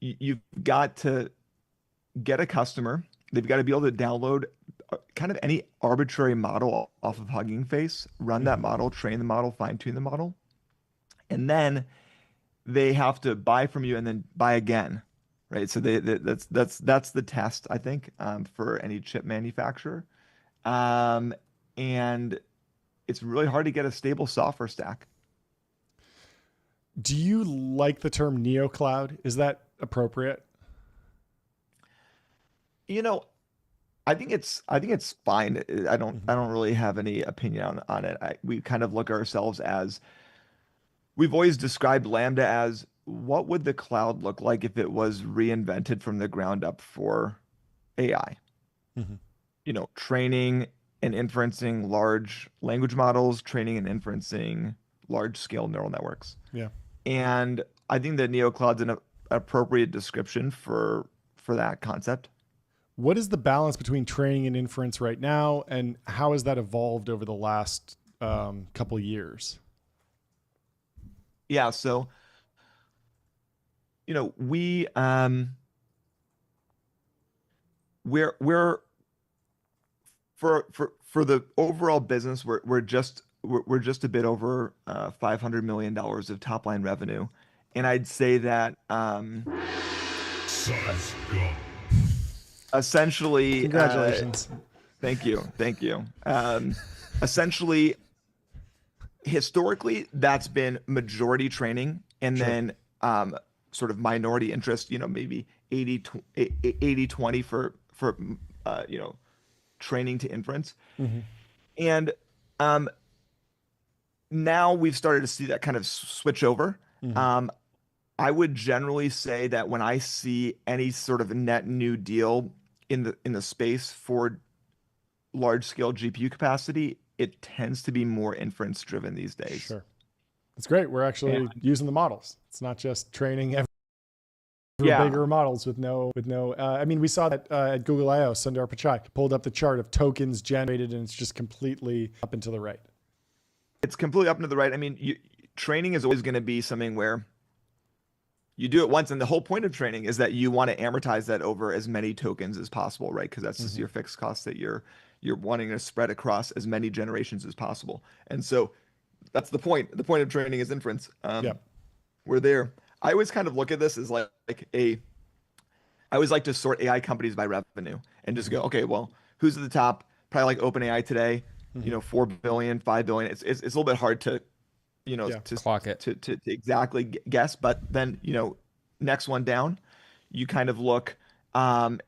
you've got to get a customer. They've got to be able to download kind of any arbitrary model off of Hugging Face, run that model, train the model, fine tune the model, and then they have to buy from you and then buy again. Right, so that's the test, I think, for any chip manufacturer, and it's really hard to get a stable software stack. Do you like the term neocloud? Is that appropriate? I think it's fine. I don't really have any opinion on it. We kind of look at ourselves as, we've always described Lambda as what would the cloud look like if it was reinvented from the ground up for AI? Mm-hmm. Training and inferencing large language models, training and inferencing large scale neural networks. Yeah. And I think that NeoCloud's an appropriate description for that concept. What is the balance between training and inference right now, and how has that evolved over the last couple years? Yeah, so we're for the overall business, we're just a bit over $500 million of top line revenue, and I'd say that essentially, congratulations. Thank you. Essentially, historically, that's been majority training, and then sort of minority interest. Maybe 80-20 for training to inference. Mm-hmm. And now we've started to see that kind of switch over. Mm-hmm. I would generally say that when I see any sort of net new deal in the space for large scale GPU capacity, it tends to be more inference driven these days. Sure. It's great. We're actually using the models. It's not just training bigger models with no. I mean, we saw that at Google I/O. Sundar Pichai pulled up the chart of tokens generated, and it's just completely up and to the right. It's completely up and to the right. I mean, training is always going to be something where you do it once, and the whole point of training is that you want to amortize that over as many tokens as possible, right? Because that's just your fixed cost that you're wanting to spread across as many generations as possible. And so that's the point. The point of training is inference. We're there. I always kind of look at this as I always like to sort AI companies by revenue and just go, okay, well, who's at the top? Probably like OpenAI today, 4 billion, 5 billion. It's a little bit hard to, to clock it to exactly guess. But then, next one down, you kind of look, Anthropic,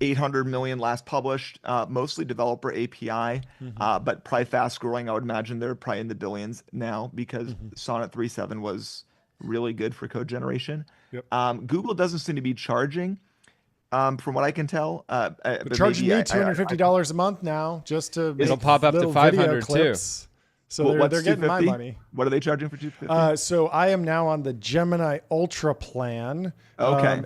800 million last published, mostly developer API, but probably fast growing. I would imagine they're probably in the billions now because Sonnet 3.7 was really good for code generation. Yep. Google doesn't seem to be charging, from what I can tell. They're charging me $250 a month now just to it'll pop up to 500 too. So they're getting my money. What are they charging for 250? So I am now on the Gemini Ultra plan. Okay.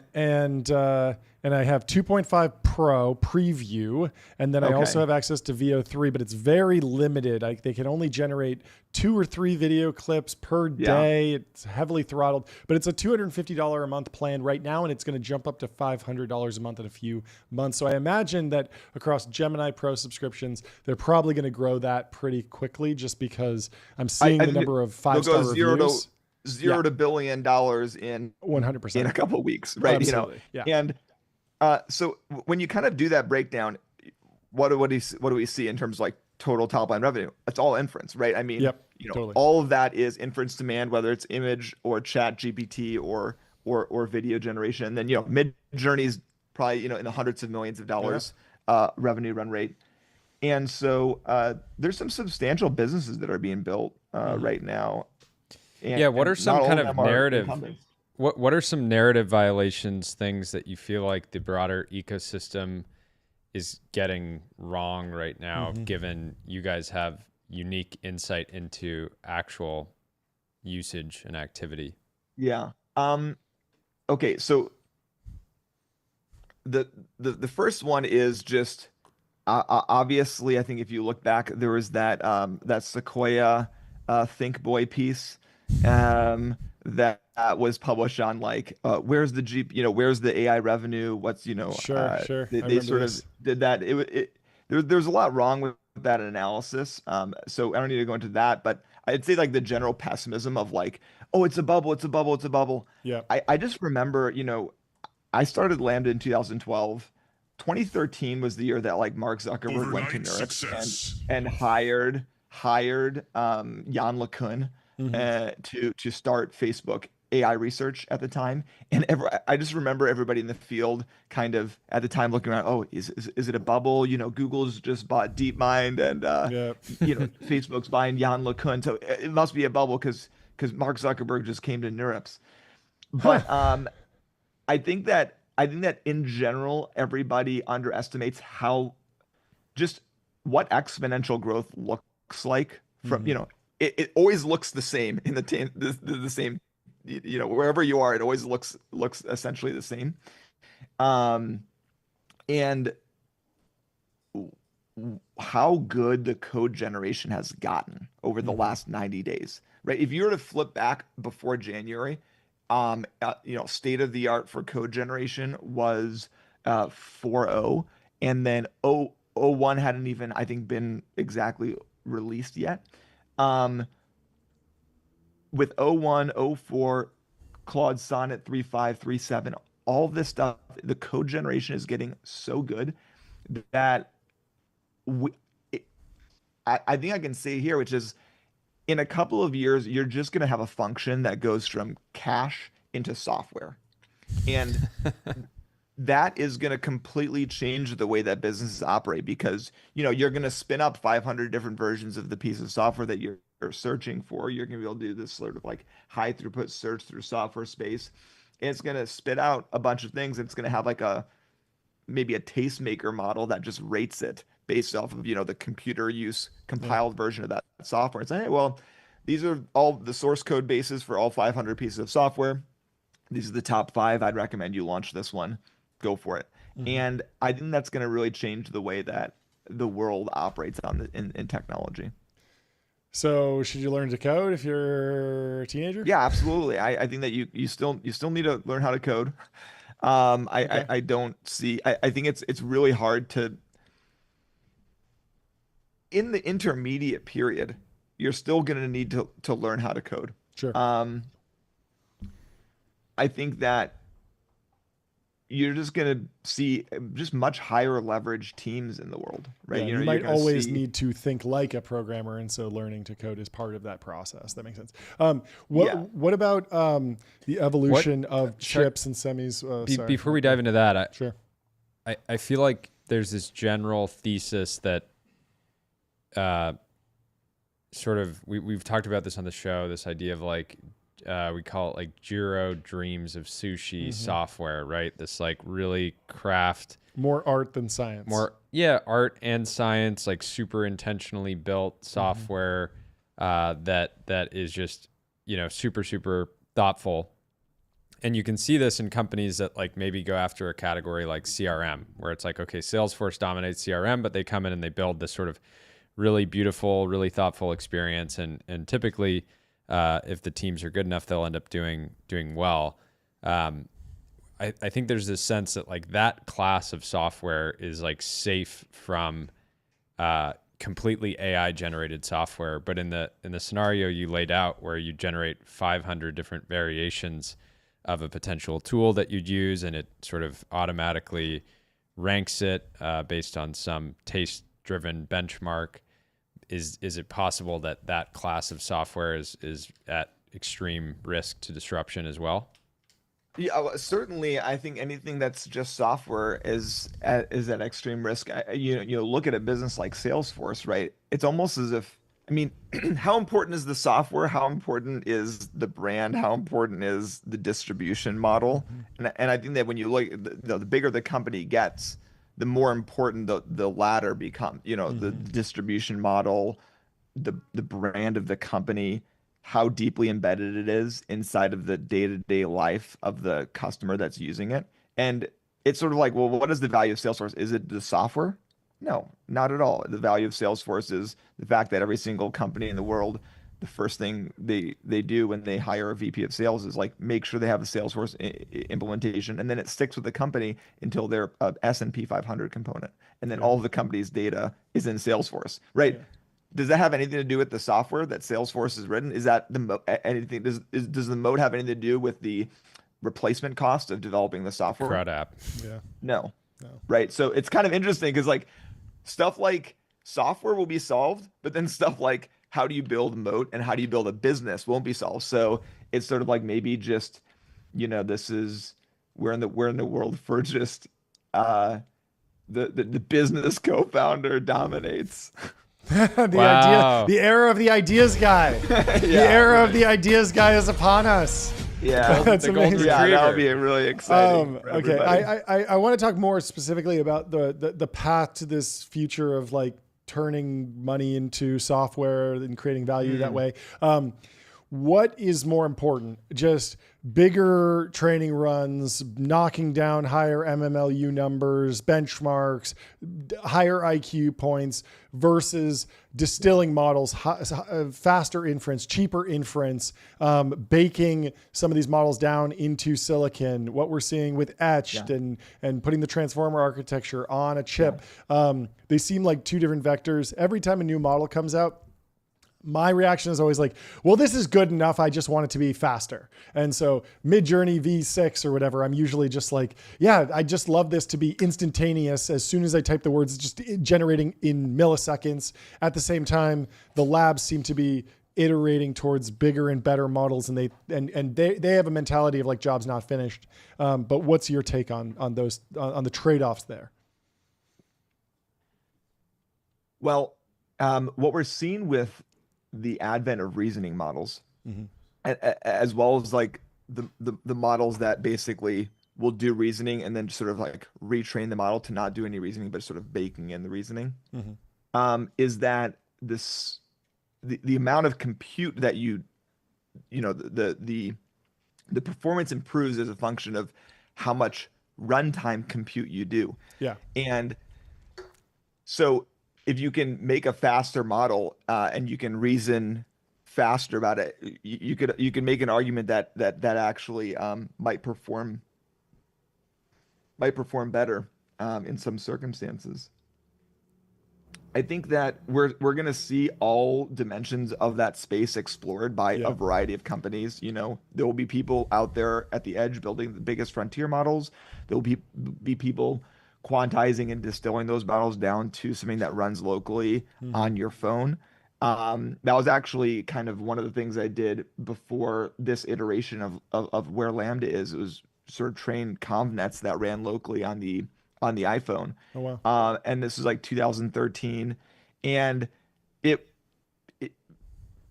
And I have 2.5 Pro preview, and then I also have access to VO3, but it's very limited. They can only generate 2 or 3 video clips per day. It's heavily throttled, but it's a $250 a month plan right now, and it's going to jump up to $500 a month in a few months. So I imagine that across Gemini Pro subscriptions, they're probably going to grow that pretty quickly, just because I'm seeing the number of 5-star reviews. Zero to $1 billion in 100% in a couple of weeks, right? Absolutely. And so when you kind of do that breakdown, what do we see in terms of like total top line revenue? It's all inference, right? I mean, totally. all of that is inference demand, whether it's image or chat GPT or video generation. And then Mid-Journey's probably in the hundreds of millions of dollars revenue run rate. And so there's some substantial businesses that are being built right now. And, what are some kind of narrative? What are some narrative violations, things that you feel like the broader ecosystem is getting wrong right now, given you guys have unique insight into actual usage and activity? Yeah. Okay. So the first one is just obviously, I think if you look back, there was that Sequoia Think Boy piece that was published on where's the where's the AI revenue? What's sure. They sort of did that. There's a lot wrong with that analysis. So I don't need to go into that, but I'd say the general pessimism of oh, it's a bubble, it's a bubble, it's a bubble. Yeah. I just remember, I started Lambda in 2012. 2013 was the year that Mark Zuckerberg went to Neuralink and hired Jan LeCun to start Facebook AI research at the time. And I just remember everybody in the field kind of at the time looking around, oh, is it a bubble? Google's just bought DeepMind and Facebook's buying Jan LeCun. So it must be a bubble because because Mark Zuckerberg just came to NeurIPS. But I think that in general, everybody underestimates how just what exponential growth looks like from, it always looks the same in the same, wherever you are, it always looks essentially the same. And how good the code generation has gotten over the last 90 days, right? If you were to flip back before January, state of the art for code generation was 4.0, and then 0.01 hadn't even, I think, been exactly released yet. With 0.1, 0.4, Claude Sonnet 3.5, 3.7, all this stuff, the code generation is getting so good that I think I can say here, which is in a couple of years, you're just going to have a function that goes from cache into software. And that is going to completely change the way that businesses operate, because, you're going to spin up 500 different versions of the piece of software that you're searching for. You're going to be able to do this sort of like high throughput search through software space. And it's going to spit out a bunch of things. It's going to have like maybe a tastemaker model that just rates it based off of, the computer use compiled version of that software. And say, hey, well, these are all the source code bases for all 500 pieces of software. These are the top 5. I'd recommend you launch this one. Go for it. And I think that's going to really change the way that the world operates in technology. So should you learn to code if you're a teenager? Yeah, absolutely. I think that you still need to learn how to code. I don't see. I think it's really hard to. In the intermediate period, you're still going to need to learn how to code. Sure. I think that you're just going to see just much higher leverage teams in the world, right? Yeah, you might always need to think like a programmer, and so learning to code is part of that process. That makes sense. What about the evolution of chips and semis? Before we dive into that, sure. I feel like there's this general thesis that sort of we've talked about this on the show, this idea of like we call it like Jiro dreams of sushi software, right? This like really craft, more art than science. Art and science, like super intentionally built software that is just, super, super thoughtful. And you can see this in companies that like maybe go after a category like CRM, where it's like, okay, Salesforce dominates CRM, but they come in and they build this sort of really beautiful, really thoughtful experience. And typically, if the teams are good enough, they'll end up doing well. I think there's this sense that like that class of software is like safe from completely AI generated software. But in the scenario you laid out, where you generate 500 different variations of a potential tool that you'd use, and it sort of automatically ranks it based on some taste driven benchmark, is it possible that class of software is at extreme risk to disruption as well? Yeah, well, certainly. I think anything that's just software is at extreme risk. Look at a business like Salesforce, right? It's almost as if, how important is the software? How important is the brand? How important is the distribution model? And I think that when you look, the bigger the company gets, the more important the latter become. The distribution model, the brand of the company, how deeply embedded it is inside of the day-to-day life of the customer that's using it. And it's sort of like, well, what is the value of Salesforce? Is it the software? No, not at all. The value of Salesforce is the fact that every single company in the world, the first thing they do when they hire a VP of sales is like make sure they have a Salesforce implementation, and then it sticks with the company until they're a S&P 500 component, and then all of the company's data is in Salesforce, right? Yeah. Does that have anything to do with the software that Salesforce has written? Is that anything? Does the moat have anything to do with the replacement cost of developing the software? Crowd app. Yeah. No. Right. So it's kind of interesting because like stuff like software will be solved, but then stuff like how do you build moat and how do you build a business won't be solved. So it's sort of like maybe just, this is we're in the world for just the business co-founder dominates. Wow. The era of the ideas guy. The era of the ideas guy is upon us. Yeah, That's the golden amazing. yeah, that would retriever. be really exciting. For Okay, everybody. I want to talk more specifically about the path to this future of like turning money into software and creating value that way. What is more important? Just bigger training runs, knocking down higher MMLU numbers, benchmarks, higher IQ points versus distilling models, faster inference, cheaper inference, baking some of these models down into silicon, what we're seeing with etched and putting the transformer architecture on a chip. They seem like two different vectors. Every time a new model comes out, my reaction is always like, well, this is good enough. I just want it to be faster. And so Midjourney V6 or whatever, I'm usually just like, yeah, I just love this to be instantaneous. As soon as I type the words, it's just generating in milliseconds. At the same time, the labs seem to be iterating towards bigger and better models, and they have a mentality of like jobs not finished. But what's your take on the trade-offs there? Well, what we're seeing with the advent of reasoning models, as well as like the models that basically will do reasoning and then sort of like retrain the model to not do any reasoning, but sort of baking in the reasoning, is that the amount of compute that the performance improves as a function of how much runtime compute you do. Yeah. And so if you can make a faster model and you can reason faster about it, you could make an argument that actually might perform better in some circumstances. I think that we're going to see all dimensions of that space explored by a variety of companies. There will be people out there at the edge building the biggest frontier models. There will be people quantizing and distilling those models down to something that runs locally on your phone. That was actually kind of one of the things I did before this iteration of where Lambda is. It was sort of train convnets that ran locally on the iPhone. Oh, wow. And this is like 2013, and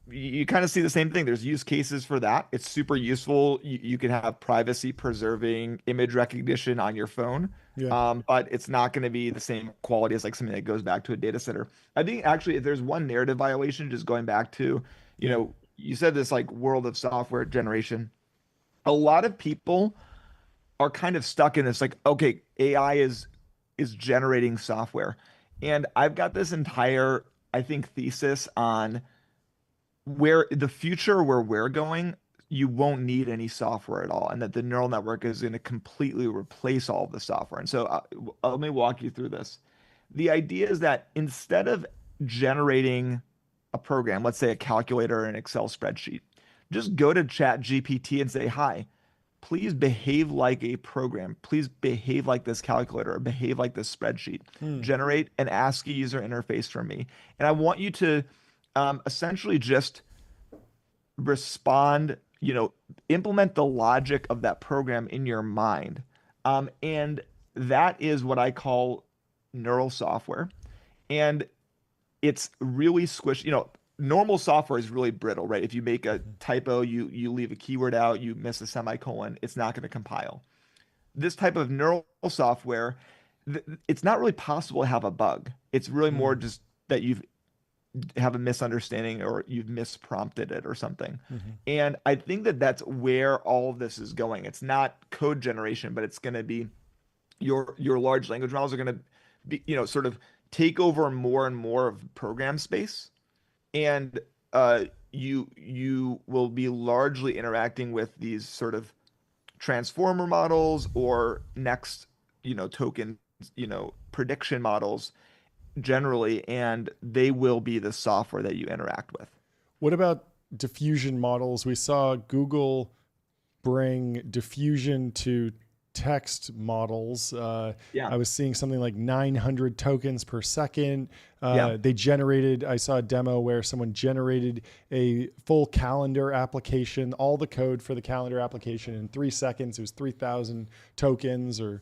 you kind of see the same thing. There's use cases for that. It's super useful. You can have privacy preserving image recognition on your phone. But it's not going to be the same quality as like something that goes back to a data center. I think actually if there's one narrative violation, just going back to, you said this like world of software generation. A lot of people are kind of stuck in this like, okay, AI is generating software. And I've got this entire, I think, thesis on where the future where we're going, you won't need any software at all, and that the neural network is going to completely replace all of the software. And so let me walk you through this. The idea is that instead of generating a program, let's say a calculator or an Excel spreadsheet, just go to ChatGPT and say, hi, please behave like a program. Please behave like this calculator or behave like this spreadsheet. Generate an ASCII user interface for me. And I want you to essentially just respond, implement the logic of that program in your mind. And that is what I call neural software. And it's really squishy. Normal software is really brittle, right? If you make a typo, you leave a keyword out, you miss a semicolon, it's not going to compile. This type of neural software, it's not really possible to have a bug. It's really more just that you've have a misunderstanding or you've misprompted it or something. And I think that that's where all of this is going. It's not code generation, but it's going to be your large language models are going to be, sort of take over more and more of program space. And you will be largely interacting with these sort of transformer models or next, token, prediction models generally, and they will be the software that you interact with. What about diffusion models? We saw Google bring diffusion to text models. I was seeing something like 900 tokens per second. They generated, I saw a demo where someone generated a full calendar application, all the code for the calendar application in 3 seconds. It was 3,000 tokens or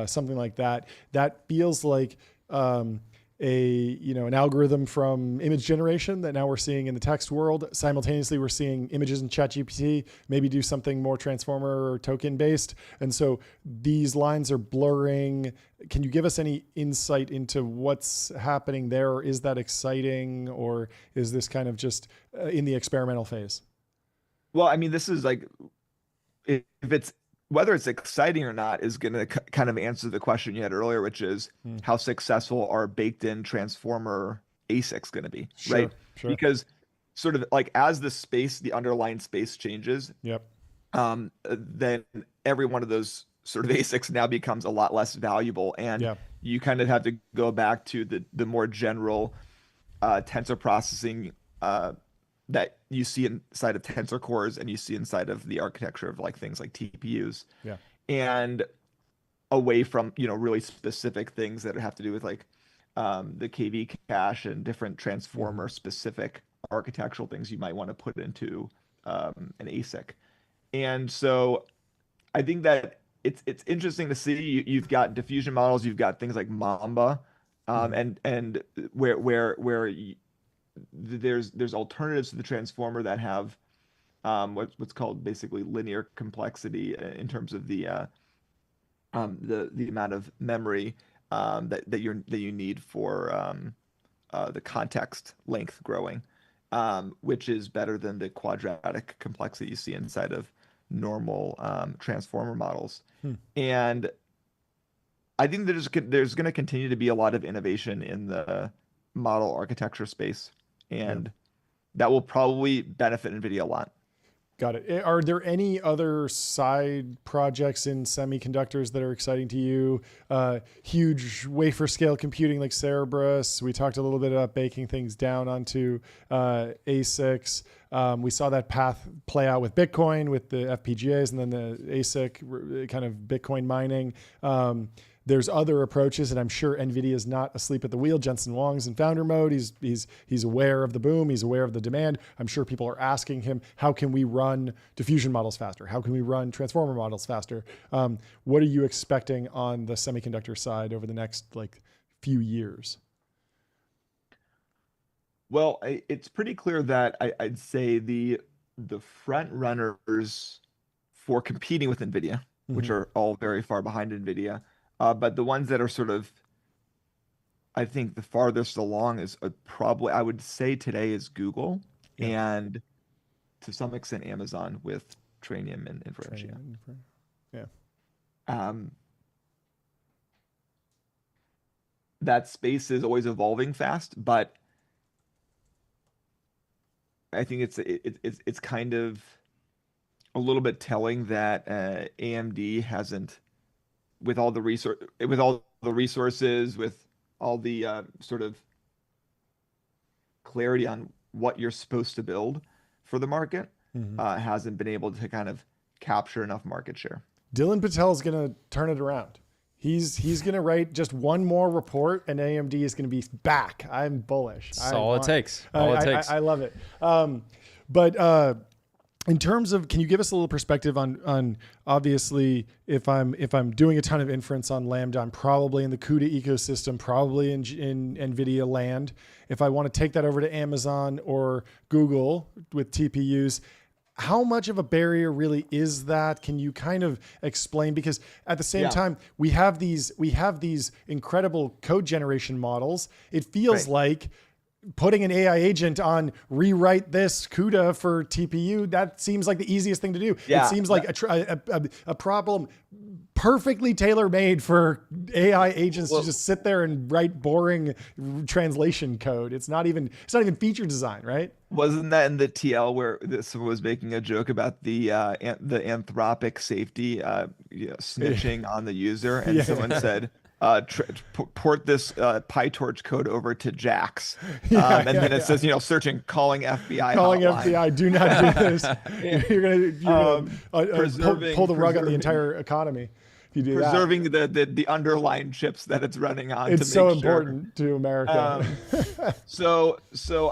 something like that. That feels like an algorithm from image generation that now we're seeing in the text world. Simultaneously, we're seeing images in ChatGPT maybe do something more transformer or token based. And so these lines are blurring. Can you give us any insight into what's happening there? Or is that exciting, or is this kind of just in the experimental phase? Well, I mean, this is like, if it's, whether it's exciting or not is going to kind of answer the question you had earlier, which is how successful are baked in transformer ASICs going to be, right? Sure. Because sort of like as the underlying space changes, then every one of those sort of ASICs now becomes a lot less valuable. And you kind of have to go back to the more general tensor processing that you see inside of tensor cores and you see inside of the architecture of like things like TPUs, and away from, really specific things that have to do with like the KV cache and different transformer specific architectural things you might want to put into an ASIC. And so I think that it's interesting to see. You've got diffusion models, you've got things like Mamba, and where there's alternatives to the transformer that have what's called basically linear complexity in terms of the amount of memory that you need for the context length growing, which is better than the quadratic complexity you see inside of normal transformer models. And I think there's going to continue to be a lot of innovation in the model architecture space, and that will probably benefit NVIDIA a lot. Got it. Are there any other side projects in semiconductors that are exciting to you? Huge wafer scale computing like Cerebras. We talked a little bit about baking things down onto ASICs. We saw that path play out with Bitcoin, with the FPGAs, and then the ASIC kind of Bitcoin mining. There's other approaches, and I'm sure NVIDIA is not asleep at the wheel. Jensen Huang's in founder mode. He's aware of the boom. He's aware of the demand. I'm sure people are asking him, how can we run diffusion models faster? How can we run transformer models faster? What are you expecting on the semiconductor side over the next few years? Well, it's pretty clear that I'd say the front runners for competing with NVIDIA, which are all very far behind NVIDIA, but the ones that are sort of, I think, the farthest along is probably, I would say today, is Google, and to some extent Amazon with Trainium and Inferentia. That space is always evolving fast, but I think it's kind of a little bit telling that AMD hasn't, with all the resources, with all the sort of clarity on what you're supposed to build for the market, hasn't been able to kind of capture enough market share. Dylan Patel's going to turn it around. He's going to write just one more report, and AMD is going to be back. I'm bullish. That's all it takes. All it takes. I love it. But in terms of, can you give us a little perspective on obviously, if I'm doing a ton of inference on Lambda, I'm probably in the CUDA ecosystem, probably in NVIDIA land. If I want to take that over to Amazon or Google with TPUs, how much of a barrier really is that? Can you kind of explain? Because at the same time, we have these incredible code generation models. It feels like putting an AI agent on rewrite this CUDA for TPU, that seems like the easiest thing to do. It seems like a problem perfectly tailor-made for AI agents to just sit there and write boring translation code. It's not even feature design, right? Wasn't that in the TL where someone was making a joke about the Anthropic safety snitching on the user, and someone said, port this PyTorch code over to JAX, and then it says, searching, calling FBI. Calling hotline. FBI, do not do this. You're gonna pull the rug on the entire economy. If you do preserving the underlying chips that it's running on. It's so important to America. So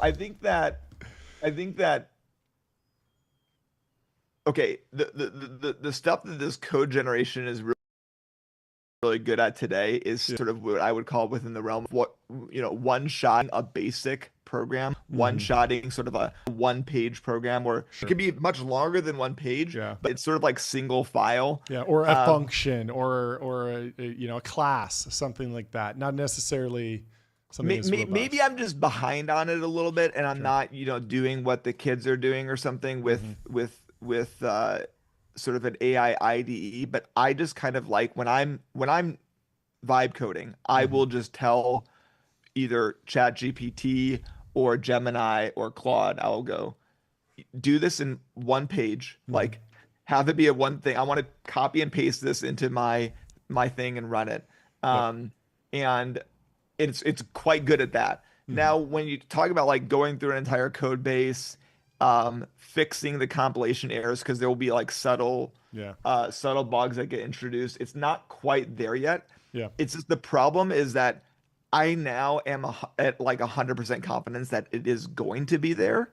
I think that okay, the stuff that this code generation is really good at today is sort of what I would call within the realm of what, one shot a basic program, one shotting sort of a 1-page program, or it can be much longer than 1 page, but it's sort of like single file. Yeah, or a function, or a class, something like that. Not necessarily something that's robust. Maybe I'm just behind on it a little bit, and I'm not, doing what the kids are doing or something with sort of an AI IDE. But I just kind of like when I'm vibe coding, I will just tell either ChatGPT or Gemini or Claude, I'll go, do this in 1 page, like have it be a one thing. I want to copy and paste this into my thing and run it. And it's quite good at that. Now, when you talk about like going through an entire code base, fixing the compilation errors, because there will be like subtle bugs that get introduced, it's not quite there yet. Yeah. It's just the problem is that I now am at like 100% confidence that it is going to be there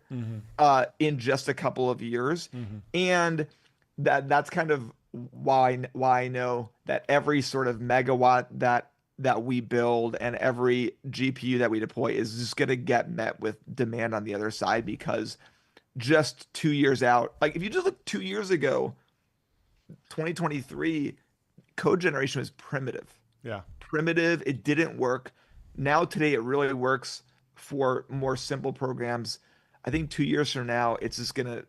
in just a couple of years. And that's kind of why I know that every sort of megawatt that we build and every GPU that we deploy is just going to get met with demand on the other side, because just 2 years out, like if you just look 2 years ago, 2023, code generation was primitive. Yeah. Primitive. It didn't work. Now today it really works for more simple programs. I think 2 years from now, it's just gonna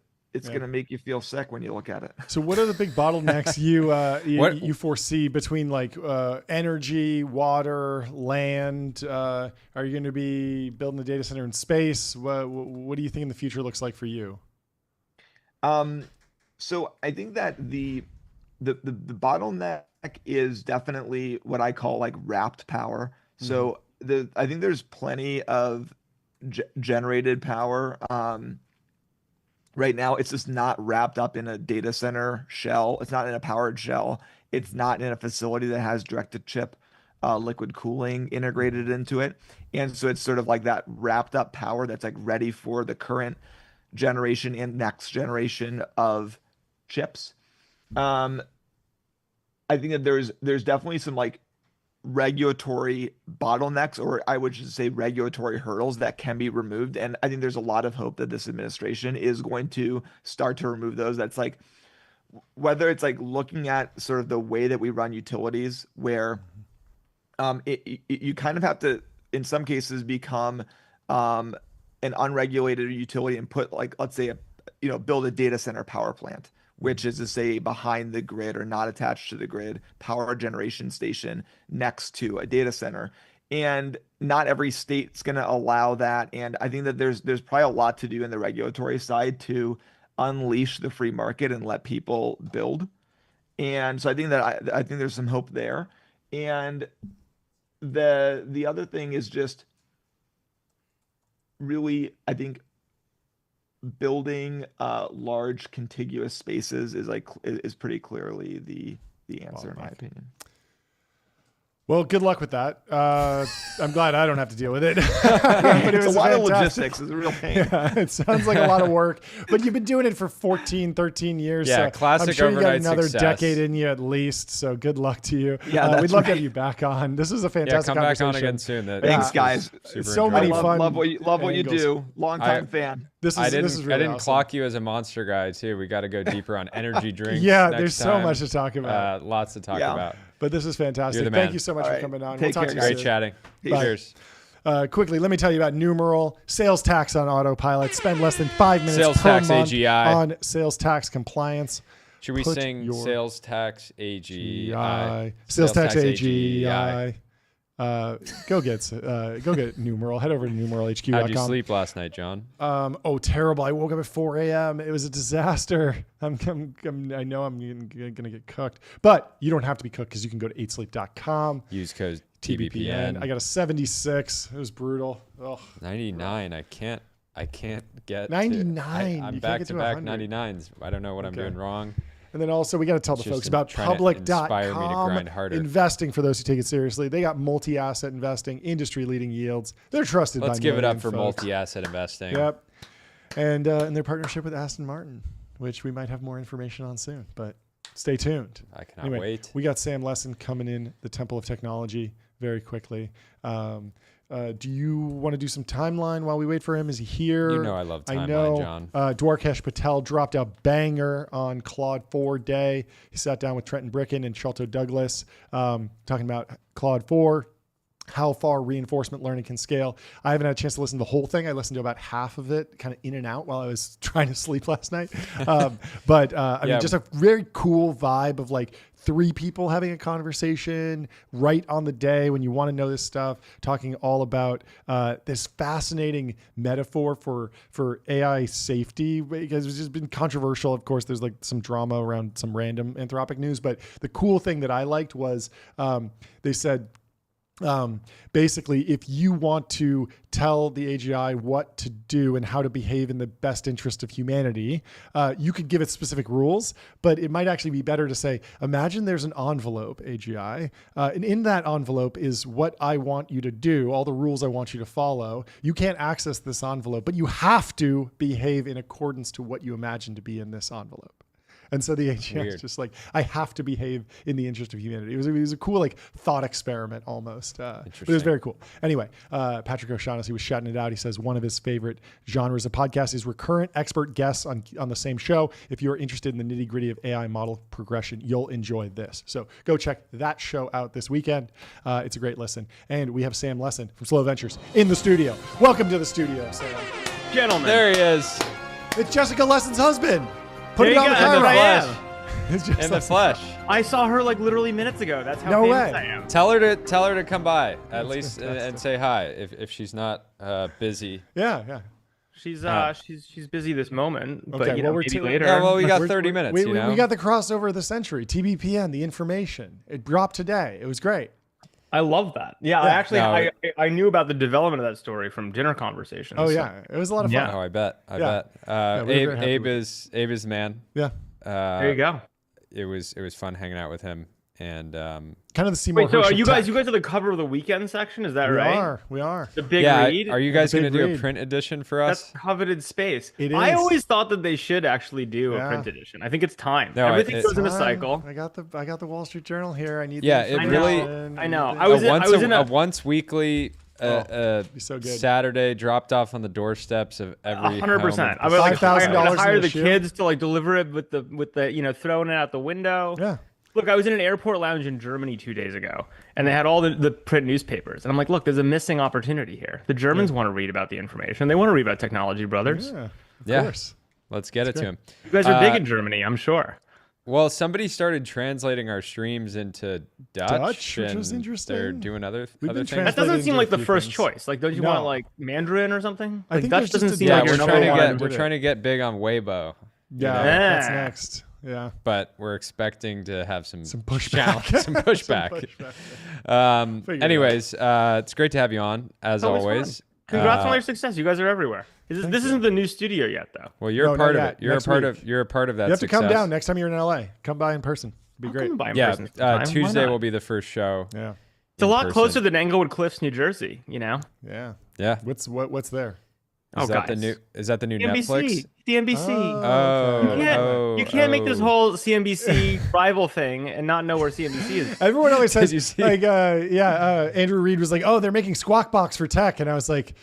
make you feel sick when you look at it. So what are the big bottlenecks you foresee between like energy, water, land? Are you going to be building a data center in space? What do you think in the future looks like for you? So I think that the bottleneck is definitely what I call like wrapped power. So I think there's plenty of generated power. Right now, it's just not wrapped up in a data center shell. It's not in a powered shell. It's not in a facility that has direct-to-chip liquid cooling integrated into it. And so it's sort of like that wrapped up power that's like ready for the current generation and next generation of chips. I think that there's definitely some like regulatory bottlenecks, or I would just say regulatory hurdles that can be removed. And I think there's a lot of hope that this administration is going to start to remove those. That's like, whether it's like looking at sort of the way that we run utilities, where you kind of have to, in some cases, become an unregulated utility and put like, let's say, build a data center power plant, which is to say behind the grid or not attached to the grid, power generation station next to a data center. And not every state's going to allow that. And I think that there's probably a lot to do in the regulatory side to unleash the free market and let people build. And so I think that I think there's some hope there. And the other thing is just really, I think, building large contiguous spaces is pretty clearly the answer, in my opinion. Well, good luck with that. I'm glad I don't have to deal with it. But it's a lot of logistics. It's a real pain. Yeah, it sounds like a lot of work, but you've been doing it for 14, 13 years. Yeah, so classic I'm sure you got overnight another success. decade in you at least. So good luck to you. Yeah, we'd love to have you back on. This is a fantastic come back conversation. on again soon. Thanks, guys. So many fun. Love what you do. Long time fan. I didn't really awesome. clock you as a monster guy too. We got to go deeper on energy drinks. Yeah, next there's time. so much to talk about. Lots to talk about. But this is fantastic. You're the man. Thank you so much for coming on. Take care, to you Great soon. chatting. Bye. Cheers. Quickly, let me tell you about Numeral. Sales tax on autopilot. Spend less than 5 minutes Sales per tax month AGI. on sales tax compliance. Should we Put sing your sales tax AGI? Sales tax AGI. Go get Numeral. Head over to numeralhq.com. How'd you sleep last night, John? Terrible. I woke up at 4 a.m. It was a disaster. I know I'm going to get cooked, but you don't have to be cooked because you can go to 8sleep.com. Use code TBPN. I got a 76. It was brutal. Ugh. 99. I can't get 99. I'm You can't back get to to back 100. 99s. I don't know what I'm doing wrong. And then also we got to tell the Just folks about trying to inspire me to public.com grind harder. investing for those who take it seriously. They got multi-asset investing, industry-leading yields. They're trusted by Let's give it up for folks. multi-asset investing. Yep. And in their partnership with Aston Martin, which we might have more information on soon. But stay tuned. I cannot wait. We got Sam Lessin coming in the Temple of Technology very quickly. Do you want to do some timeline while we wait for him? Is he here? You know I love timeline, I know. John. Dwarkesh Patel dropped a banger on Claude 4 Day. He sat down with Trenton Bricken and Shelto Douglas talking about Claude 4, how far reinforcement learning can scale. I haven't had a chance to listen to the whole thing. I listened to about half of it, kind of in and out while I was trying to sleep last night. But I mean, just a very cool vibe of like 3 people having a conversation right on the day when you want to know this stuff, talking all about this fascinating metaphor for AI safety, because it's just been controversial. Of course, there's like some drama around some random Anthropic news, but the cool thing that I liked was they said, basically, if you want to tell the AGI what to do and how to behave in the best interest of humanity, you could give it specific rules, but it might actually be better to say, imagine there's an envelope, AGI, and in that envelope is what I want you to do, all the rules I want you to follow. You can't access this envelope, but you have to behave in accordance to what you imagine to be in this envelope. And so the AGI is just like, I have to behave in the interest of humanity. It was a cool like thought experiment almost. But it was very cool. Anyway, Patrick O'Shaughnessy was shouting it out. He says one of his favorite genres of podcasts is recurrent expert guests on the same show. If you're interested in the nitty gritty of AI model progression, you'll enjoy this. So go check that show out this weekend. It's a great listen. And we have Sam Lessin from Slow Ventures in the studio. Welcome to the studio, Sam. Gentlemen. There he is. It's Jessica Lessin's husband. Put it on the camera. camera. In the flesh. I saw her like literally minutes ago. That's how No famous way. I am. Tell her to come by at least and say hi if she's not busy. Yeah. She's busy this moment, but Okay, you know, well, maybe later. Yeah, well, we got We're- 30 minutes. We, you know? we got the crossover of the century, TBPN, the information. It dropped today. It was great. I love that. Yeah, I knew about the development of that story from dinner conversations. Oh yeah, it was a lot of fun. Oh, I bet. Yeah. bet. we were very happy Abe with is the man. Yeah, There you go. It was fun hanging out with him, and kind of the Seymour. Wait, so are Hershey you guys? tech. You guys are the cover of the weekend section? Is that We right? We are. The big yeah. read. Are you guys The going to big do a read. print edition for That's us? coveted space. It I is. always thought that they should actually do Yeah. a print edition. I think it's time. No, Everything it's goes in a Time. cycle. I got the Wall Street Journal here. I need. Yeah, the it I really- information. I know. need I was the- in- once in a a- once weekly be so good. Saturday dropped off on the doorsteps of every 100%. I home. would like $5,000 hire in the a shoe? kids to like deliver it with the throwing it out the window. Yeah. Look, I was in an airport lounge in Germany 2 days ago, and they had all the print newspapers. And I'm like, look, there's a missing opportunity here. The Germans want to read about the information. They want to read about technology, brothers. Yeah. Of Yeah. course. Let's get it to him. You guys are big in Germany, I'm sure. Well, somebody started translating our streams into Dutch, which and was interesting. They're doing other We've been things. That doesn't translating seem to like a the few first things. choice. Like, don't you No. want like Mandarin or something? I Like think Dutch there's doesn't just a seem Yeah, like Dutch your we're number trying to one. get did we're it. trying to get big on Weibo. Yeah, know? that's Yeah. next. Yeah. But we're expecting to have some pushback. some pushback. Figured Anyways, it's great to have you on as Always always. fun. Congrats on all your success. You guys are everywhere. This isn't the new studio yet, though. Well, you're No, a part not of yet. it. You're Next a part week. of you're a part of that. You have to come success. down next time you're in LA. Come by in person. It'd be I'll great. come by in Yeah, person sometime. Why Tuesday not? will be the first show. Yeah. It's a lot person. closer than Englewood Cliffs, New Jersey. You know. Yeah. Yeah. What's there? Is that the guys. new? Is that the new CNBC. Netflix? The NBC. Oh, You can't make this oh. whole CNBC rival thing and not know where CNBC is. Everyone always says you see? like Andrew Reid was like, oh, they're making Squawk Box for tech, and I was like,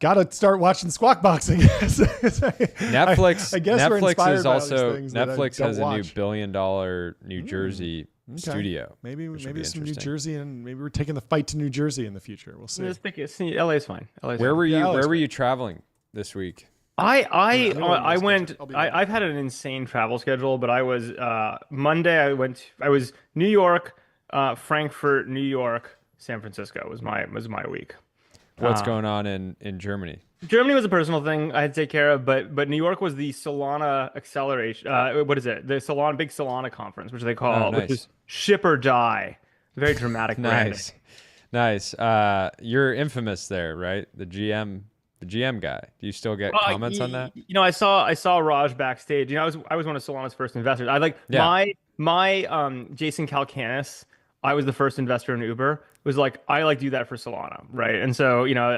gotta start watching Squawk Boxing. Netflix. I guess we're Netflix inspired is by all these also things that I Netflix don't has a new watch. $1 billion New Jersey Okay. studio. Maybe which would be some New interesting. Jersey, and maybe we're taking the fight to New Jersey in the future. We'll see. Just think LA is fine. LA is Where fine. were you? Yeah, Alex, Where were great. you traveling this week? I West went. Coast. I'll be back. I've had an insane travel schedule, but I was Monday. I was New York, Frankfurt, New York, San Francisco was my week. What's going on in Germany? Germany was a personal thing I had to take care of, but New York was the Solana acceleration. What is it? The Solana big Solana conference, which they call, Oh, nice. which is ship or die. Very dramatic. Nice, nice. You're infamous there, right? The GM guy. Do you still get comments on that? You know, I saw Raj backstage. You know, I was one of Solana's first investors. I like Yeah. my Jason Calcanis. I was the first investor in Uber. Was like I do that for Solana, right? And so you know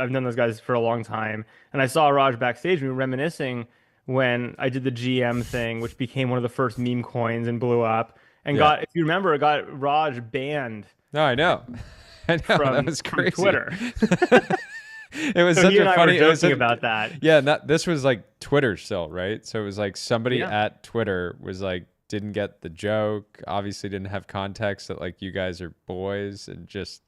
I've known those guys for a long time, and I saw Raj backstage. We were reminiscing when I did the GM thing, which became one of the first meme coins and blew up, and Yeah. if you remember, it got Raj banned. No, I know. I know. That was from crazy. Twitter. It was So such he and a I funny. were It was joking such- about that. Yeah, this was like Twitter still, right? So it was like somebody Yeah. at Twitter was like didn't get the joke, obviously didn't have context that like you guys are boys and just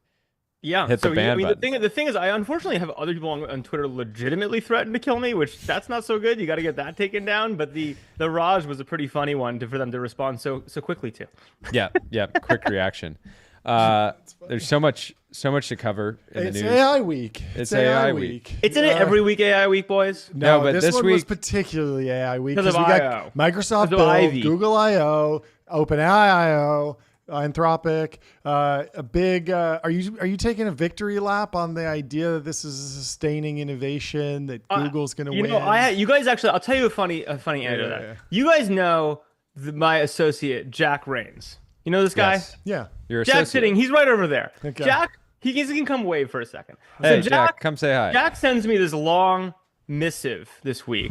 Yeah. hit the so ban button. the thing is, I unfortunately have other people on Twitter legitimately threaten to kill me, which that's not so good. You got to get that taken down. But the Raj was a pretty funny one for them to respond so quickly to. Yeah, quick reaction. There's so much to cover in It's the news. AI week. It's AI week. Isn't it every week AI week, boys? No, but this this one was week- particularly AI week Because because of we I/O. got Microsoft Because of Build, Ivy. Google I/O, OpenAI I/O, Anthropic. A big. Are you taking a victory lap on the idea that this is a sustaining innovation that Google's going to You win? know, you guys actually, I'll tell you a funny anecdote. Yeah. You guys know my associate Jack Rains. You know this guy? Yes. Yeah. You're Jack's sitting. He's right over there. Okay. Jack, he can come wave for a second. Hey, So Jack, come say hi. Jack sends me this long missive this week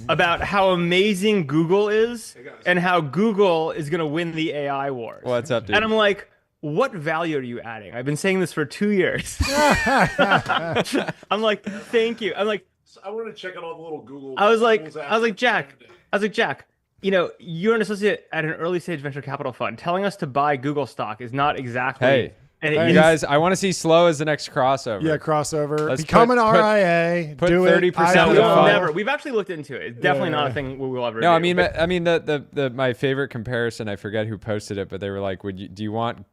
about how amazing Google is and how Google is going to win the AI wars. What's up, dude? And I'm like, what value are you adding? I've been saying this for 2 years. I'm like, thank you. I'm like, I wanted to check out all the little Google. I was like, Google's Jack, you know, you're an associate at an early stage venture capital fund. Telling us to buy Google stock is not exactly. Hey, and you guys, I want to see Slow as the next crossover. Yeah, crossover. Let's Become put- an RIA. put do 30% it. of we the will fund. never. We've actually looked into it. It's definitely not a thing we will ever do. No, I mean, But- the my favorite comparison. I forget who posted it, but they were like, do you want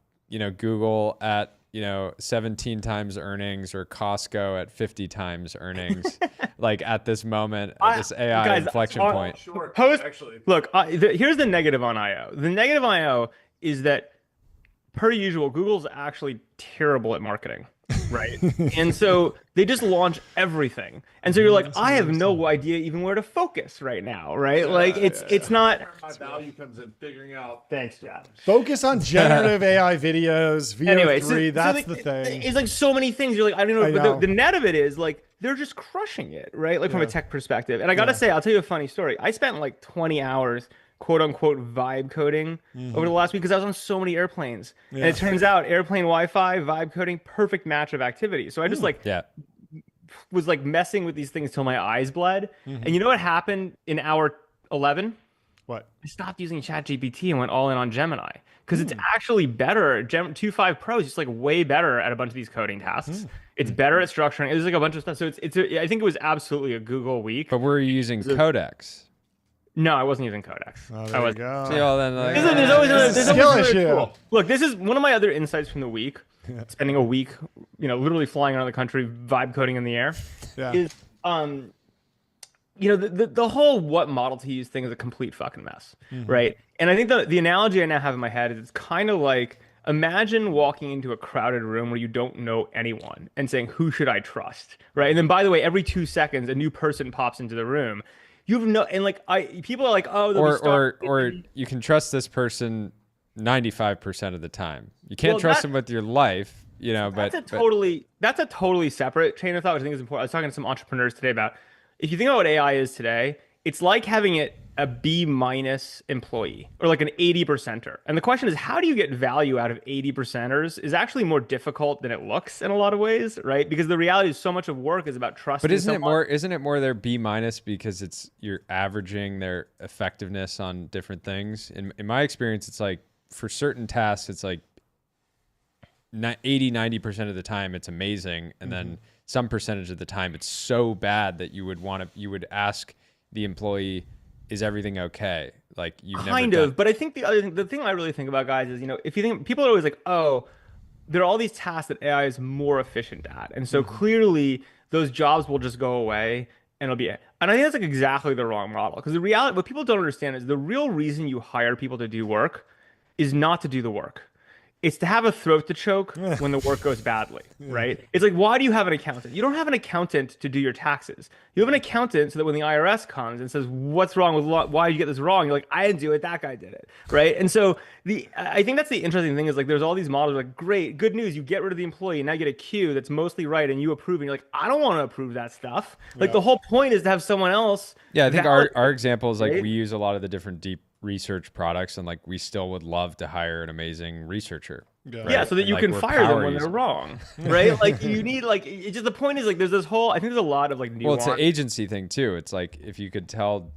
Google at 17 times earnings or Costco at 50 times earnings, like at this moment, at this AI guys, inflection on- point? Sure. Post. Actually, Look, here's the negative on IO. The negative on IO is that, per usual, Google's actually terrible at marketing, right? And so they just launch everything, and so you're like, I have no idea even where to focus right now, right? Like it's not. my value comes in figuring out. Thanks, Chad. Focus on generative AI videos. VO3. Anyway, That's the thing. It's like so many things. You're like, I don't know, I but know. the net of it is like they're just crushing it, right? Like from a tech perspective. And I gotta say, I'll tell you a funny story. I spent like 20 hours, quote unquote, vibe coding over the last week because I was on so many airplanes. And it turns out airplane Wi-Fi, vibe coding, perfect match of activity. So I just Yeah. was like messing with these things till my eyes bled. And you know what happened in hour 11? What? I stopped using ChatGPT and went all in on Gemini because it's actually better. 2.5 Pro is just like way better at a bunch of these coding tasks. It's better at structuring. There's like a bunch of stuff. So I think it was absolutely a Google week. But we're using Codex. No, I wasn't using Codex. Oh, I there you was. go. See, well, then, like, There's always This is a there's skill always another issue. tool. Look, this is one of my other insights from the week. Spending a week, literally flying around the country, vibe coding in the air. Yeah. Is the whole what model to use thing is a complete fucking mess, right? And I think the analogy I now have in my head is it's kind of like, imagine walking into a crowded room where you don't know anyone and saying, who should I trust, right? And then, by the way, every 2 seconds a new person pops into the room. People are like, oh, they'll be stalking or you can trust this person 95% of the time. You can't trust them with your life, that's a totally separate train of thought, which I think is important. I was talking to some entrepreneurs today about, if you think about what AI is today, it's like having it a B- employee or like an 80%er. And the question is, how do you get value out of 80%ers is actually more difficult than it looks in a lot of ways, right? Because the reality is so much of work is about trusting But isn't someone. it more their B- because you're averaging their effectiveness on different things? In my experience, it's like for certain tasks, it's like 80-90% of the time it's amazing, and then some percentage of the time it's so bad that you would ask the employee, is everything okay? Like you've Kind never of, but I think the thing I really think about, guys, is, if you think, people are always like, oh, there are all these tasks that AI is more efficient at, and so clearly those jobs will just go away and it'll be it. And I think that's like exactly the wrong model, because the reality, what people don't understand is the real reason you hire people to do work is not to do the work. it's to have a throat to choke when the work goes badly, right? It's like, why do you have an accountant? You don't have an accountant to do your taxes. You have an accountant so that when the IRS comes and says, what's wrong with why did you get this wrong? You're like, I didn't do it, that guy did it, right? And so I think that's the interesting thing is like, there's all these models like, great, good news, you get rid of the employee, now you get a queue that's mostly right and you approve, and you're like, I don't want to approve that stuff. Like the whole point is to have someone else. Yeah, I think our example is like, we use a lot of the different deep research products, and like we still would love to hire an amazing researcher. Yeah, so that you can fire them when they're wrong, right? Like you need like it's just the point is like there's this whole I think there's a lot of like nuance. Well, it's an agency thing too. It's like if you could tell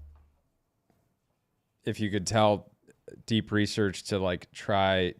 deep research to like try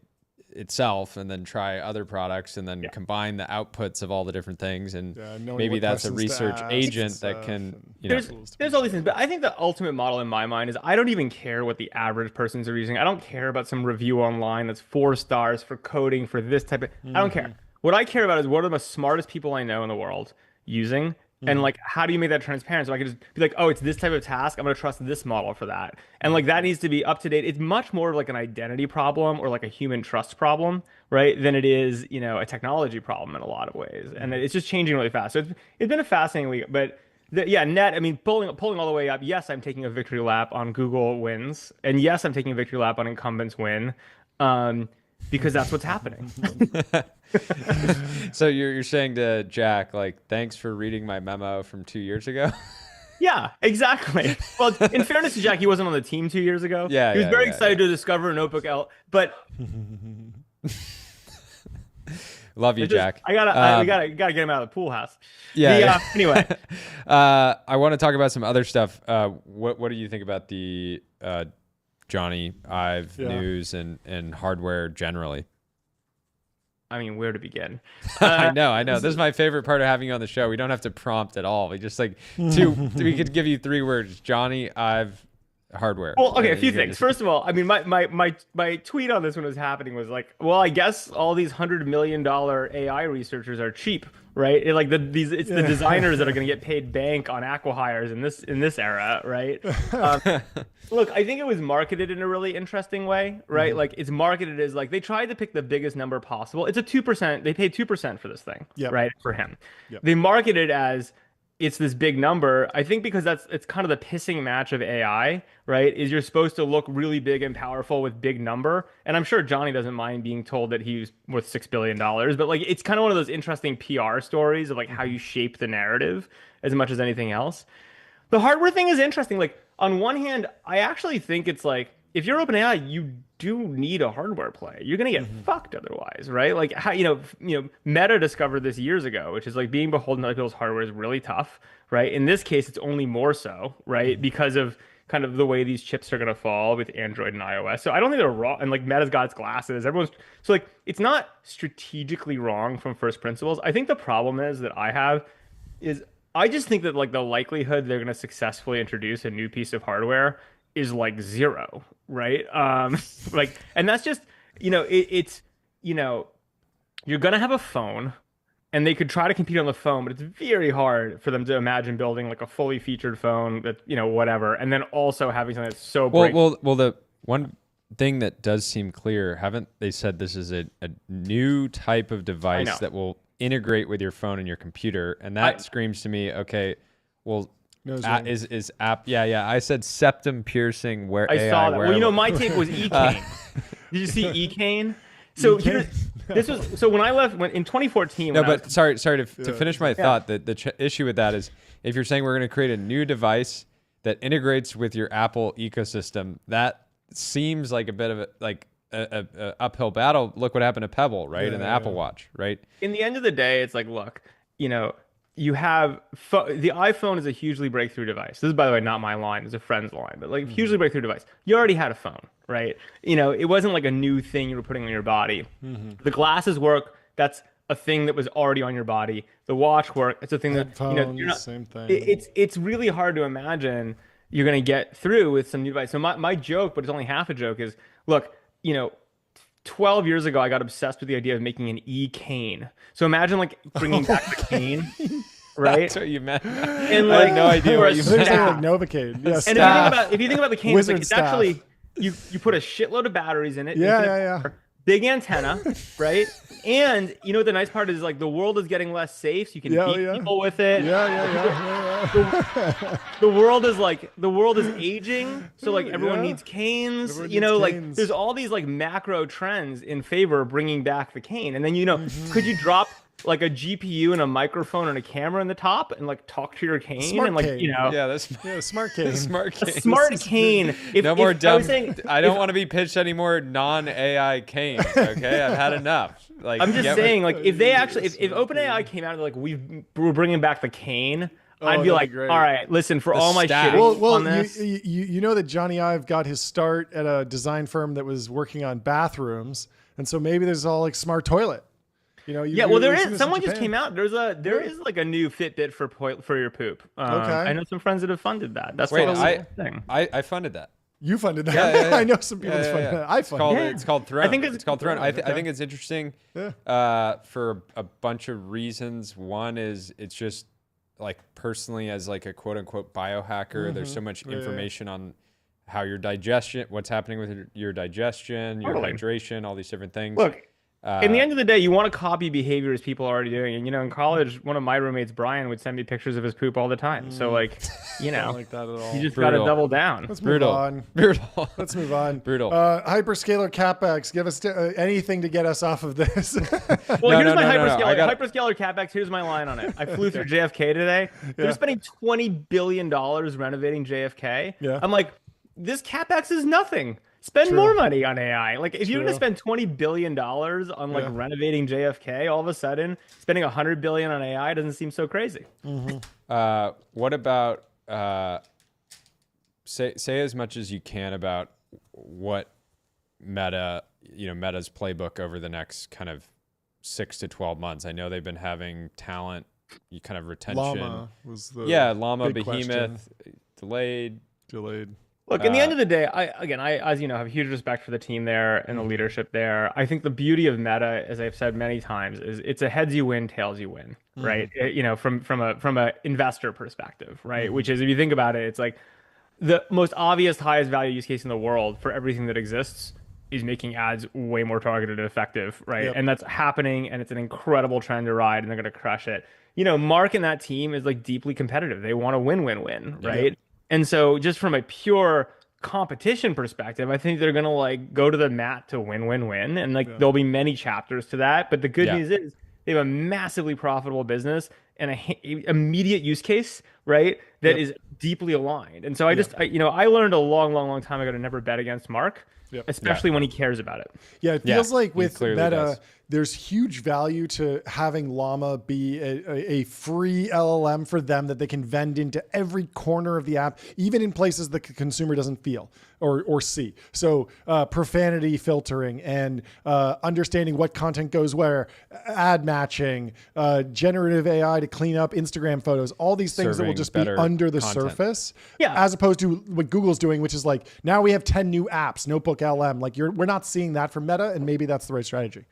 itself and then try other products and then combine the outputs of all the different things, and maybe that's a research agent that can there's all these things. But I think the ultimate model in my mind is I don't even care what the average persons are using. I don't care about some review online that's 4 stars for coding for this type of I don't care. What I care about is what are the smartest people I know in the world using, and like how do you make that transparent so I can just be like, oh, it's this type of task, I'm gonna trust this model for that, and like that needs to be up to date. It's much more of like an identity problem or like a human trust problem, right, than it is a technology problem in a lot of ways, and it's just changing really fast. So it's been a fascinating week. But net, I mean, pulling all the way up, yes, I'm taking a victory lap on Google wins, and yes, I'm taking a victory lap on incumbents win, because that's what's happening. So you're saying to Jack, like, thanks for reading my memo from 2 years ago? Yeah, exactly. Well, in fairness to Jack, he wasn't on the team 2 years ago. Yeah, he was very excited to discover a Notebook L, but love you, Jack. We gotta get him out of the pool house. Anyway, I want to talk about some other stuff. What do you think about the Johnny Ive news and hardware generally? I mean, where to begin? I know. This is my favorite part of having you on the show. We don't have to prompt at all. We just like we could give you 3 words: Johnny Ive hardware. Well, okay, a few things. First of all, I mean, my tweet on this when it was happening was like, well, I guess all these $100 million AI researchers are cheap, right? It's the designers that are going to get paid bank on acqui-hires in this era, right? Look, I think it was marketed in a really interesting way, right? Mm-hmm. Like it's marketed as like they tried to pick the biggest number possible. It's a 2%. They paid 2% for this thing, right? For him, they marketed as it's this big number. I think because it's kind of the pissing match of AI, right? Is you're supposed to look really big and powerful with big number. And I'm sure Johnny doesn't mind being told that he's worth $6 billion, but like, it's kind of one of those interesting PR stories of like how you shape the narrative as much as anything else. The hardware thing is interesting. Like on one hand, I actually think it's like, if you're OpenAI, you do need a hardware play. You're gonna get fucked otherwise, right? Like how Meta discovered this years ago, which is like being beholden to other people's hardware is really tough, right? In this case, it's only more so, right? Because of kind of the way these chips are gonna fall with Android and iOS. So I don't think they're wrong. And like Meta's got its glasses. So like it's not strategically wrong from first principles. I think the problem is that I just think that like the likelihood they're gonna successfully introduce a new piece of hardware is like 0, right? Like, and that's just, it's, you're going to have a phone and they could try to compete on the phone, but it's very hard for them to imagine building like a fully featured phone that, whatever. And then also having something that's so well, the one thing that does seem clear, haven't they said this is a new type of device that will integrate with your phone and your computer? And that screams to me, okay, well, is app? Yeah. I said septum piercing. Where I saw that. Wearable. Well, my take was eCane. Did you see eCane? So when I left in 2014. No, but sorry to finish my thought. The issue with that is if you're saying we're going to create a new device that integrates with your Apple ecosystem, that seems like a bit of a uphill battle. Look what happened to Pebble, right, and the Apple Watch, right? In the end of the day, it's like, look, you have the iPhone is a hugely breakthrough device. This is, by the way, not my line; it's a friend's line. But like, hugely breakthrough device. You already had a phone, right? It wasn't like a new thing you were putting on your body. The glasses work. That's a thing that was already on your body. The watch work. It's a thing Headphones, that you're not. Same thing. It's really hard to imagine you're gonna get through with some new device. So my joke, but it's only half a joke, is look, 12 years ago, I got obsessed with the idea of making an e-cane. So imagine like bringing back the cane, right? That's what you meant. And I had no idea what you meant. Like Novocaine. And if you think about the cane, it's Wizard like it's staff. actually you put a shitload of batteries in it. Yeah. big antenna, right? And you know what the nice part is, like, the world is getting less safe, so you can beat people with it. The world is aging, so like everyone needs canes. Everyone you know, needs like canes. there's all these like macro trends in favor of bringing back the cane. And then could you drop like a GPU and a microphone and a camera in the top and like talk to your cane Smart and like cane. Yeah, that's smart cane. smart cane. smart cane. No more dumb. I don't if- want to be pitched any more non-AI canes. Okay, I've had enough. Like, I'm just get saying, with- like, if they actually, if OpenAI came out and like we're bringing back the cane, I'd be that'd like, be great. all right, listen, for The all my stack. shit Well, on this. you know that Johnny Ive got his start at a design firm that was working on bathrooms, and so maybe there's all like smart toilet. You know, Yeah, well, there we've seen is. this in Someone just Japan. came out. There is like a new Fitbit for your poop. Okay. I know some friends that have funded that. That's Wait, what I thing. I funded that. You funded that. Yeah. I know some people just funded that. I funded it. It's called Throne. I think it's called Throne. Throne, I think it's interesting for a bunch of reasons. One is it's just like personally as like a quote unquote biohacker, there's so much information on how your digestion, what's happening with your digestion, your Totally. hydration, all these different things. Look, in the end of the day, you want to copy behaviors people are already doing. And, in college, one of my roommates, Brian, would send me pictures of his poop all the time. So, like, I don't like that at all. you just got to Brutal. double down. Let's move on. Brutal. Let's move on. Brutal. Hyperscaler capex. Give us anything to get us off of this. Well, No, here's no, my no, no, hyperscaler. no. I got- Hyperscaler capex. Here's my line on it. I flew through JFK today. They're spending $20 billion renovating JFK. Yeah. I'm like, this capex is nothing. Spend more money on AI. Like, if you're going to spend $20 billion on like renovating JFK, all of a sudden spending $100 billion on AI doesn't seem so crazy. What about say as much as you can about what Meta's playbook over the next kind of 6 to 12 months. I know they've been having talent, kind of retention. Llama was the Llama, big Behemoth, delayed. Look, in the end of the day, I as you know, have huge respect for the team there and the leadership there. I think the beauty of Meta, as I've said many times, is it's a heads you win, tails you win, right? From a investor perspective, right? Which is, if you think about it, it's like the most obvious, highest value use case in the world for everything that exists is making ads way more targeted and effective, right? Yep. And that's happening, and it's an incredible trend to ride, and they're going to crush it. Mark and that team is like deeply competitive. They want to win-win-win, right? Yep. And so just from a pure competition perspective, I think they're going to like go to the mat to win-win-win. And like there'll be many chapters to that. But the good news is they have a massively profitable business and a immediate use case, right? That is deeply aligned. And so I learned a long time ago to never bet against Mark, especially when he cares about it. Yeah, it feels like with clearly Meta, does. there's huge value to having Llama be a free LLM for them that they can vend into every corner of the app, even in places the consumer doesn't feel or see. So profanity filtering and understanding what content goes where, ad matching, generative AI to clean up Instagram photos, all these things that will Serving just be better under the content. surface. Yeah. As opposed to what Google's doing, which is like, now we have 10 new apps, Notebook LM. Like we're not seeing that from Meta, and maybe that's the right strategy.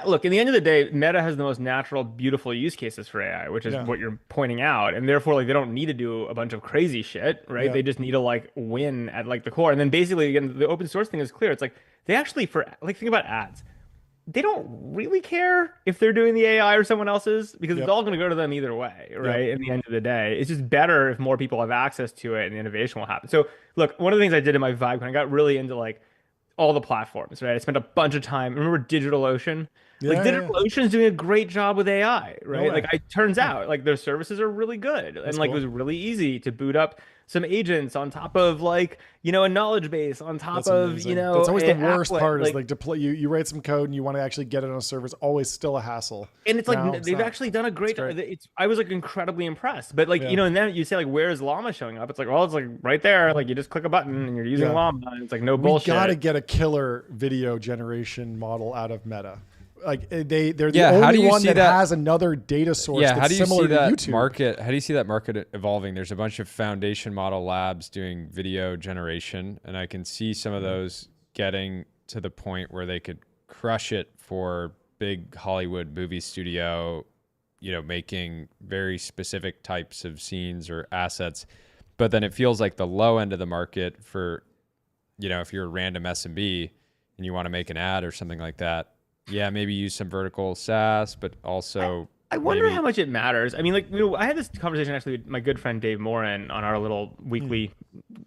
Look, in the end of the day, Meta has the most natural, beautiful use cases for AI, which is what you're pointing out. And therefore, like, they don't need to do a bunch of crazy shit, right? Yeah. They just need to like win at like the core. And then basically, again, the open source thing is clear. It's like they actually, think about ads. They don't really care if they're doing the AI or someone else's, because it's all going to go to them either way, right? In the end of the day, it's just better if more people have access to it and the innovation will happen. So look, one of the things I did in my vibe when I got really into like all the platforms, right? I spent a bunch of time. Remember DigitalOcean? DigitalOcean's doing a great job with AI, right? way. It turns out like their services are really good, and like cool. it was really easy to boot up some agents on top of like a knowledge base on top That's of amazing. That's always the an worst applet, part is like deploy. You write some code and you want to actually get it on a server. It's always still a hassle. And it's Now like it's they've not. actually done a great job. great. I was like incredibly impressed. But like and then you say like, where is Llama showing up? It's like, well, it's like right there. Like you just click a button and you're using Llama. And it's like no bullshit. We got to get a killer video generation model out of Meta. Like they're the how do only you one see that that- has another data source Yeah, that's how do you similar see to that YouTube. market? How do you see that market evolving? There's a bunch of foundation model labs doing video generation, and I can see some of those getting to the point where they could crush it for big Hollywood movie studio, making very specific types of scenes or assets. But then it feels like the low end of the market for, if you're a random SMB, and you want to make an ad or something like that, yeah, maybe use some vertical SaaS, but also I wonder maybe... how much it matters. I mean, like, I had this conversation actually with my good friend Dave Morin on our little weekly,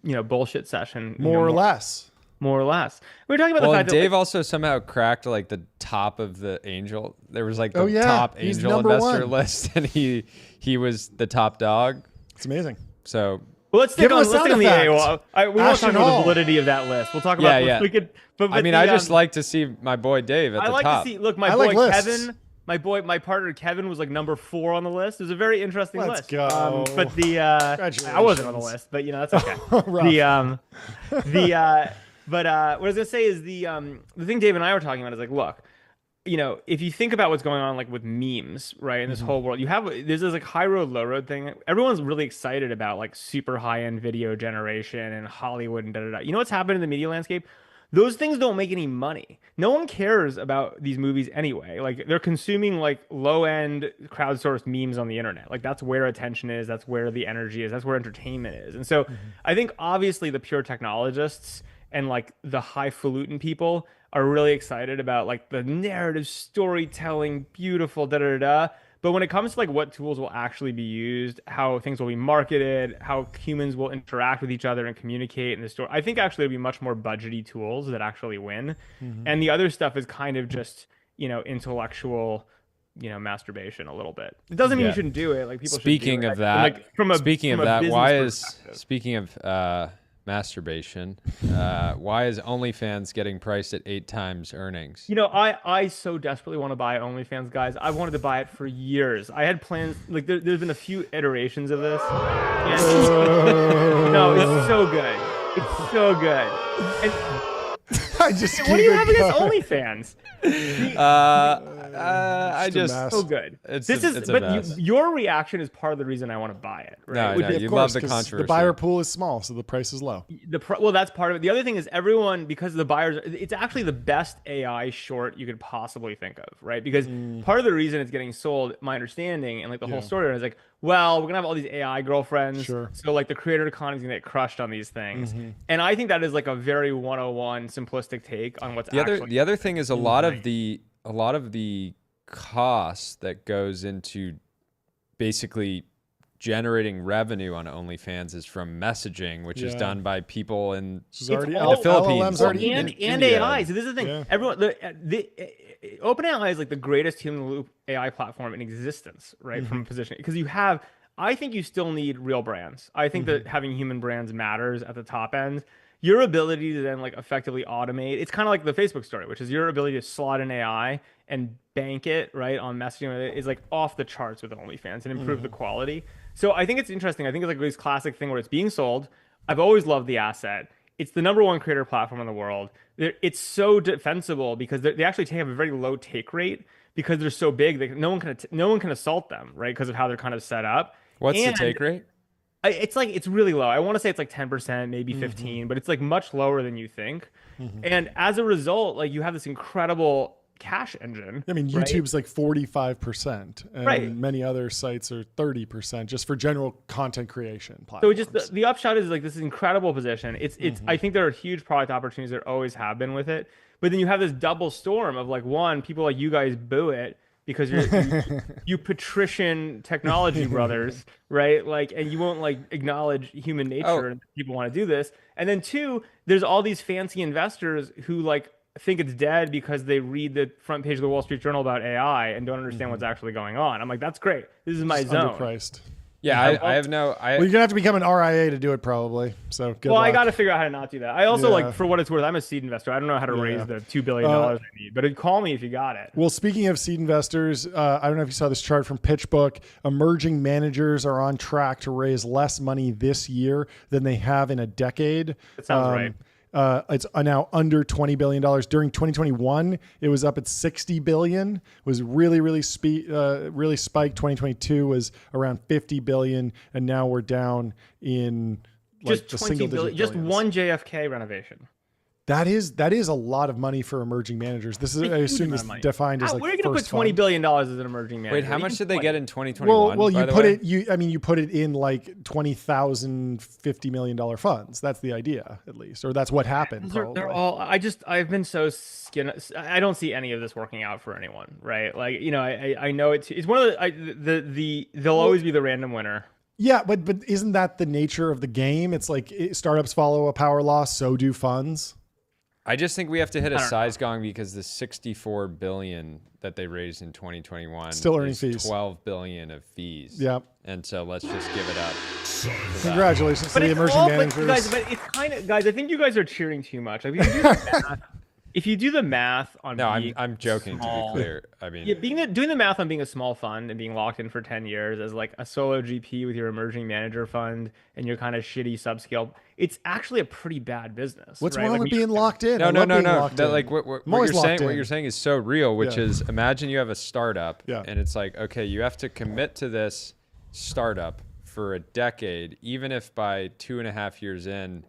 bullshit session. More or less. More or less. We were talking about the fact Dave that also somehow cracked like the top of the angel. There was like the yeah, top he's angel number investor one. list, and he was the top dog. It's amazing. So well, let's stick on the AOL. We won't talk about Hall. the validity of that list. We'll talk about we could. But I mean, I just like to see my boy Dave at the top. I like to see. Look, my boy Kevin. My partner Kevin was like number 4 on the list. It was a very interesting list. Let's go. But I wasn't on the list, but that's okay. But what I was gonna say is the thing Dave and I were talking about is like, look, if you think about what's going on like with memes, right, in this whole world, there's this like high road, low road thing. Everyone's really excited about like super high end video generation and Hollywood and da. You know what's happened in the media landscape? Those things don't make any money. No one cares about these movies anyway. Like they're consuming like low-end crowdsourced memes on the internet. Like that's where attention is. That's where the energy is. That's where entertainment is. And so I think obviously the pure technologists and like the highfalutin people are really excited about like the narrative storytelling, beautiful da. But when it comes to like what tools will actually be used, how things will be marketed, how humans will interact with each other and communicate in the store, I think actually it'll be much more budgety tools that actually win. And the other stuff is kind of just, intellectual, masturbation a little bit. It doesn't mean you shouldn't do it. Like people speaking should of do it. that, Like, speaking of that, speaking of masturbation, why is OnlyFans getting priced at 8 times earnings? I so desperately want to buy OnlyFans, guys. I've wanted to buy it for years. I had plans, like there's been a few iterations of this. No, it's so good. It's so good. And I just what do you have against OnlyFans? I just so good. Your reaction is part of the reason I want to buy it. Right? No, you love the controversy. The buyer pool is small, so the price is low. Well, that's part of it. The other thing is everyone, because the buyers, it's actually the best AI short you could possibly think of, right? Because part of the reason it's getting sold, my understanding, and like the whole story is like, well, we're gonna have all these AI girlfriends, so like the creator economy is gonna get crushed on these things. And I think that is like a very 101 simplistic take on what's the other thing is a lot of the cost that goes into basically generating revenue on OnlyFans is from messaging, which is done by people in the Philippines and AI. So this is the thing. Everyone, the OpenAI is like the greatest human loop AI platform in existence, right? From a position, because I think you still need real brands. I think that having human brands matters at the top end. Your ability to then like effectively automate, it's kind of like the Facebook story, which is your ability to slot in AI and bank it right on messaging is like off the charts with OnlyFans and improve the quality. So I think it's interesting. I think it's like this classic thing where it's being sold. I've always loved the asset. It's the #1 creator platform in the world. It's so defensible because they actually have a very low take rate because they're so big. No one can assault them, right? Because of how they're kind of set up. What's the take rate? It's really low. I want to say it's like 10%, maybe 15, but it's like much lower than you think. And as a result, like you have this incredible cash engine. I mean, YouTube's like 45%, and many other sites are 30% just for general content creation platforms. So just the upshot is like this is incredible position. It's I think there are huge product opportunities. There always have been with it. But then you have this double storm of like, one, people like you guys boo it because you patrician technology brothers, right? Like, and you won't like acknowledge human nature and people want to do this. And then two, there's all these fancy investors who like think it's dead because they read the front page of the Wall Street Journal about AI and don't understand what's actually going on. I'm like, that's great. This is my zone. Underpriced. Yeah, I have no. Well, you're gonna have to become an RIA to do it, probably. So good luck. I got to figure out how to not do that. I also like, for what it's worth, I'm a seed investor. I don't know how to raise the $2 billion I need, but call me if you got it. Well, speaking of seed investors, I don't know if you saw this chart from PitchBook. Emerging managers are on track to raise less money this year than they have in a decade. That sounds right. It's now under $20 billion. During 2021, it was up at $60 billion. It was really spiked. 2022 was around $50 billion, and now we're down in like just the 20 single billion, digit just billions. one JFK renovation. That is a lot of money for emerging managers. This is, I assume, this is defined as like where are you going to put $20 billion as an emerging manager? Wait, how much did they get in 2021? Well, you put it. You put it in like 20,000 $50 million funds. That's the idea, at least, or that's what happened. They're all. I've been so I don't see any of this working out for anyone, right? Like, you know, I know it's one of they'll always be the random winner. Yeah, but isn't that the nature of the game? It's like startups follow a power law, so do funds. I just think we have to hit a size gong because the 64 billion that they raised in 2021 still earning fees. 12 billion of fees. Yep. And so let's just give it up. Congratulations to the emerging managers. But it's kind of, guys, I think you guys are cheering too much. I mean, if you do the math on I'm joking, to be clear. I mean, doing the math on being a small fund and being locked in for 10 years as like a solo GP with your emerging manager fund and your kind of shitty subscale, it's actually a pretty bad business. What's right? wrong with being locked in? No. Like what you're saying is so real, which is imagine you have a startup and it's like, okay, you have to commit to this startup for a decade, even if by 2.5 years in,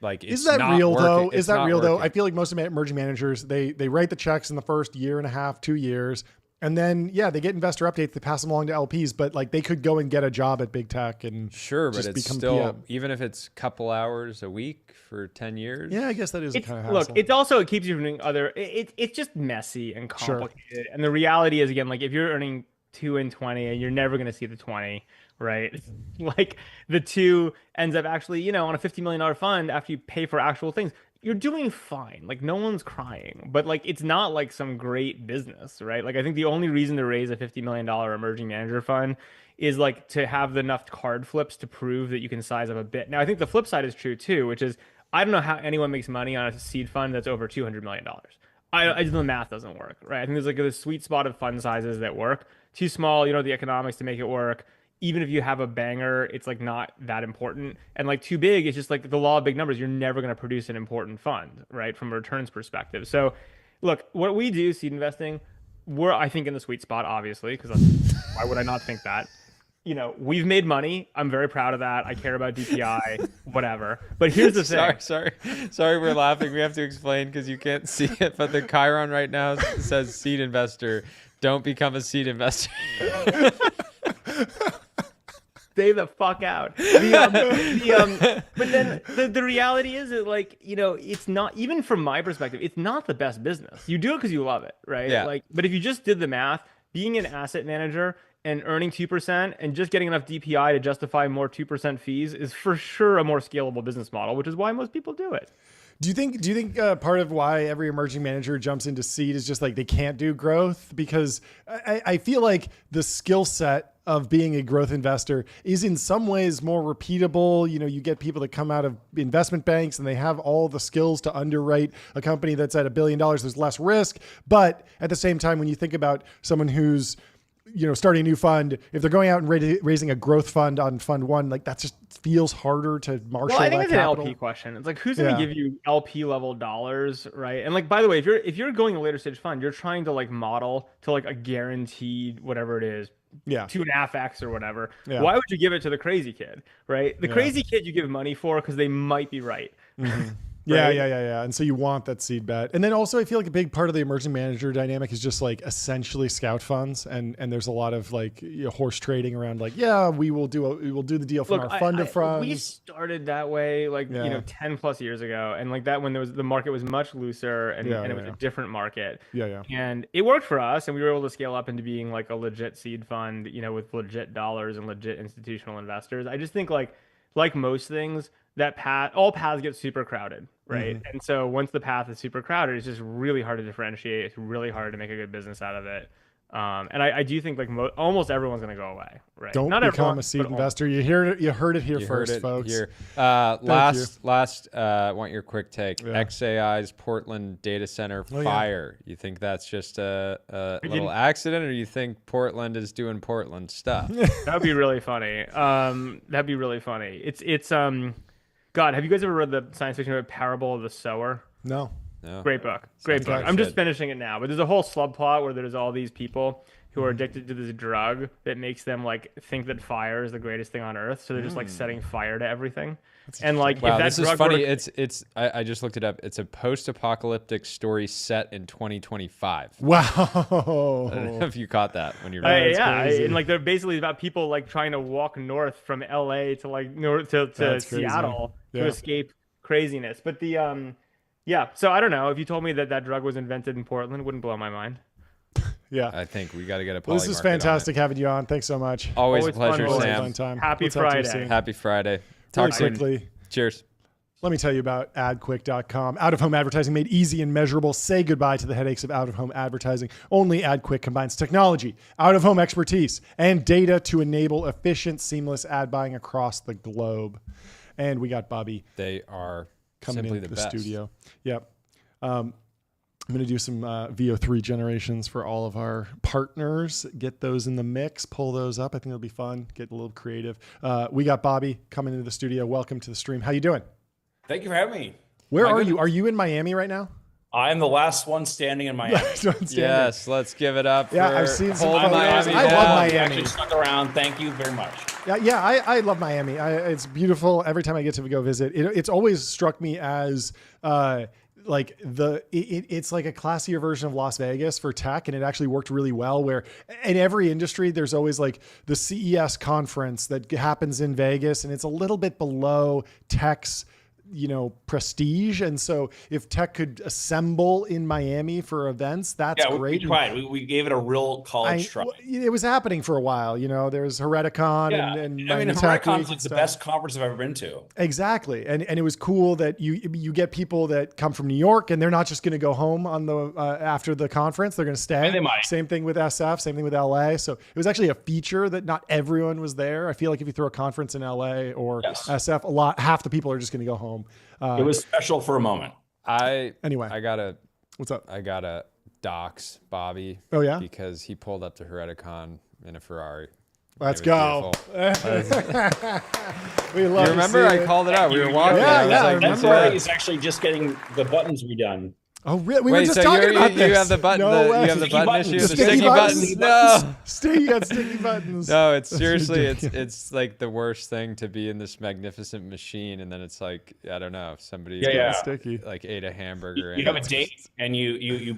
like, it's is that not real working. though? It's is that not real though? working. I feel like most emerging managers, they write the checks in the first 1.5 2 years, and then they get investor updates. They pass them along to LPs, but like they could go and get a job at big tech and sure, but just it's become still PM. even if it's a couple hours a week for 10 years. Yeah, I guess that is a kind of look. hassle. It's also it keeps you from doing other. It's just messy and complicated. And the reality is, again, like if you're earning 2 and 20 and you're never going to see the 20. Right, like the 2 ends up actually, you know, on a $50 million fund after you pay for actual things, you're doing fine. Like no one's crying, but like it's not like some great business, right? Like I think the only reason to raise a $50 million emerging manager fund is like to have enough card flips to prove that you can size up a bit. Now I think the flip side is true too, which is I don't know how anyone makes money on a seed fund that's over $200 million. I the math doesn't work, right? I think there's like a sweet spot of fund sizes that work. Too small, you know, the economics to make it work. Even if you have a banger, it's like not that important. And like too big, it's just like the law of big numbers. You're never going to produce an important fund, right? From a returns perspective. So look, what we do, seed investing, we're, I think, in the sweet spot, obviously, because why would I not think that? You know, we've made money. I'm very proud of that. I care about DPI, whatever. But here's the thing. Sorry, we're laughing. We have to explain because you can't see it. But the Chiron right now says seed investor. Don't become a seed investor. Stay the fuck out. But then the reality is that, like, you know, it's not, even from my perspective, it's not the best business. You do it because you love it, right? Yeah. Like, but if you just did the math, being an asset manager and earning 2% and just getting enough DPI to justify more 2% fees is for sure a more scalable business model, which is why most people do it. Do you think part of why every emerging manager jumps into seed is just like they can't do growth? Because I feel like the skill set of being a growth investor is in some ways more repeatable. You know, you get people that come out of investment banks and they have all the skills to underwrite a company that's at $1 billion. There's less risk. But at the same time, when you think about someone who's, you know, starting a new fund, if they're going out and raising a growth fund on fund one, like that just feels harder to marshal. Well, I think that it's capital. an LP question. It's like, who's going to give you LP level dollars, right? And like, by the way, if you're going a later stage fund, you're trying to like model to like a guaranteed whatever it is, 2.5x or whatever. Yeah. Why would you give it to the crazy kid, right? The crazy kid you give money for because they might be right. Mm-hmm. Right? Yeah. And so you want that seed bet. And then also I feel like a big part of the emerging manager dynamic is just like essentially scout funds. And there's a lot of like, you know, horse trading around like, we will do the deal from our fund of funds. We started that way like, you know, 10 plus years ago. And like that when the market was much looser and it was a different market. Yeah. And it worked for us. And we were able to scale up into being like a legit seed fund, you know, with legit dollars and legit institutional investors. I just think like most things, that all paths get super crowded, right? Mm-hmm. And so once the path is super crowded, it's just really hard to differentiate. It's really hard to make a good business out of it. And I do think like almost everyone's going to go away, right? Don't Not become everyone, a seed but investor. You heard it here first, folks. Last, want your quick take. XAI's Portland data center fire. You think that's just a little accident, or you think Portland is doing Portland stuff? That'd be really funny. That'd be really funny. It's God, have you guys ever read the science fiction book Parable of the Sower? No. Great book. I'm just finishing it now. But there's a whole subplot where there's all these people who are addicted to this drug that makes them like think that fire is the greatest thing on earth. So they're just like setting fire to everything. And like, wow, if that this is drug funny. were- I just looked it up. It's a post-apocalyptic story set in 2025. Wow. I don't know if you caught that when you're reading. yeah, crazy. and like they're basically about people like trying to walk north from LA to like north to That's crazy. Seattle Yeah. to escape craziness. But the yeah, so I don't know if you told me that that drug was invented in Portland, it wouldn't blow my mind. Yeah. I think we got to get a Well, this is poly market on it. fantastic having you on. Thanks so much. Always a Always fun, pleasure, always Sam. Fun time. Happy We'll talk to you Friday. soon. Happy Friday. Really Talk soon. quickly. Cheers. Let me tell you about adquick.com. Out-of-home advertising made easy and measurable. Say goodbye to the headaches of out-of-home advertising. Only AdQuick combines technology, out-of-home expertise, and data to enable efficient, seamless ad buying across the globe. And we got Bobby They are coming simply into the the best. studio. Yep. I'm going to do some VO3 generations for all of our partners. Get those in the mix. Pull those up. I think it'll be fun. Get a little creative. We got Bobby coming into the studio. Welcome to the stream. How you doing? Thank you for having me. Where My are goodness. you? Are you in Miami right now? I'm the last one standing in Miami. Yes, let's give it up Yeah, for I've seen some Hold photos. Miami I love down. Miami. You actually stuck around. Thank you very much. Yeah, I love Miami. It's beautiful. Every time I get to go visit, it's always struck me as like it's like a classier version of Las Vegas for tech, and it actually worked really well. Where in every industry, there's always like the CES conference that happens in Vegas, and it's a little bit below tech's prestige. And so if tech could assemble in Miami for events, that's great. We tried. We gave it a real college try. It was happening for a while. There was Hereticon Yeah, and I mean, Miami Tech Week Huracan's and like the stuff. best conference I've ever been to. Exactly. And it was cool that you get people that come from New York and they're not just going to go home on the after the conference. They're going to stay. And they might. Same thing with SF, same thing with LA. So it was actually a feature that not everyone was there. I feel like if you throw a conference in LA or Yes. SF, half the people are just going to go home. It was special for a moment. Anyway. I gotta What's up? I gotta dox Bobby. Oh, yeah? Because he pulled up to Hereticon in a Ferrari. Let's It was go. beautiful. We love You remember? I called it out. We were walking. Yeah, I was yeah, I like, remember. "This Ferrari is- is actually just getting the buttons redone. Oh, really? We were Wait, just so talking about this. you have the button. No way. You have the Sticky button buttons. issue. The The sticky sticky buttons. buttons. No. You got sticky buttons. No, it's That's seriously, ridiculous. it's like the worst thing to be in this magnificent machine, and then it's like, I don't know, somebody Yeah. Sticky. like ate a hamburger. You have a date, and you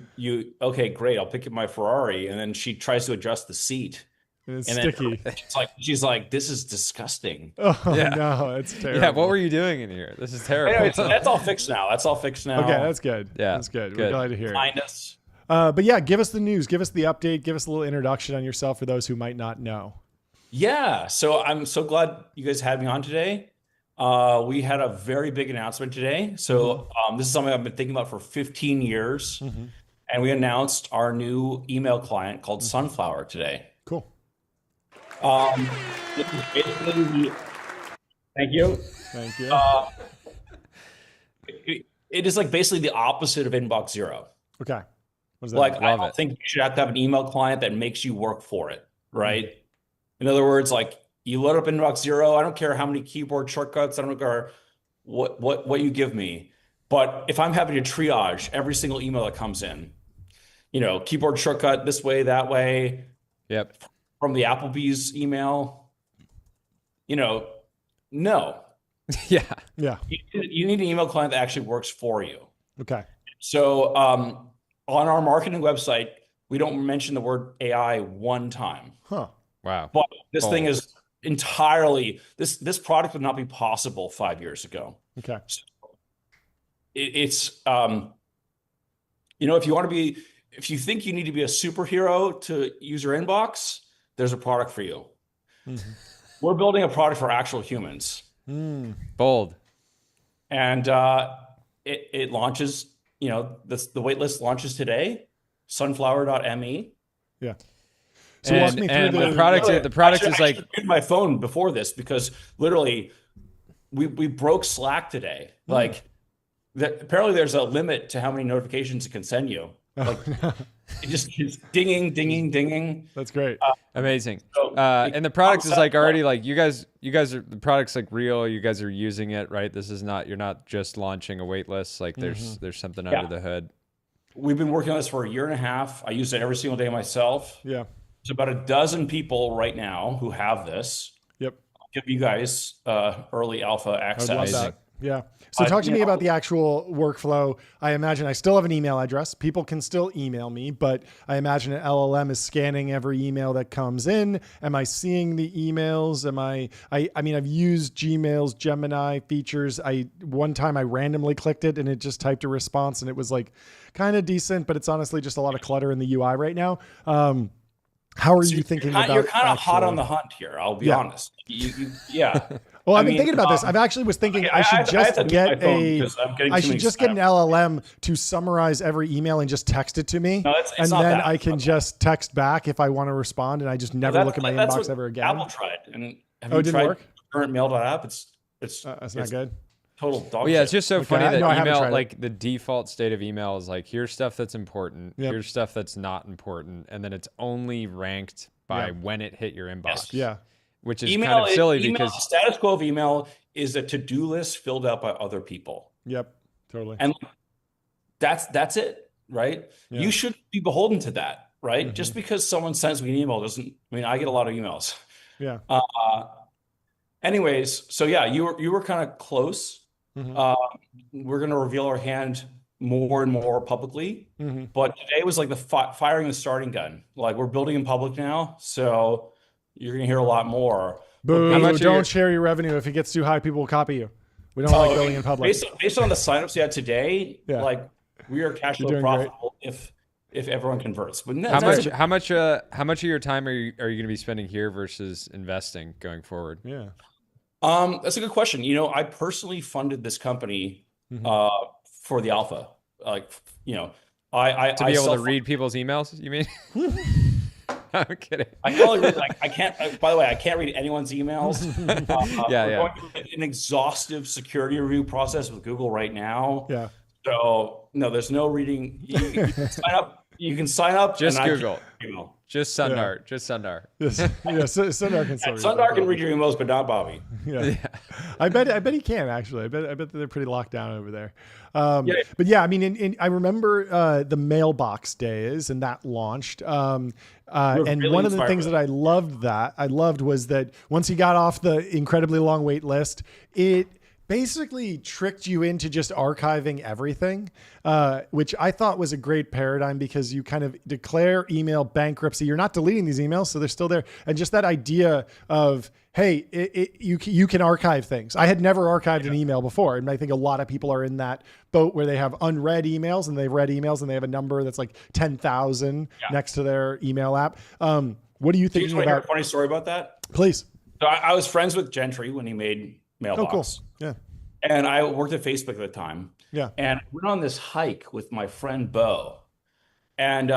okay, great. I'll pick up my Ferrari, and then she tries to adjust the seat, And it's and sticky. then she's like, "This is disgusting." Oh, Yeah. no, it's terrible. Yeah, what were you doing in here? This is terrible. Anyway, so that's all fixed now. Okay, that's good. Yeah, That's good. We're good. glad to hear it. Find us. But yeah, give us the news. Give us the update. Give us a little introduction on yourself for those who might not know. Yeah, so I'm so glad you guys had me on today. We had a very big announcement today. So this is something I've been thinking about for 15 years. And we announced our new email client called Sunflower today. Cool. It is basically thank you. Thank you. It is like basically the opposite of Inbox Zero. Okay. What does that Like, mean? I Love don't it. think you should have to have an email client that makes you work for it, right? In other words, like you load up Inbox Zero. I don't care how many keyboard shortcuts. I don't care what you give me. But if I'm having to triage every single email that comes in, keyboard shortcut this way, that way, Yep. from the Applebee's email, no. Yeah. Yeah. You need an email client that actually works for you. Okay. So on our marketing website, we don't mention the word AI one time. Huh. Wow. But this Bold. thing is entirely this product would not be possible 5 years ago. Okay. It's if you think you need to be a superhero to use your inbox, there's a product for you. We're building a product for actual humans, Bold. and it launches. The waitlist launches today. Sunflower.me. Yeah. So walk me through And the the product I is should like, have used my phone before this because literally we broke Slack today. Like apparently there's a limit to how many notifications it can send you. Like it just keeps dinging, dinging, dinging. That's great. amazing. So, And the product is like already like you guys are the product's like real. You guys are using it, right? This is not, you're not just launching a wait list. Like there's something under the hood. We've been working on this for a year and a half. I use it every single day myself. Yeah. There's about a dozen people right now who have this. Yep. I'll give you guys early alpha access. I would love that. Yeah. So talk to me about the actual workflow. I imagine I still have an email address. People can still email me, but I imagine an LLM is scanning every email that comes in. Am I seeing the emails? I mean, I've used Gmail's Gemini features. One time I randomly clicked it and it just typed a response and it was like kind of decent, but it's honestly just a lot of clutter in the UI right now. How are you thinking about? You're kind of hot on the hunt here. I'll be honest. Yeah. Well, I've been thinking about this. I've actually was thinking I should just get an LLM to summarize every email and just text it to me, and then I can just text back if I want to respond, and I just never look at my inbox ever again. Apple tried, and have you tried current mail.app? It's not good. Total dog. Well, yeah, it's just so funny that email, like the default state of email is like, here's stuff that's important, here's stuff that's not important, and then it's only ranked by when it hit your inbox. Yes. Yeah. Which is kind of silly because because status quo of email is a to-do list filled out by other people. Yep, totally. And that's it, right? Yeah. You shouldn't be beholden to that, right? Mm-hmm. Just because someone sends me an email doesn't. I mean, I get a lot of emails. Yeah. Anyways, so yeah, you were kind of close. Mm-hmm. We're going to reveal our hand more and more publicly, but today was like the firing the starting gun. Like, we're building in public now, so you're going to hear a lot more. Boo, don't share your revenue. If it gets too high, people will copy you. We don't like building in public. Based on the signups you had today, like, we are cash flow profitable if everyone converts. But how much of your time are you going to be spending here versus investing going forward? Yeah. That's a good question. You know, I personally funded this company for the alpha. Like, you know, I be able to read people's emails, you mean? I'm kidding. I can't. By the way, I can't read anyone's emails. We're going through an exhaustive security review process with Google right now. Yeah. So no, there's no reading. You can sign up. You can sign up. Just Google. Just Sundar. Yeah. Just Sundar. Sundar can still read. Sundar can read your emails, but not Bobby. Yeah. I bet he can actually. I bet that they're pretty locked down over there. But yeah, I mean, I remember the mailbox days, and that launched. And really one of the things that I loved was that once he got off the incredibly long wait list, it basically tricked you into just archiving everything, which I thought was a great paradigm because you kind of declare email bankruptcy. You're not deleting these emails, so they're still there. And just that idea of, hey, you can archive things. I had never archived an email before. And I think a lot of people are in that boat where they have unread emails and they've read emails and they have a number that's like 10,000 next to their email app. What are you thinking about? Hear a funny story about that? Please. So I was friends with Gentry when he made Mailbox. Oh, cool. Yeah. And I worked at Facebook at the time. Yeah. And I went on this hike with my friend Bo. And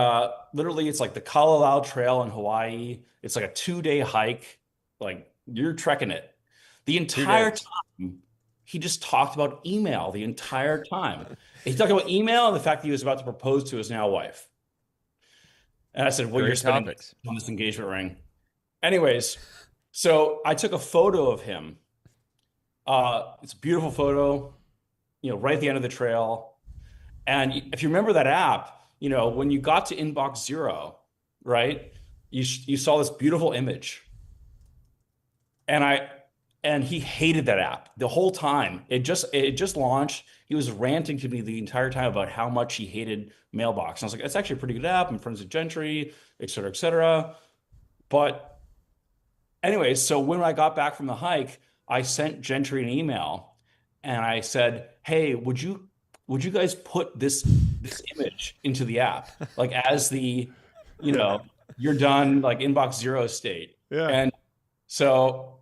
literally, it's like the Kala'au Trail in Hawaii. It's like a 2-day hike. Like, you're trekking it. The entire time, he just talked about email the entire time. He talked about email and the fact that he was about to propose to his now wife. And I said, well, you're spending on this engagement ring. Anyways, so I took a photo of him. It's a beautiful photo, you know, right at the end of the trail. And if you remember that app, you know, when you got to inbox 0, right, you saw this beautiful image. And he hated that app the whole time. It just launched. He was ranting to me the entire time about how much he hated Mailbox. And I was like, it's actually a pretty good app. I'm friends with Gentry, et cetera, et cetera. But anyways, so when I got back from the hike, I sent Gentry an email and I said, hey, would you guys put this image into the app? Like, as the, you know, you're done, like, inbox 0 state. Yeah. And so,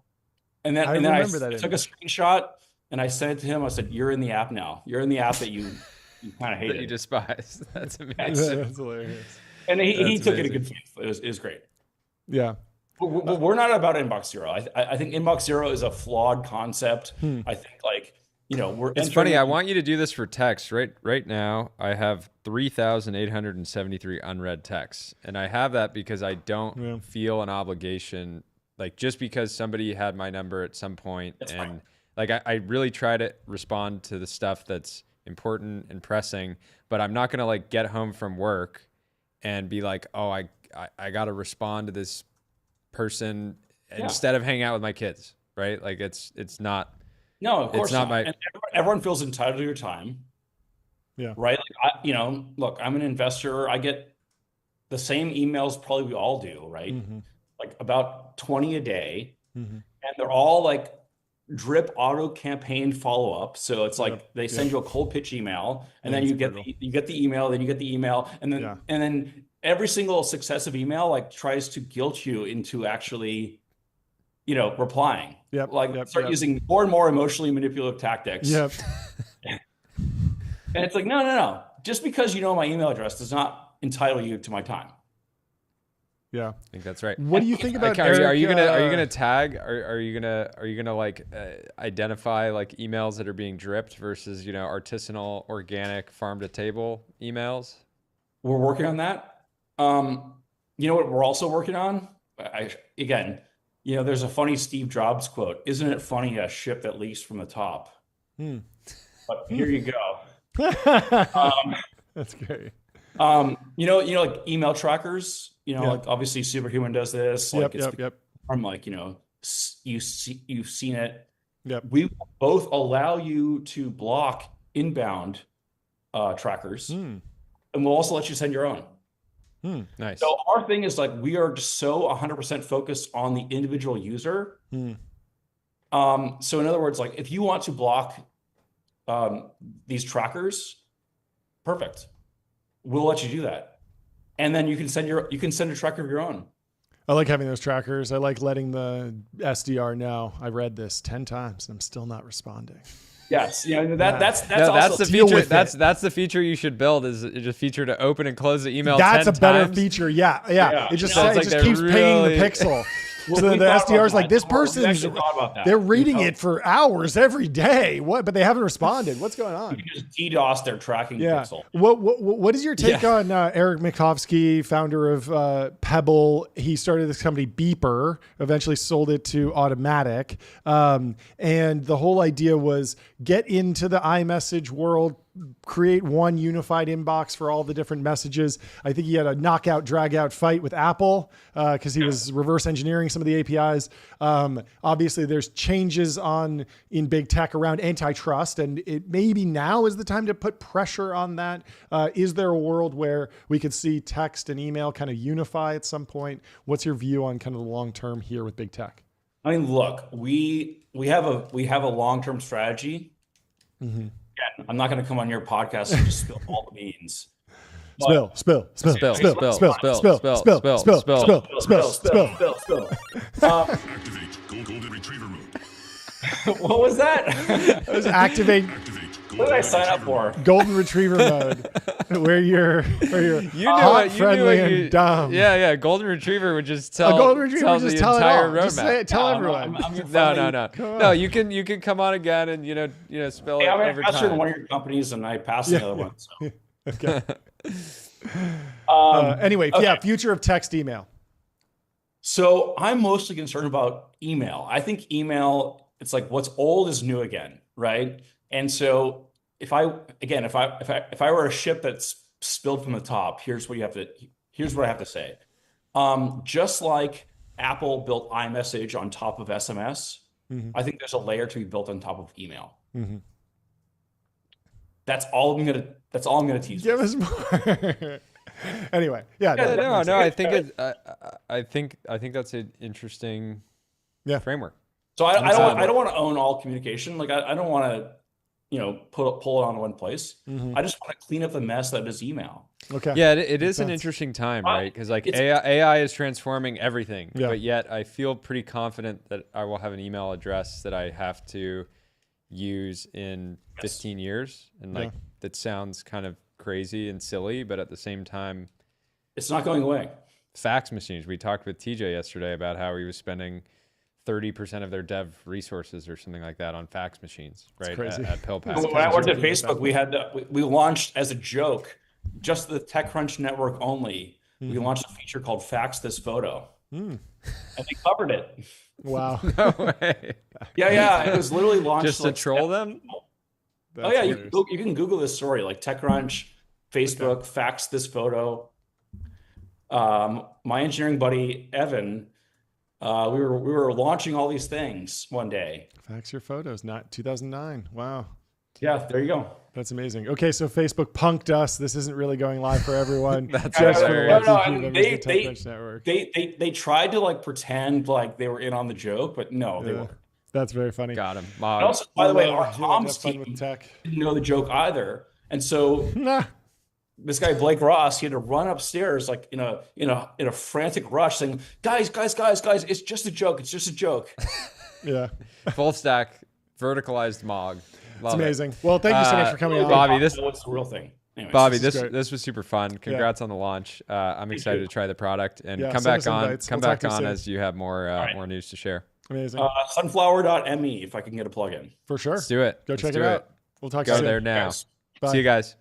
and then I took a screenshot and I sent it to him. I said, you're in the app now. You're in the app that you kind of hated. That you despise. That's amazing. That's hilarious. And he took it in good faith. It was great. Yeah. We're not about inbox 0. I think inbox 0 is a flawed concept. I think, like, you know, it's funny. I want you to do this for text right now. I have 3,873 unread texts, and I have that because I don't feel an obligation, like, just because somebody had my number at some point. That's and fine. Like, I really try to respond to the stuff that's important and pressing, but I'm not going to, like, get home from work and be like, oh, I I got to respond to this person instead of hanging out with my kids, right? Like it's not. No, of course it's not. And everyone feels entitled to your time. Yeah. Right. Like look, I'm an investor. I get the same emails probably we all do, right? Like about 20 a day. And they're all like drip auto campaign follow-up. So it's like they send you a cold pitch email, and then you get the email, then you get the email, and then every single successive email like tries to guilt you into actually, replying. Start using more and more emotionally manipulative tactics. And it's like, no. Just because you know my email address does not entitle you to my time. Yeah, I think that's right. What do you think about Eric, Eric, are you gonna tag? Are you gonna like identify like emails that are being dripped versus artisanal, organic, farm to table emails? We're working on that. You know what we're also working on? There's a funny Steve Jobs quote. Isn't it funny, a ship that leaks from the top? But here you go. That's great. Like email trackers, like obviously Superhuman does this. Like I'm like, you've seen it. We both allow you to block inbound trackers, and we'll also let you send your own. Nice. So our thing is like, we are just so 100% focused on the individual user. So in other words, like if you want to block these trackers, perfect. We'll let you do that. And then you can send a tracker of your own. I like having those trackers. I like letting the SDR know I read this 10 times and I'm still not responding. Yes, that's the feature. That's the feature you should build. Is a feature to open and close the email. That's 10 a better times. feature. Yeah. It just keeps really... pinging the pixel. So the SDR is like, this person's, they're reading it for hours every day. But they haven't responded. What's going on? You can just DDoS their tracking pixel. What is your take on Eric Mikovsky, founder of Pebble? He started this company Beeper, eventually sold it to Automatic. And the whole idea was get into the iMessage world, create one unified inbox for all the different messages. I think he had a knockout, drag out fight with Apple because he was reverse engineering some of the APIs. Obviously, there's changes in big tech around antitrust, and it maybe now is the time to put pressure on that. Is there a world where we could see text and email kind of unify at some point? What's your view on kind of the long term here with big tech? I mean, look, we have a long-term strategy. Again, I'm not going to come on your podcast and just spill all the beans. Spill. Activate golden retriever mode. What was that? It was activate. What did I sign up for? Golden retriever mode, where you're hot, friendly, and dumb. Yeah. Golden retriever would just tell. A golden retriever would just tell entire it all. roadmap. Just say it, tell everyone. No. You can come on again and spell it I'm an every investor in time. one of your companies, and I passed another one. So. Okay. Anyway, future of text email. So I'm mostly concerned about email. I think email, it's like what's old is new again, right? And so if I were a ship that's spilled from the top, here's what I have to say. Just like Apple built iMessage on top of SMS, I think there's a layer to be built on top of email. That's all I'm gonna tease. Give us more. Anyway, I think that's an interesting framework. So I don't want to own all communication. Like I don't want to pull it on one place. I just want to clean up the mess that is email. Okay. Yeah, it is an interesting time, right? Because like AI is transforming everything, but yet I feel pretty confident that I will have an email address that I have to use in 15 years, and that sounds kind of crazy and silly, but at the same time, it's not going away. Fax machines. We talked with TJ yesterday about how he was spending 30% of their dev resources or something like that on fax machines, right? At PillPack. When I worked at Facebook, we launched as a joke, just the TechCrunch network only. We launched a feature called Fax This Photo, and they covered it. Wow. No way. Yeah. It was literally launched just to troll them. You can Google this story, like TechCrunch, Facebook, Fax This Photo. my engineering buddy Evan, we were launching all these things one day. Fax your photos, not 2009. Wow. Yeah, there you go. That's amazing. Okay, so Facebook punked us. This isn't really going live for everyone. That's just for the hilarious. lucky No, few members of the Tech Crunch Network. they tried to like pretend like they were in on the joke, but no, they weren't. That's very funny. Got him. And also, by the way, our Have comms fun team with tech. didn't know the joke either, and so Nah. this guy Blake Ross, he had to run upstairs like in a frantic rush, saying, "Guys, it's just a joke. It's just a joke." Yeah. Full stack, verticalized Mog. Love It's it. amazing. Well, thank you so much for coming on. Bobby, this What's the real thing? Anyways, Bobby, This is great. this was super fun. Congrats on the launch. I'm excited to try the product and Yeah, come send back us on. invites. Come We'll talk back to you on soon. as you have more right. more news to share. Amazing. sunflower.me if I can get a plug-in. For sure. Let's do it. Go Let's check do it out. We'll talk to Go you soon. there now. Guys. Bye. See you guys.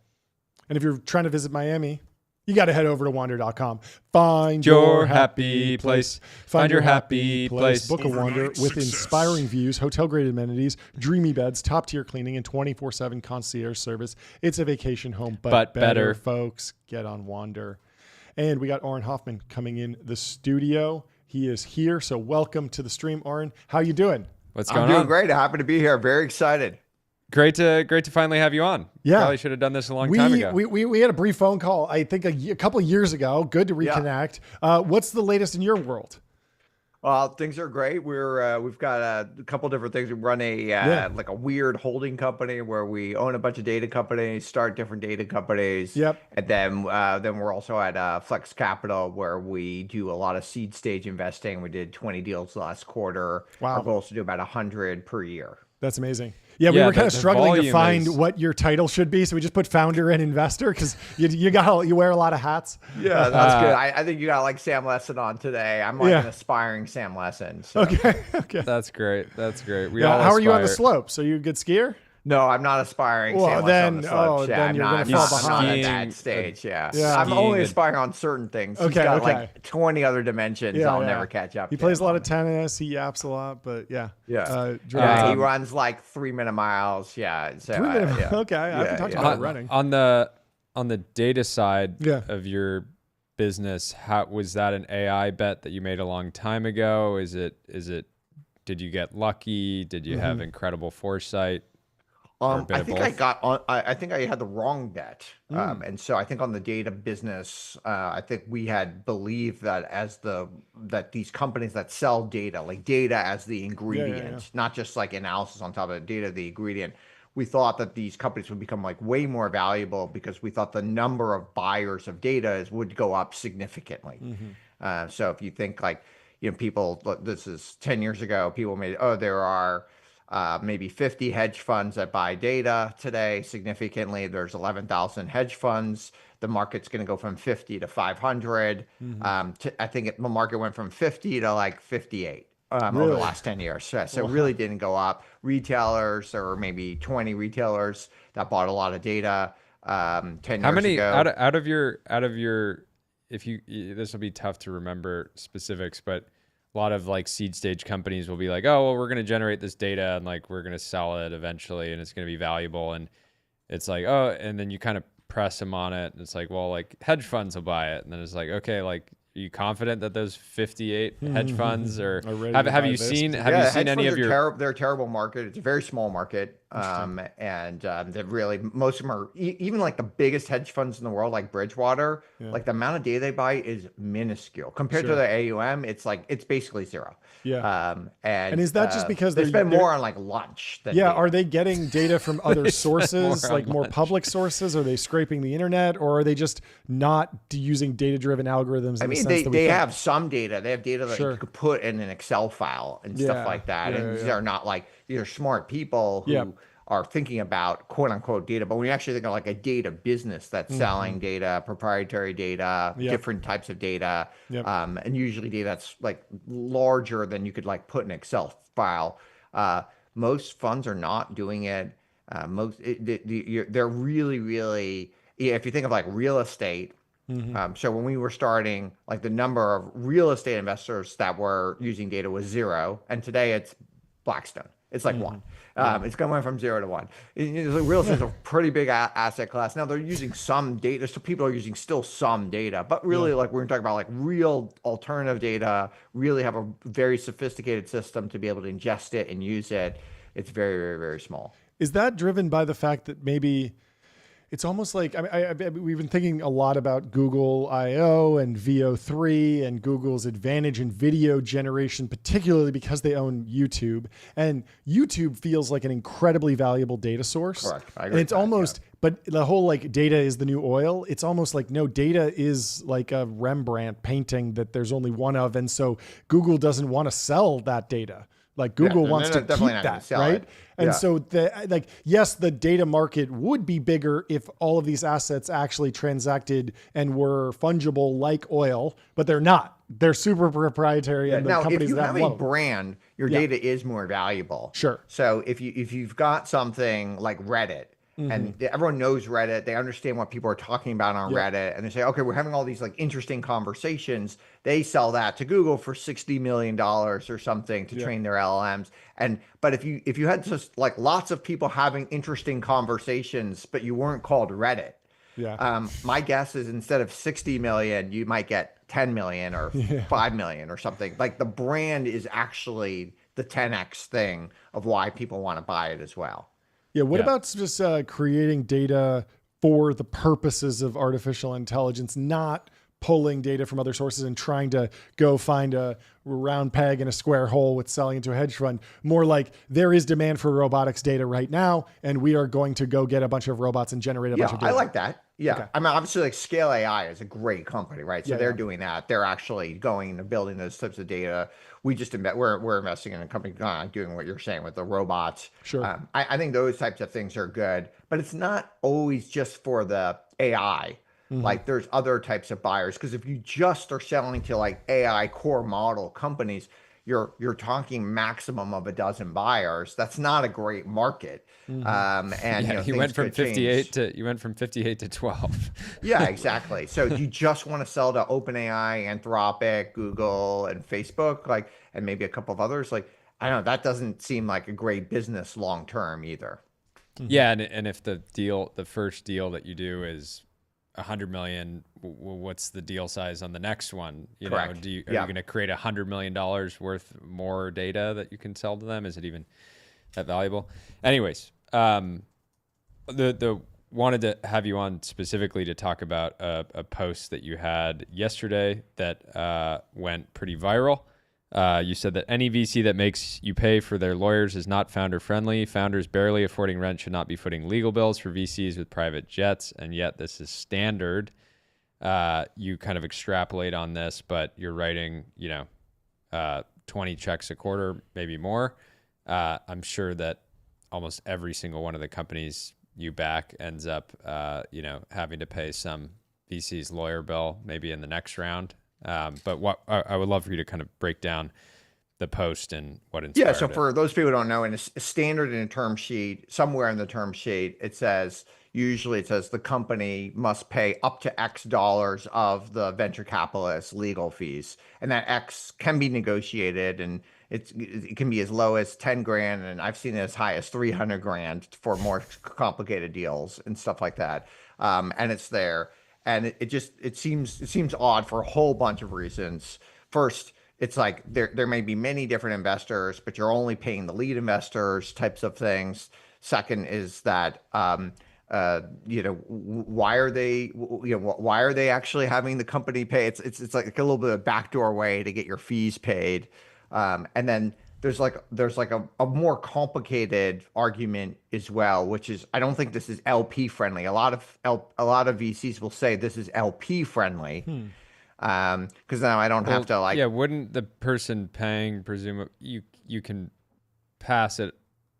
And if you're trying to visit Miami, you got to head over to wander.com. Find Your happy place. Find your happy place. Book a wander Overnight with success. inspiring views, hotel-grade amenities, dreamy beds, top-tier cleaning, and 24/7 concierge service. It's a vacation home, but better, folks. Get on Wander. And we got Oren Hoffman coming in the studio. He is here, so welcome to the stream, Oren. How you doing? What's I'm going doing on? great. Happy to be here. Very excited. Great to finally have you on. Yeah. Probably should have done this a long time ago. We had a brief phone call, I think a couple of years ago. Good to reconnect. What's the latest in your world? Well, things are great. We've got a couple different things. We run a like a weird holding company where we own a bunch of data companies, start different data companies. Yep. And then we're also at Flex Capital where we do a lot of seed stage investing. We did 20 deals last quarter. Wow. Our goal is to do about 100 per year. That's amazing. Yeah, we Yeah, were kind of the struggling to volume find is- what your title should be, so we just put founder and investor because you wear a lot of hats. Yeah, that's good. I think you got like Sam Lesson on today. I'm like an aspiring Sam Lesson. So. Okay, okay. That's great. That's great. We Yeah, all how are you on the aspire. slopes? Are you a good skier? No, I'm not aspiring. Well, Sam then- on the slopes. then I'm you're not, gonna I'm fall not, I'm not behind. at that stage. Yeah, Yeah. I'm only Skiing. aspiring on certain things. He's Okay, got okay. like 20 other dimensions. Yeah, I'll yeah. never catch up. He to plays a him lot on. of tennis. He yaps a lot, but yeah. Yeah. Jordan- He runs like 3-minute miles. Yeah. So, 3 minutes. yeah. Okay, I haven't talked yeah. about running. On the data side Yeah. of your business, how was that an AI bet that you made a long time ago? Is it did you get lucky? Did you have incredible foresight? Or a bit I of think I both? got on. I think I had the wrong bet, and so I think on the data business, I think we had believed that that these companies that sell data, like data as the ingredient, not just like analysis on top of the data, the ingredient. We thought that these companies would become like way more valuable because we thought the number of buyers of data would go up significantly. So if you think like, people, this is 10 years ago, people made, there are maybe 50 hedge funds that buy data today significantly. There's 11,000 hedge funds. The market's going to go from 50 to 500. I think the market went from 50 to like 58 over the last 10 years. So it really didn't go up. Retailers, there were maybe 20 retailers that bought a lot of data 10 years How many ago. out of your if you this will be tough to remember specifics, but a lot of like seed stage companies will be like, oh, well, we're going to generate this data and like we're going to sell it eventually and it's going to be valuable. And it's like, oh, and then you kind of press them on it. And it's like, well, like hedge funds will buy it. And then it's like, okay, like, are you confident that those 58 hedge funds are ready to have buy you this? seen hedge any funds of are your they're a terrible market. It's a very small market. And they're really, most of them are even like the biggest hedge funds in the world, like Bridgewater, like the amount of data they buy is minuscule compared to the AUM. It's like, it's basically zero. Yeah. And is that just because they they're- spend they're- more on like lunch than Yeah, data. are they getting data from other sources, like more public sources? Are they scraping the internet, or are they just not using data-driven algorithms? I In the mean, sense they that we think? have some data. They have data that Sure. you could put in an Excel file and Yeah, stuff like that. yeah, And these yeah. are not like, these are smart people who Yep. are thinking about quote unquote data. But when you actually think of like a data business that's selling data, proprietary data, Yep. different types of data, Yep. and usually data that's like larger than you could like put in an Excel file. Most funds are not doing it. They're really, really, if you think of like real estate, so when we were starting, like the number of real estate investors that were using data was 0, and today it's Blackstone. It's like one. It's going from 0 to 1. Real estate's a pretty big asset class. Now they're using some data, so people are using still some data, but really, like we're going to talk about, like real alternative data. Really have a very sophisticated system to be able to ingest it and use it. It's very, very, very small. Is that driven by the fact that maybe it's almost like, we've been thinking a lot about Google I/O and VO3 and Google's advantage in video generation, particularly because they own YouTube, and YouTube feels like an incredibly valuable data source. Correct. I agree and it's with that, almost, but the whole like data is the new oil. It's almost like, no, data is like a Rembrandt painting that there's only one of. And so Google doesn't want to sell that data. Like Google wants to keep that, right? And so yes, the data market would be bigger if all of these assets actually transacted and were fungible like oil, but they're not. They're super proprietary. And the now, companies if you have a won't. brand, your data is more valuable. Sure. So if you've got something like Reddit, and everyone knows Reddit, they understand what people are talking about on Reddit, and they say, okay, we're having all these like interesting conversations. They sell that to Google for $60 million or something to train their LLMs. But if you had just like lots of people having interesting conversations, but you weren't called Reddit, my guess is instead of 60 million, you might get 10 million or 5 million or something. Like the brand is actually the 10x thing of why people want to buy it as well. Yeah. What about just creating data for the purposes of artificial intelligence, not pulling data from other sources and trying to go find a round peg in a square hole with selling into a hedge fund? More like there is demand for robotics data right now, and we are going to go get a bunch of robots and generate a bunch of data. I like that. Yeah. Okay. I mean, obviously like Scale AI is a great company, right? So they're doing that. They're actually going and building those types of data. We just we're investing in a company doing what you're saying with the robots. Sure. I think those types of things are good, but it's not always just for the AI. Like there's other types of buyers, because if you just are selling to like AI core model companies, you're talking maximum of a dozen buyers. That's not a great market. And you went from 58 to 12. Yeah, exactly. So do you just want to sell to OpenAI, Anthropic, Google, and Facebook, like, and maybe a couple of others? Like, I don't know, that doesn't seem like a great business long term either. Yeah, and if the first deal that you do is 100 million, what's the deal size on the next one? Correct. Are you going to create $100 million worth more data that you can sell to them? Is it even that valuable? Anyways, the wanted to have you on specifically to talk about a post that you had yesterday that went pretty viral. You said that any VC that makes you pay for their lawyers is not founder friendly. Founders barely affording rent should not be footing legal bills for VCs with private jets, and yet this is standard. You kind of extrapolate on this, but you're writing, 20 checks a quarter, maybe more. I'm sure that almost every single one of the companies you back ends up, having to pay some VC's lawyer bill, maybe in the next round. But what I would love for you to kind of break down the post and what inspired so it. for those people who don't know, in a standard in a term sheet, somewhere in the term sheet, usually it says the company must pay up to X dollars of the venture capitalist legal fees, and that X can be negotiated, and it can be as low as 10 grand, and I've seen it as high as 300 grand for more complicated deals and stuff like that. And it's there. And it seems odd for a whole bunch of reasons. First, it's like there may be many different investors, but you're only paying the lead investors types of things. Second is that why are they actually having the company pay? It's like a little bit of a backdoor way to get your fees paid. And then there's like a more complicated argument as well, which is I don't think this is LP friendly. A lot of VCs will say this is LP friendly, because now I don't have to like. Yeah, wouldn't the person paying presume you can pass it?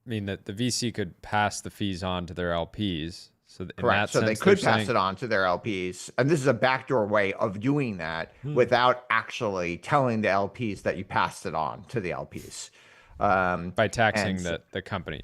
I mean that the VC could pass the fees on to their LPs. So correct. So they could pass it on to their LPs, and this is a backdoor way of doing that without actually telling the LPs that you passed it on to the LPs. By taxing the company.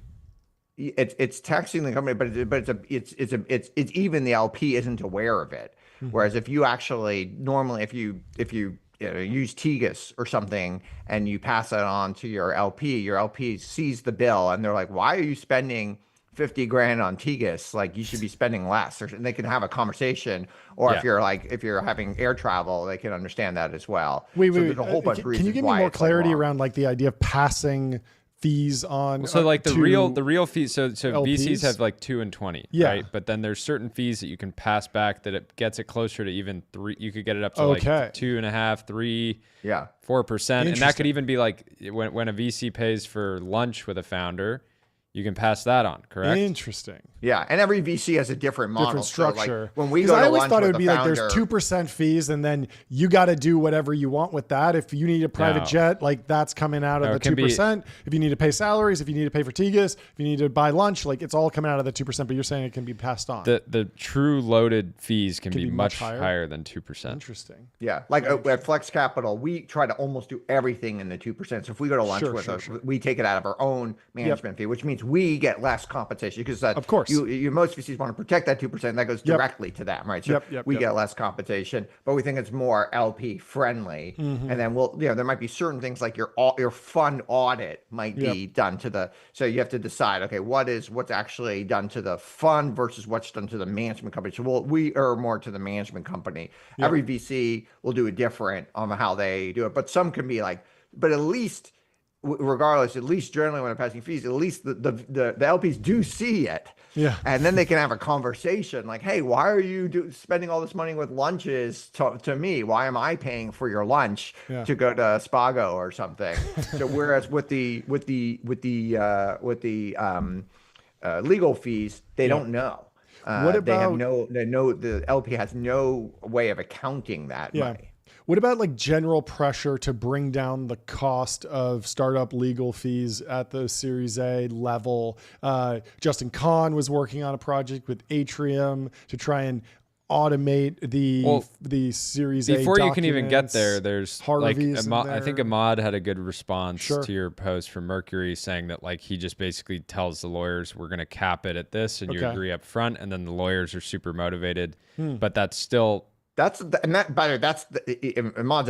It's taxing the company, but it's even the LP isn't aware of it. Whereas if you actually normally if you use Tegas or something, and you pass that on to your LP sees the bill and they're like, why are you spending 50 grand on Tegas? Like, you should be spending less. And they can have a conversation. Or if you're having air travel, they can understand that as well. Wait, there's a whole bunch of can reasons you give me why more it's, clarity like, wrong. around like the idea of passing fees on? So like the to real fees. So VCs LPs? have like 2 and 20, right? But then there's certain fees that you can pass back that it gets it closer to even 3. You could get it up to like 2.5, 3, 4%, and that could even be like when a VC pays for lunch with a founder. You can pass that on, correct? Interesting. Yeah, and every VC has a different model. Different structure. So like when we go to I always lunch thought it with would the be like founder, there's 2% fees, and then you got to do whatever you want with that. If you need a private jet, like that's coming out of the 2%. If you need to pay salaries, if you need to pay for Tegas, if you need to buy lunch, like it's all coming out of the 2%. But you're saying it can be passed on. The true loaded fees can be much higher than 2%. Interesting. Yeah, like at Flex Capital, we try to almost do everything in the 2%. So if we go to lunch we take it out of our own management fee, which means we get less compensation because that, of course, you most VCs want to protect that 2%. That goes directly to them, right? So we get less compensation, but we think it's more LP friendly. And then there might be certain things like your fund audit might be done to the. So you have to decide, okay, what's actually done to the fund versus what's done to the management company. So we are more to the management company. Every VC will do it different on how they do it, but some can be like, but at least. Regardless, at least generally when I'm passing fees, at least the LPs do see it. Yeah. And then they can have a conversation like, hey, why are you spending all this money with lunches to me? Why am I paying for your lunch to go to Spago or something? So whereas with the legal fees, they don't know. What about the LP has no way of accounting that money. What about like general pressure to bring down the cost of startup legal fees at the Series A level? Justin Kahn was working on a project with Atrium to try and automate the Series A before you can even get there. There's Harvey's like I think Ahmad had a good response to your post from Mercury saying that like he just basically tells the lawyers we're going to cap it at this, and you agree up front, and then the lawyers are super motivated, but that's still. Ahmad's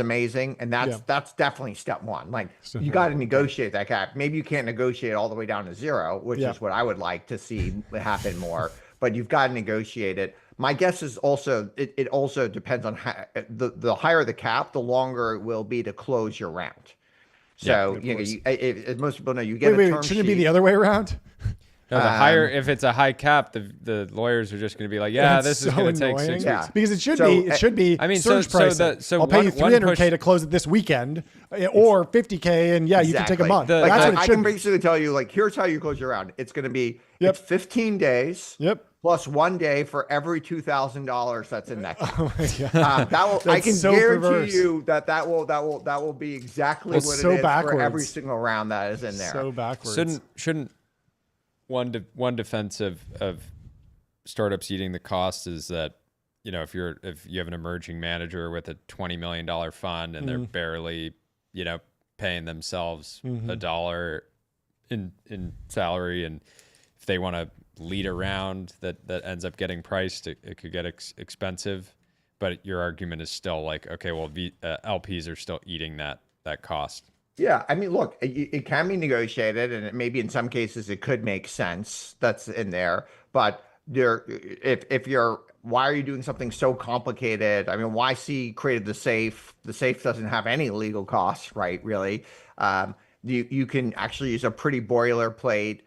amazing, and that's definitely step one. Like you got to negotiate that cap. Maybe you can't negotiate all the way down to 0, which is what I would like to see happen more. But you've got to negotiate it. My guess is also it also depends on how, the higher the cap, the longer it will be to close your round. So as most people know, you get a term sheet. Shouldn't it be the other way around? No, the higher, if it's a high cap, the lawyers are just going to be like, this is going to take 6 weeks. Because it should be. I mean, surge pricing. I'll pay you $300K to close it this weekend, or $50K, and you can take a month. That's what I can basically tell you. Like, here's how you close your round. It's going to be it's 15 days. Plus 1 day for every $2,000 that's in that cap. Oh my God. I can guarantee you that will be exactly what it is for every single round that is in there. So backwards. Shouldn't one defense of startups eating the cost is that, if you have an emerging manager with a $20 million fund and they're barely, paying themselves $1 in salary, and if they want to lead a round that ends up getting priced, it could get expensive. But your argument is still like, okay, well, LPs are still eating that cost. Yeah, I mean, look, it can be negotiated, and maybe in some cases it could make sense that's in there. But why are you doing something so complicated? I mean, YC created the safe. The safe doesn't have any legal costs, right? Really, you can actually use a pretty boilerplate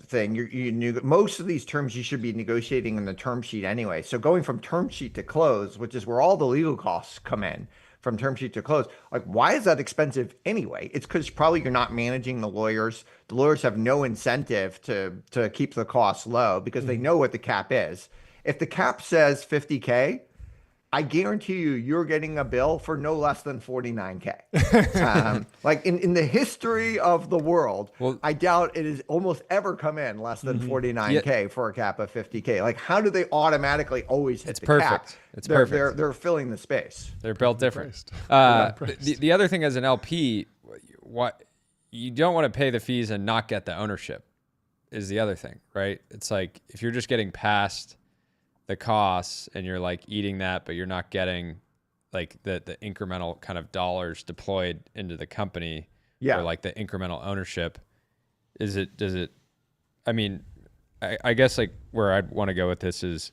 thing. Most of these terms you should be negotiating in the term sheet anyway. So going from term sheet to close, which is where all the legal costs come in. From term sheet to close, like, why is that expensive anyway? It's because probably you're not managing the lawyers. The lawyers have no incentive to keep the costs low because they know what the cap is. If the cap says 50K, I guarantee you're getting a bill for no less than 49K. Like in the history of the world, I doubt it has almost ever come in less than 49K for a cap of 50K. Like, how do they automatically always hit the cap? It's perfect. They're filling the space. They're built different. The other thing as an LP, what you don't want to pay the fees and not get the ownership is the other thing, right? It's like if you're just getting past the costs and you're like eating that, but you're not getting like the incremental kind of dollars deployed into the company, Yeah. or like the incremental ownership, does it, I mean, I guess like where I'd want to go with this is,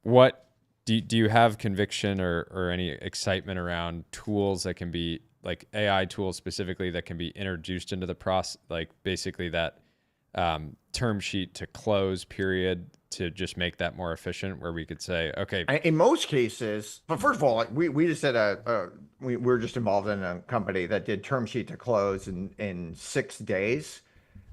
what do you have conviction or any excitement around tools that can be like AI tools specifically that can be introduced into the process, like basically that term sheet to close period, to just make that more efficient, where we could say, okay, In most cases, but first of all, like we just did we were just involved in a company that did term sheet to close in 6 days.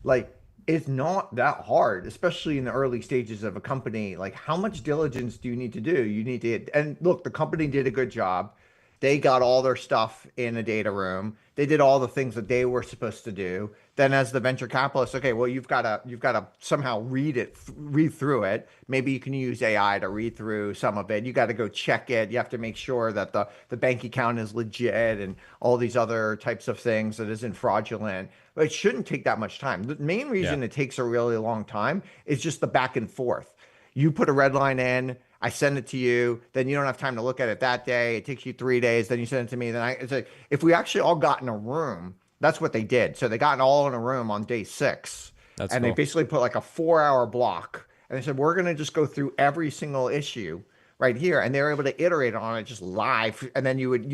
Like, it's not that hard, especially in the early stages of a company. Like, how much diligence do you need to do? You need to, and look, the company did a good job. They got all their stuff in a data room. They did all the things that they were supposed to do. Then, as the venture capitalist, okay, well, you've got to somehow read through it. Maybe you can use AI to read through some of it. You got to go check it. You have to make sure that the bank account is legit and all these other types of things, that isn't fraudulent. But it shouldn't take that much time. The main reason it takes a really long time is just the back and forth. You put a red line in, I send it to you, then you don't have time to look at it that day. It takes you 3 days, then you send it to me. It's like, if we actually all got in a room, that's what they did. So they got all in a room on day 6. That's and cool. They basically put like a 4-hour block. And they said, we're going to just go through every single issue right here. And they were able to iterate on it just live. And then you would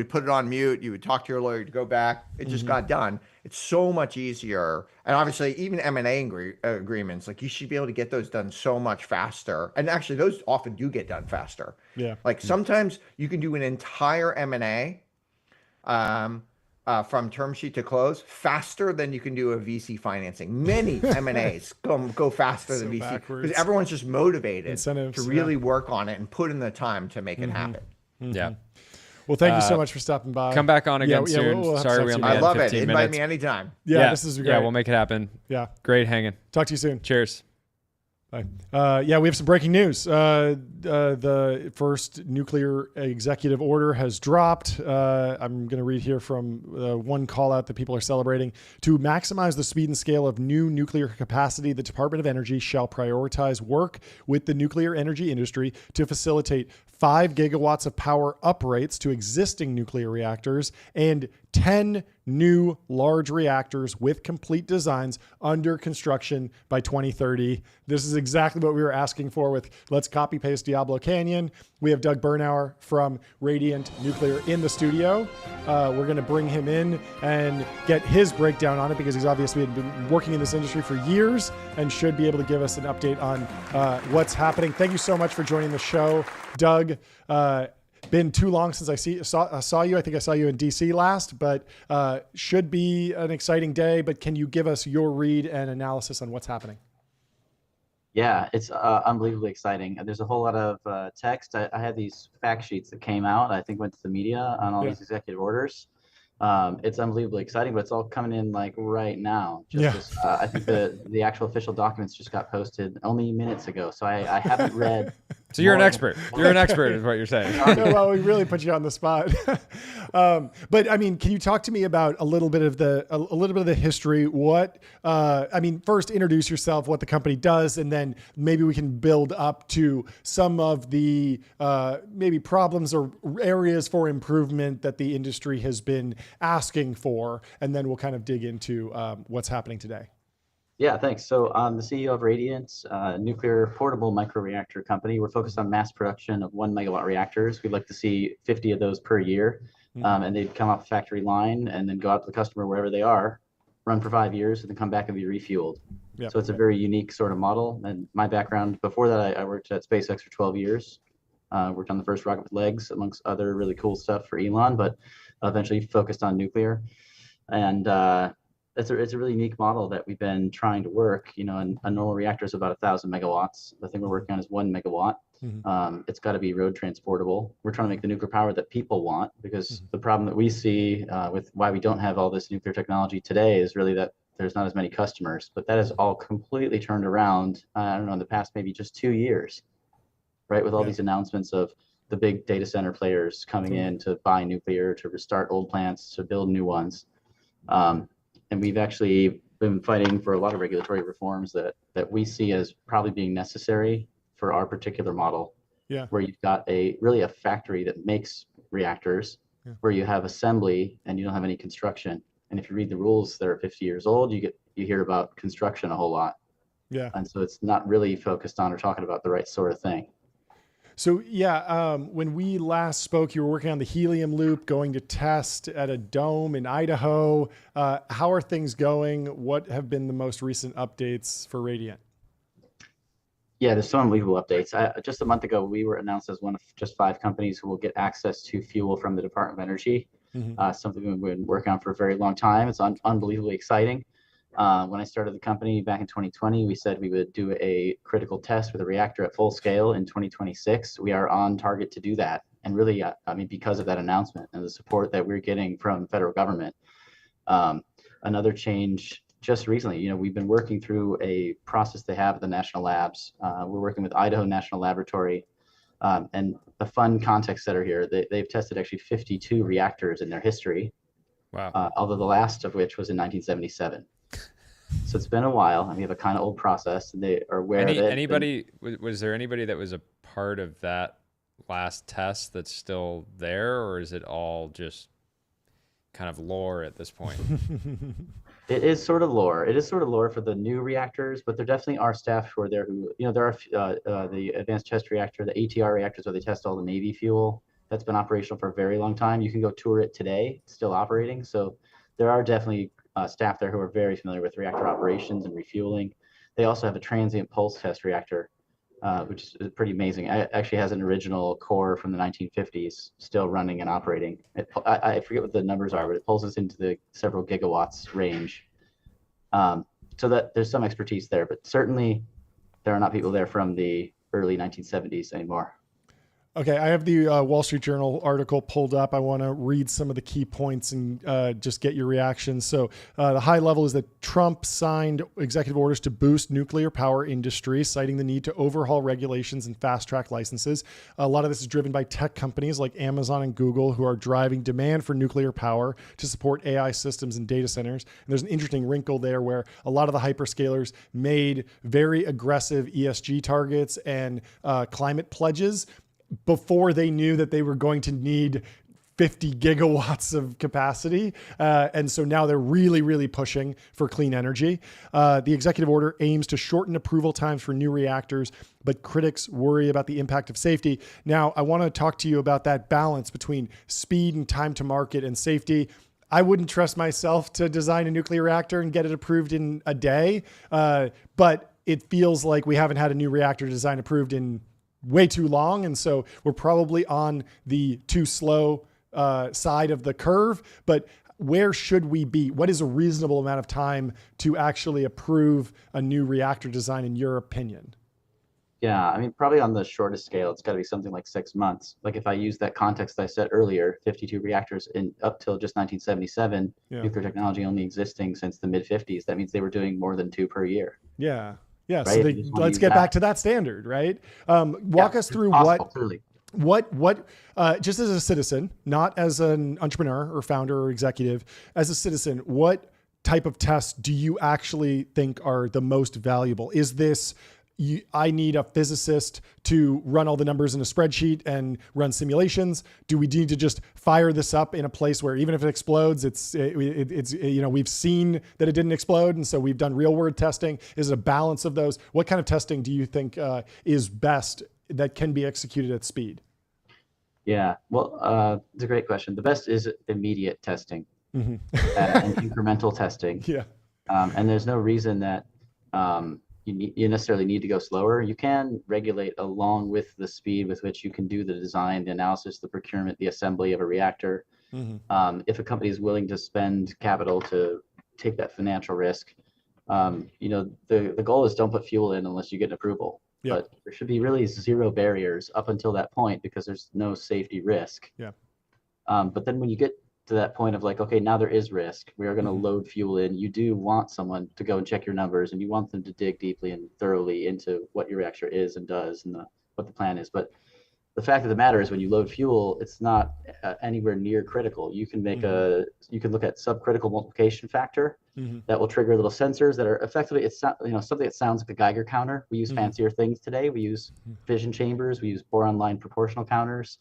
put it on mute. You would talk to your lawyer to go back. It just got done. It's so much easier. And obviously, even M&A agreements, like, you should be able to get those done so much faster. And actually, those often do get done faster. Yeah. Like, sometimes you can do an entire M&A from term sheet to close faster than you can do a VC financing. Many M&As go faster than VC, because everyone's just motivated Incentives, to really work on it and put in the time to make it happen. Yeah. Well, thank you so much for stopping by. Come back on again soon. We'll have Sorry, to we talk to only you. had I love it. 15 Invite minutes. me anytime. Yeah, this is great. Yeah, we'll make it happen. Yeah. Great hanging. Talk to you soon. Cheers. Bye. We have some breaking news. The first nuclear executive order has dropped. I'm going to read here from one call out that people are celebrating. To maximize the speed and scale of new nuclear capacity, the Department of Energy shall prioritize work with the nuclear energy industry to facilitate 5 gigawatts of power uprates to existing nuclear reactors and 10 new large reactors with complete designs under construction by 2030. This is exactly what we were asking for with Let's Copy Paste Diablo Canyon. We have Doug Bernauer from Radiant Nuclear in the studio. We're going to bring him in and get his breakdown on it, because he's obviously been working in this industry for years and should be able to give us an update on what's happening. Thank you so much for joining the show, Doug. Been too long since I saw you. I think I saw you in DC last, but should be an exciting day. But can you give us your read and analysis on what's happening? Yeah, it's unbelievably exciting. There's a whole lot of text. I had these fact sheets that came out, I think went to the media on all these executive orders. It's unbelievably exciting, but it's all coming in like right now. I think the actual official documents just got posted only minutes ago, so I haven't read. So you're an expert. You're an expert, is what you're saying. Well, we really put you on the spot. But I mean, can you talk to me about a little bit of the history? First introduce yourself, what the company does, and then maybe we can build up to some of the maybe problems or areas for improvement that the industry has been asking for, and then we'll kind of dig into what's happening today. Yeah, thanks. So I'm the CEO of Radiant, nuclear portable microreactor company. We're focused on mass production of 1 megawatt reactors. We'd like to see 50 of those per year, and they'd come off the factory line and then go out to the customer wherever they are, run for 5 years, and then come back and be refueled. Yep. So it's a very unique sort of model. And my background before that, I worked at SpaceX for 12 years. Worked on the first rocket with legs, amongst other really cool stuff for Elon, but eventually focused on nuclear. And it's a really unique model that we've been trying to work. You know, and a normal reactor is about 1,000 megawatts. The thing we're working on is 1 megawatt. It's got to be road transportable. We're trying to make the nuclear power that people want, because the problem that we see with why we don't have all this nuclear technology today is really that there's not as many customers. But that is all completely turned around, I don't know, in the past maybe just 2 years, right? With all these announcements of the big data center players coming in to buy nuclear, to restart old plants, to build new ones. And we've actually been fighting for a lot of regulatory reforms that we see as probably being necessary for our particular model. Yeah. where you've got really a factory that makes reactors, where you have assembly and you don't have any construction. And if you read the rules that are 50 years old, you hear about construction a whole lot. Yeah. And so it's not really focused on or talking about the right sort of thing. So yeah, when we last spoke, you were working on the helium loop, going to test at a dome in Idaho. How are things going? What have been the most recent updates for Radiant? Yeah, there's some unbelievable updates. Just a month ago, we were announced as one of just 5 companies who will get access to fuel from the Department of Energy. Something we've been working on for a very long time. It's unbelievably exciting. When I started the company back in 2020, we said we would do a critical test with a reactor at full scale in 2026. We are on target to do that. And really, I mean, because of that announcement and the support that we're getting from federal government. Another change just recently, we've been working through a process they have at the national labs. We're working with Idaho National Laboratory. And the fun context setter here, they've tested actually 52 reactors in their history. Wow. Although the last of which was in 1977. So it's been a while, and we have a kind of old process, and they are aware of it. Was there anybody that was a part of that last test that's still there, or is it all just kind of lore at this point? It is sort of lore. It is sort of lore for the new reactors, but there definitely are staff who are there who, there are the Advanced Test Reactor, the ATR reactors where they test all the Navy fuel. That's been operational for a very long time. You can go tour it today, it's still operating. So there are definitely staff there who are very familiar with reactor operations and refueling. They also have a transient pulse test reactor, which is pretty amazing. It actually has an original core from the 1950s still running and operating. I forget what the numbers are, but it pulses into the several gigawatts range. So that there's some expertise there, but certainly there are not people there from the early 1970s anymore. Okay, I have the Wall Street Journal article pulled up. I want to read some of the key points and just get your reaction. So the high level is that Trump signed executive orders to boost nuclear power industry, citing the need to overhaul regulations and fast-track licenses. A lot of this is driven by tech companies like Amazon and Google, who are driving demand for nuclear power to support AI systems and data centers. And there's an interesting wrinkle there where a lot of the hyperscalers made very aggressive ESG targets and climate pledges before they knew that they were going to need 50 gigawatts of capacity. And so now they're really, really pushing for clean energy. The executive order aims to shorten approval times for new reactors, but critics worry about the impact of safety. Now, I want to talk to you about that balance between speed and time to market and safety. I wouldn't trust myself to design a nuclear reactor and get it approved in a day, but it feels like we haven't had a new reactor design approved in way too long. And so we're probably on the too slow side of the curve, but where should we be? What is a reasonable amount of time to actually approve a new reactor design in your opinion? Yeah, I mean, probably on the shortest scale, it's got to be something like 6 months. Like if I use that context I said earlier, 52 reactors in up till just 1977, nuclear technology only existing since the mid 50s. That means they were doing more than 2 per year. Yeah. Yeah. Right? So let's get back to that standard, right? Walk us through what just as a citizen, not as an entrepreneur or founder or executive, as a citizen, what type of tests do you actually think are the most valuable? Is this, I need a physicist to run all the numbers in a spreadsheet and run simulations? Do we need to just fire this up in a place where even if it explodes, it's we've seen that it didn't explode, and so we've done real world testing? Is it a balance of those? What kind of testing do you think is best that can be executed at speed? Yeah, well, it's a great question. The best is immediate testing and incremental testing. Yeah, and there's no reason that you necessarily need to go slower. You can regulate along with the speed with which you can do the design, the analysis, the procurement, the assembly of a reactor. If a company is willing to spend capital to take that financial risk, the goal is don't put fuel in unless you get an approval. Yeah. But there should be really zero barriers up until that point because there's no safety risk. Yeah. But then when you get to that point of like, okay, now there is risk. We are going to load fuel in. You do want someone to go and check your numbers, and you want them to dig deeply and thoroughly into what your reactor is and does and what the plan is. But the fact of the matter is when you load fuel, it's not anywhere near critical. You can make you can look at subcritical multiplication factor that will trigger little sensors that are effectively, it's not, something that sounds like a Geiger counter. We use fancier things today. We use fission chambers. We use boron line proportional counters.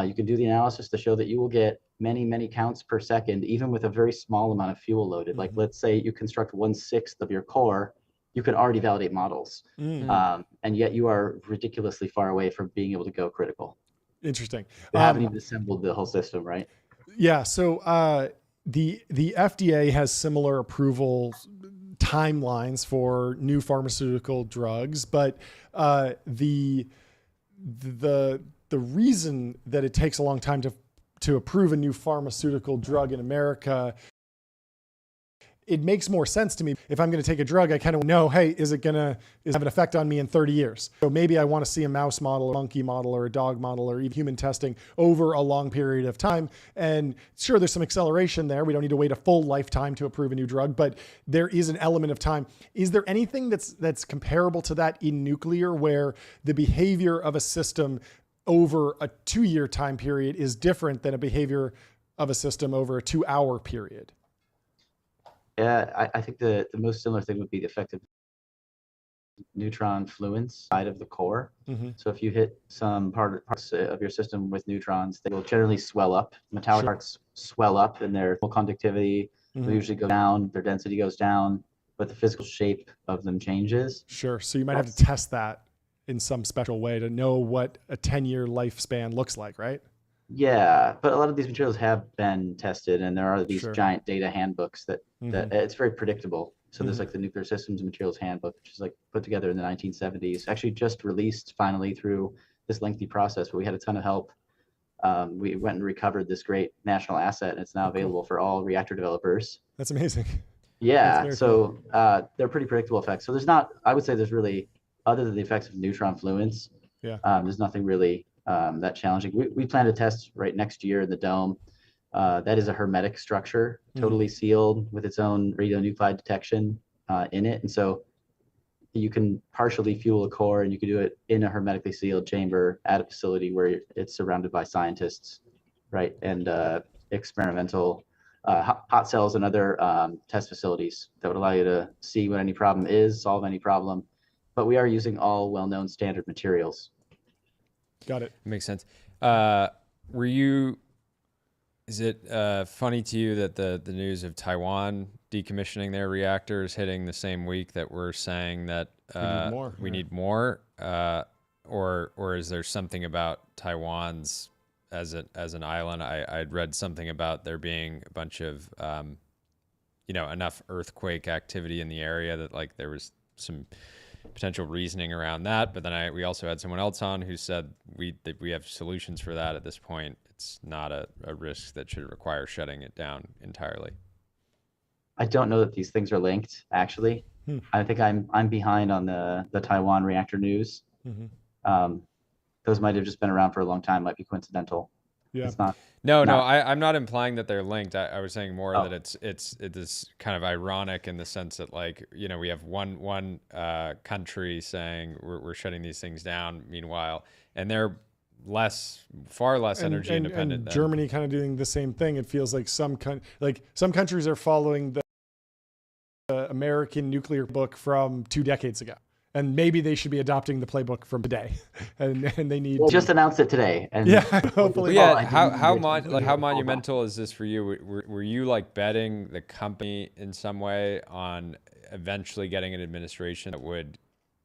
You can do the analysis to show that you will get many, many counts per second, even with a very small amount of fuel loaded. Like let's say you construct 1/6 of your core, you can already validate models. And yet you are ridiculously far away from being able to go critical. Interesting. They haven't even assembled the whole system, right? Yeah. So the FDA has similar approval timelines for new pharmaceutical drugs, but the reason that it takes a long time to approve a new pharmaceutical drug in America, it makes more sense to me. If I'm going to take a drug, I kind of know, hey, is it have an effect on me in 30 years? So maybe I want to see a mouse model, a monkey model, or a dog model, or even human testing over a long period of time. And sure, there's some acceleration there. We don't need to wait a full lifetime to approve a new drug, but there is an element of time. Is there anything that's comparable to that in nuclear, where the behavior of a system over a 2-year time period is different than a behavior of a system over a 2-hour period? Yeah, I think the most similar thing would be the effect of neutron fluence side of the core. So if you hit some parts of your system with neutrons, they will generally swell up. Metallic parts swell up, and their conductivity will usually go down, their density goes down, but the physical shape of them changes. Sure. So you might have to test that in some special way to know what a 10-year lifespan looks like, right? Yeah, but a lot of these materials have been tested, and there are these giant data handbooks that it's very predictable. So there's like the Nuclear Systems and Materials Handbook, which is like put together in the 1970s, actually just released finally through this lengthy process, but we had a ton of help. We went and recovered this great national asset, and it's now available for all reactor developers. That's amazing. Yeah, so they're pretty predictable effects. So there's not, I would say there's really, other than the effects of neutron fluence, there's nothing really that challenging. We plan to test right next year in the dome. That is a hermetic structure, totally sealed with its own radionuclide detection in it. And so you can partially fuel a core, and you can do it in a hermetically sealed chamber at a facility where it's surrounded by scientists, right? And experimental hot cells and other test facilities that would allow you to see what any problem is, solve any problem. But we are using all well-known standard materials. Got it. Makes sense. Is it funny to you that the news of Taiwan decommissioning their reactors hitting the same week that we're saying that we need more? Or is there something about Taiwan's as an island? I'd read something about there being a bunch of enough earthquake activity in the area that like there was some potential reasoning around that, but then we also had someone else on who said that we have solutions for that at this point. It's not a risk that should require shutting it down entirely. I don't know that these things are linked, actually. I think I'm behind on the Taiwan reactor news. Those might have just been around for a long time, might be coincidental. Yeah. It's not. No, I'm not implying that they're linked. I was saying more that it is kind of ironic in the sense that like, we have one country saying we're shutting these things down, meanwhile, and they're far less energy independent. And Germany kind of doing the same thing. It feels like some countries are following the American nuclear book from 2 decades ago. And maybe they should be adopting the playbook from today, and they need. Well, just announced it today, and hopefully. Yeah, how monumental is this for you? Were you like betting the company in some way on eventually getting an administration that would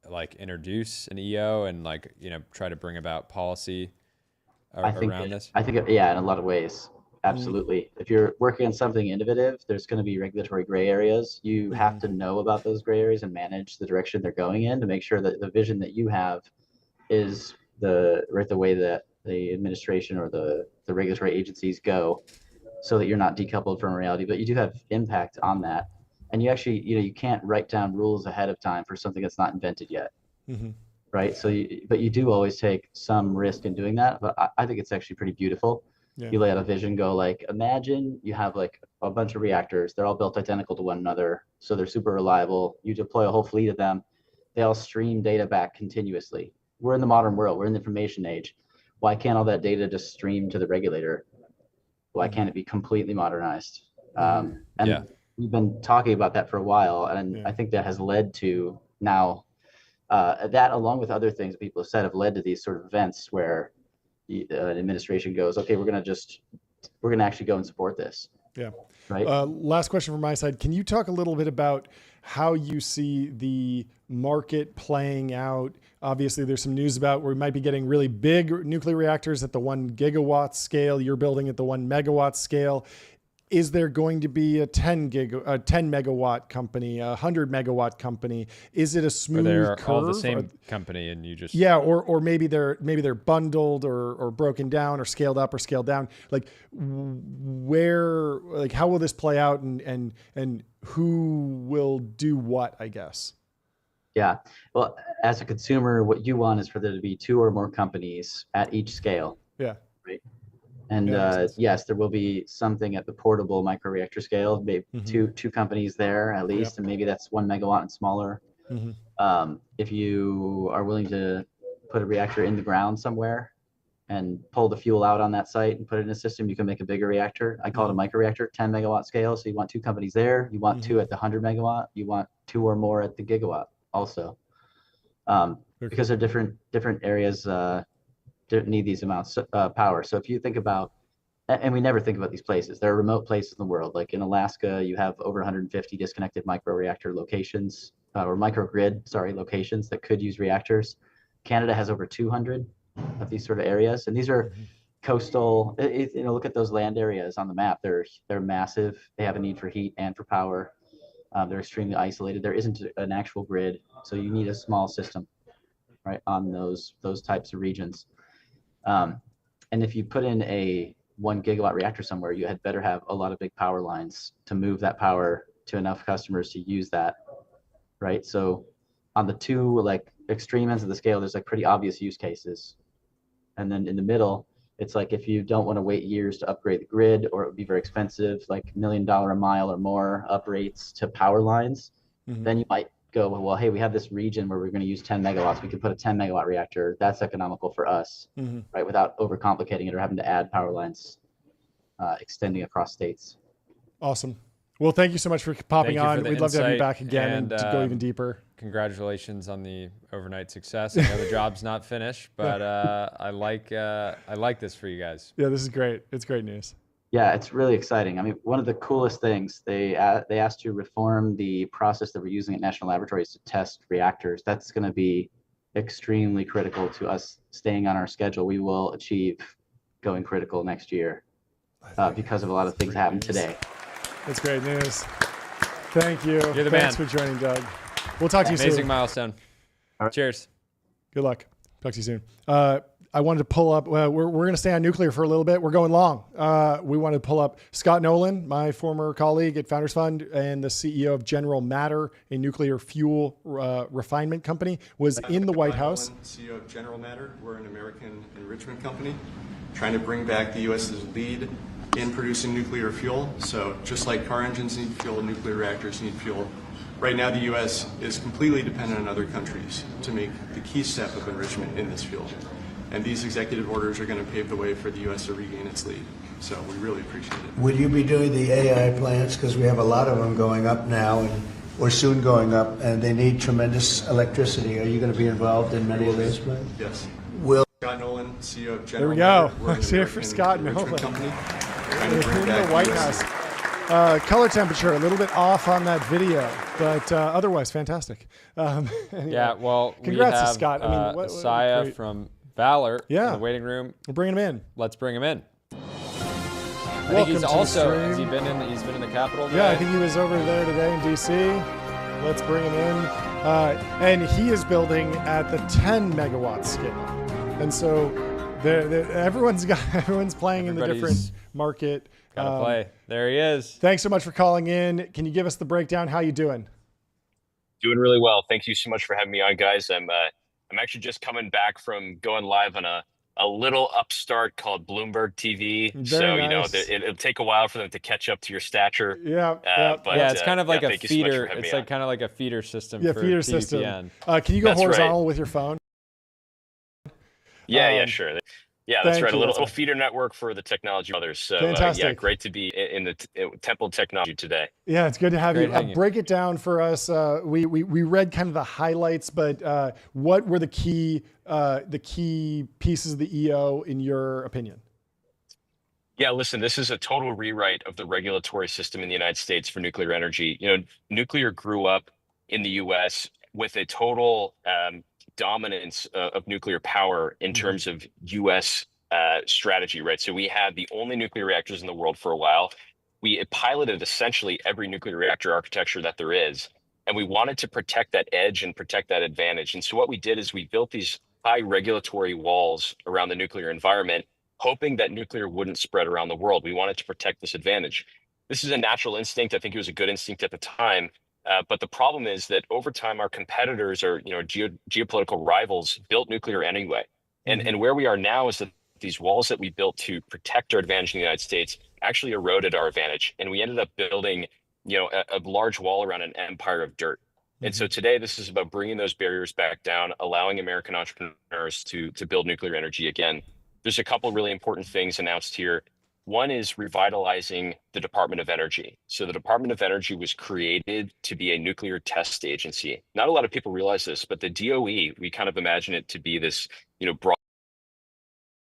like introduce an EO and like try to bring about policy around this? I think in a lot of ways. Absolutely. If you're working on something innovative, there's going to be regulatory gray areas. You have to know about those gray areas and manage the direction they're going in to make sure that the vision that you have is the way that the administration or the regulatory agencies go, so that you're not decoupled from reality, but you do have impact on that. And you actually, you can't write down rules ahead of time for something that's not invented yet. Right. So, but you do always take some risk in doing that. But I think it's actually pretty beautiful. Yeah. You lay out a vision, go like, imagine you have like a bunch of reactors. They're all built identical to one another. So they're super reliable. You deploy a whole fleet of them. They all stream data back continuously. We're in the modern world. We're in the information age. why can't all that data just stream to the regulator? Why can't it be completely modernized? And we've been talking about that for a while, and I think that has led to now that, along with other things that people have said, have led to these sort of events where an administration goes, okay, we're going to actually go and support this. Yeah. Right. Last question from my side. Can you talk a little bit about how you see the market playing out? Obviously, there's some news about where we might be getting really big nuclear reactors at the 1 gigawatt scale. You're building at the 1 megawatt scale. Is there going to be a 10 megawatt company, a 100 megawatt company? Is it a smooth they're curve? all the same company, and you just or maybe they're bundled or broken down or scaled up or scaled down. Like how will this play out, and who will do what, I guess? Yeah. Well, as a consumer, what you want is for there to be 2 or more companies at each scale. Yeah. Right. And yes, there will be something at the portable microreactor scale, maybe two companies there at least, and maybe that's 1 megawatt and smaller. If you are willing to put a reactor in the ground somewhere and pull the fuel out on that site and put it in a system, you can make a bigger reactor. I call it a microreactor, 10 megawatt scale. So you want 2 companies there. You want 2 at the 100 megawatt. You want 2 or more at the gigawatt also, because they're different areas need these amounts of power. So if you think about, and we never think about these places, there are remote places in the world. Like in Alaska, you have over 150 disconnected microreactor locations, or microgrid, locations that could use reactors. Canada has over 200 of these sort of areas, and these are coastal. Look at those land areas on the map. They're massive. They have a need for heat and for power. They're extremely isolated. There isn't an actual grid, so you need a small system, right, on those types of regions. And if you put in a 1 gigawatt reactor somewhere, you had better have a lot of big power lines to move that power to enough customers to use that, right? So on the 2 extreme ends of the scale, there's pretty obvious use cases. And then in the middle, it's if you don't want to wait years to upgrade the grid, or it would be very expensive, like $1 million a mile or more up rates to power lines, then you might go, well, hey, we have this region where we're going to use 10 megawatts. We could put a 10 megawatt reactor. That's economical for us, right? Without overcomplicating it or having to add power lines extending across states. Awesome. Well, thank you so much for popping on. We'd love to have you back again and to go even deeper. Congratulations on the overnight success. I know the job's not finished, but I like this for you guys. Yeah, this is great. It's great news. Yeah, it's really exciting. I mean, one of the coolest things, they asked to reform the process that we're using at national laboratories to test reactors. That's going to be extremely critical to us staying on our schedule. We will achieve going critical next year because of a lot of things happening today. That's great news. Thank you. You're the Thanks man. for joining, Doug. We'll talk to you soon. Amazing milestone. All right. Cheers. Good luck. Talk to you soon. I wanted to pull up, we're going to stay on nuclear for a little bit. We're going long. We wanted to pull up Scott Nolan, my former colleague at Founders Fund and the CEO of General Matter, a nuclear fuel refinement company, was in the White House. Nolan, CEO of General Matter. We're an American enrichment company trying to bring back the U.S.'s lead in producing nuclear fuel. So just like car engines need fuel, nuclear reactors need fuel. Right now, the U.S. is completely dependent on other countries to make the key step of enrichment in this fuel. And these executive orders are going to pave the way for the U.S. to regain its lead. So we really appreciate it. Will you be doing the AI plants? Because we have a lot of them going up now, or soon going up, and they need tremendous electricity. Are you going to be involved in many of those plants? Yes. Will Scott Nolan, CEO of General There we go. Matter. We're an Let's hear for American Scott enrichment Nolan. company trying In to bring back the White US House. Color temperature, a little bit off on that video, but otherwise fantastic. Anyway. Yeah, well, Congrats we have to Scott. I mean, what Asaya great- from Valor in Yeah. the waiting room. We'll bring him in. Let's bring him in. I Welcome think he's to the also stream. has he been in he's been in the Capitol today? Yeah, I think he was over there today in DC. Let's bring him in. And he is building at the 10 megawatt scale. And so everyone's playing in the different Everybody's market. Gotta play. There he is. Thanks so much for calling in. Can you give us the breakdown? How you doing? Doing really well. Thank you so much for having me on, guys. I'm actually just coming back from going live on a little upstart called Bloomberg TV. Very so, you know, nice. it'll take a while for them to catch up to your stature. Yeah. But, yeah, it's kind of like a thank you so much for feeder. having me It's like on. kind of like a feeder system Yeah, for feeder TBPN. system. Can you go That's horizontal right. with your phone? Yeah, sure. Yeah, that's Thank right. you, A little, that's little right. feeder network for the technology others. So yeah, Fantastic. great to be in the Temple Technology today. Yeah, it's good to have Great you. hanging. Break it down for us. We read kind of the highlights, but what were the key pieces of the EO in your opinion? Yeah, listen, this is a total rewrite of the regulatory system in the United States for nuclear energy. You know, nuclear grew up in the US with a total dominance of nuclear power in terms of US strategy, right? So we had the only nuclear reactors in the world for a while. We piloted essentially every nuclear reactor architecture that there is, and we wanted to protect that edge and protect that advantage. And so what we did is we built these high regulatory walls around the nuclear environment, hoping that nuclear wouldn't spread around the world. We wanted to protect this advantage. This is a natural instinct. I think it was a good instinct at the time. But the problem is that over time, our competitors or geopolitical rivals built nuclear anyway. And where we are now is that these walls that we built to protect our advantage in the United States actually eroded our advantage. And we ended up building a large wall around an empire of dirt. And so today, this is about bringing those barriers back down, allowing American entrepreneurs to build nuclear energy again. There's a couple really important things announced here. One is revitalizing the Department of Energy. So the Department of Energy was created to be a nuclear test agency. Not a lot of people realize this, but the DOE, we kind of imagine it to be this,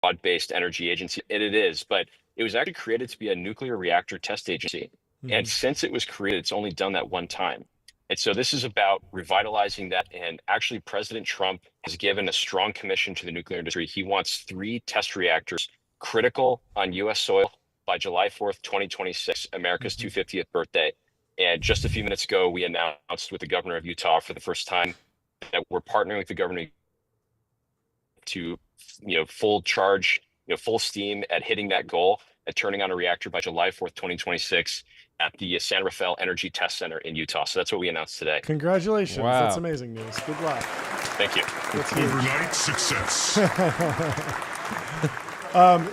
broad-based energy agency, and it is, but it was actually created to be a nuclear reactor test agency. And since it was created, it's only done that one time. And so this is about revitalizing that. And actually, President Trump has given a strong commission to the nuclear industry. He wants 3 test reactors critical on U.S. soil by July 4th, 2026, America's 250th birthday. And just a few minutes ago, we announced with the governor of Utah for the first time that we're partnering with the governor to, full charge, full steam at hitting that goal at turning on a reactor by July 4th, 2026 at the San Rafael Energy Test Center in Utah. So that's what we announced today. Congratulations. Wow. That's amazing news. Good luck. Thank you. Overnight success.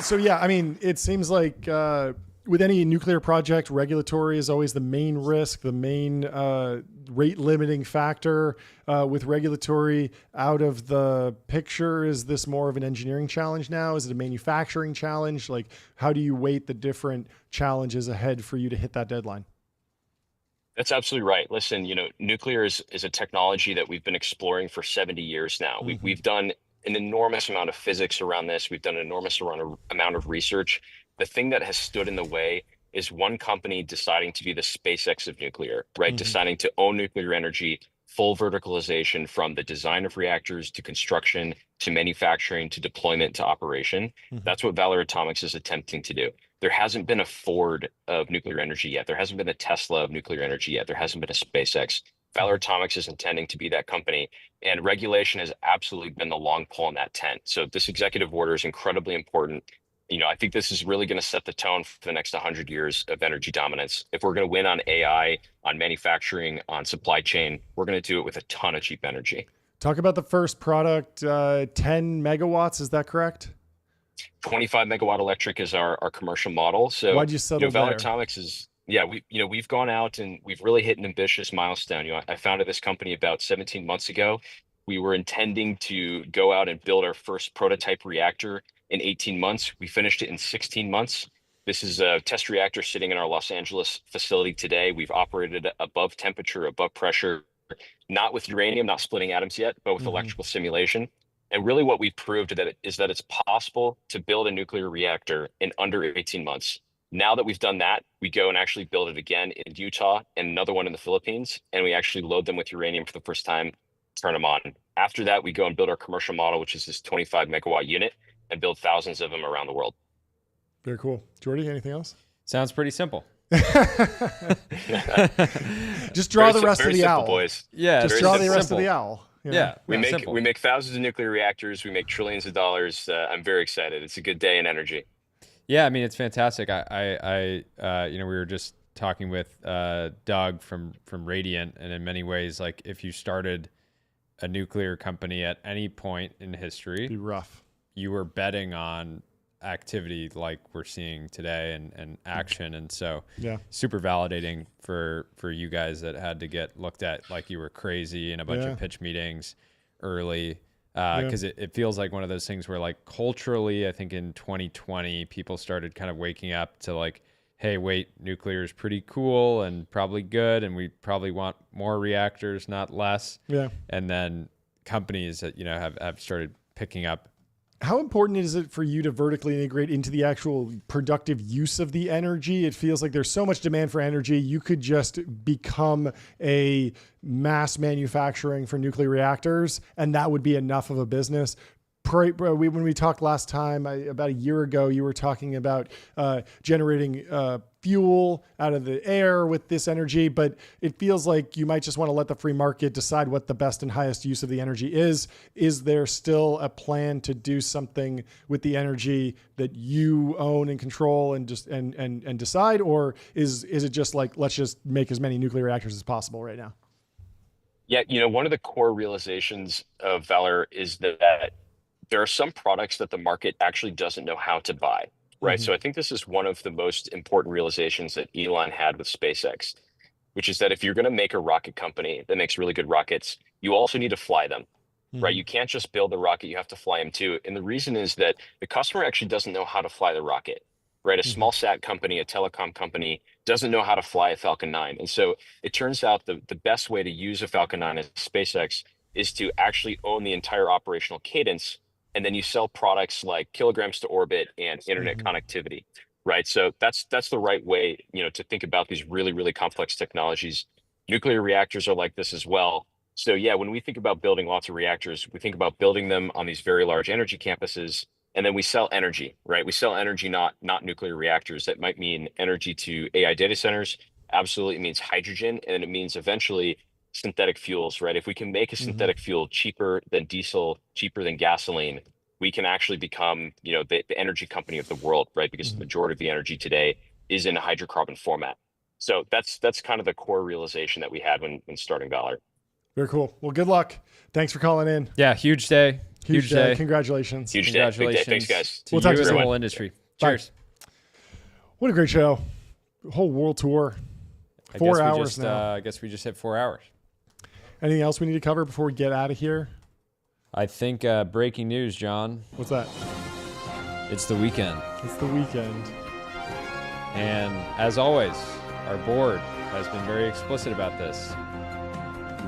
So yeah, I mean, it seems like with any nuclear project, regulatory is always the main risk, the main rate limiting factor. With regulatory out of the picture, is this more of an engineering challenge now? Is it a manufacturing challenge? Like, how do you weight the different challenges ahead for you to hit that deadline? That's absolutely right. Listen, nuclear is a technology that we've been exploring for 70 years now. We've done an enormous amount of physics around this. We've done an enormous amount of research. The thing that has stood in the way is one company deciding to be the SpaceX of nuclear, right? Deciding to own nuclear energy, full verticalization from the design of reactors to construction to manufacturing to deployment to operation. That's what Valor Atomics is attempting to do. There hasn't been a Ford of nuclear energy yet. There hasn't been a Tesla of nuclear energy yet. There hasn't been a SpaceX. Valor Atomics is intending to be that company, and regulation has absolutely been the long pole in that tent. So this executive order is incredibly important. I think this is really going to set the tone for the next 100 years of energy dominance. If we're going to win on AI, on manufacturing, on supply chain, we're going to do it with a ton of cheap energy. Talk about the first product, 10 megawatts. Is that correct? 25 megawatt electric is our commercial model. So why'd you settle Valor there? Atomics is, we've gone out and we've really hit an ambitious milestone. I founded this company about 17 months ago. We were intending to go out and build our first prototype reactor in 18 months. We finished it in 16 months. This is a test reactor sitting in our Los Angeles facility today. We've operated above temperature, above pressure, not with uranium, not splitting atoms yet, but with electrical simulation. And really what we've proved is that it's possible to build a nuclear reactor in under 18 months. Now that we've done that, we go and actually build it again in Utah and another one in the Philippines, and we actually load them with uranium for the first time, turn them on. After that, we go and build our commercial model, which is this 25 megawatt unit, and build thousands of them around the world. Very cool. Jordy, anything else? Sounds pretty simple. Just draw the rest of the owl. Boys. Yeah, just draw the rest of the owl. Yeah, we make thousands of nuclear reactors. We make trillions of dollars. I'm very excited. It's a good day in energy. Yeah, I mean, it's fantastic. We were just talking with Doug from Radiant, and in many ways, like if you started a nuclear company at any point in history, it'd be rough. You were betting on activity like we're seeing today and action, and so super validating for you guys that had to get looked at like you were crazy in a bunch of pitch meetings early. because it feels like one of those things where like culturally, I think in 2020, people started kind of waking up to like, hey, wait, nuclear is pretty cool and probably good, and we probably want more reactors, not less. Yeah. And then companies that, have started picking up. How important is it for you to vertically integrate into the actual productive use of the energy? It feels like there's so much demand for energy. You could just become a mass manufacturing for nuclear reactors, and that would be enough of a business. When we talked last time, about a year ago, you were talking about generating fuel out of the air with this energy, but it feels like you might just want to let the free market decide what the best and highest use of the energy is. Is there still a plan to do something with the energy that you own and control and just and decide, or is it just like, let's just make as many nuclear reactors as possible right now? Yeah, one of the core realizations of Valor is that there are some products that the market actually doesn't know how to buy, right? Mhm. So I think this is one of the most important realizations that Elon had with SpaceX, which is that if you're going to make a rocket company that makes really good rockets, you also need to fly them, right? Mhm. You can't just build the rocket, you have to fly them too. And the reason is that the customer actually doesn't know how to fly the rocket, right? A small sat company, a telecom company doesn't know how to fly a Falcon 9. And so it turns out the best way to use a Falcon 9 as SpaceX is to actually own the entire operational cadence, and then you sell products like kilograms to orbit and internet connectivity, right? So that's the right way, to think about these really, really complex technologies. Nuclear reactors are like this as well. So yeah, when we think about building lots of reactors, we think about building them on these very large energy campuses, and then we sell energy, right? We sell energy, not nuclear reactors. That might mean energy to AI data centers. Absolutely, it means hydrogen, and it means eventually synthetic fuels, right? If we can make a synthetic fuel cheaper than diesel, cheaper than gasoline, we can actually become, the energy company of the world, right? Because the majority of the energy today is in a hydrocarbon format. So that's kind of the core realization that we had when starting Valor. Very cool. Well, good luck. Thanks for calling in. Yeah, huge day. Huge day. Congratulations. Huge day. Big day. Thanks, guys. To you and the whole industry. Cheers. What a great show. Whole world tour. 4 hours now. I guess we just hit 4 hours. Anything else we need to cover before we get out of here? I think breaking news, John. What's that? It's the weekend. It's the weekend. And as always, our board has been very explicit about this.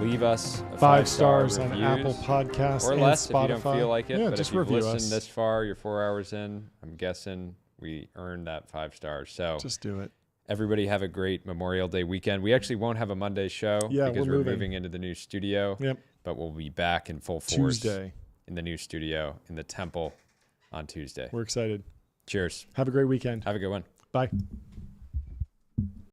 Leave us a 5 stars on reviews, Apple Podcasts or and less Spotify. if you don't feel like it. Yeah, but just if you've review listened us. this far, you're 4 hours in. I'm guessing we earned that 5 stars. So just do it. Everybody have a great Memorial Day weekend. We actually won't have a Monday show because we're moving into the new studio. Yep. But we'll be back in full force Tuesday in the new studio in the Temple on Tuesday. We're excited. Cheers. Have a great weekend. Have a good one. Bye.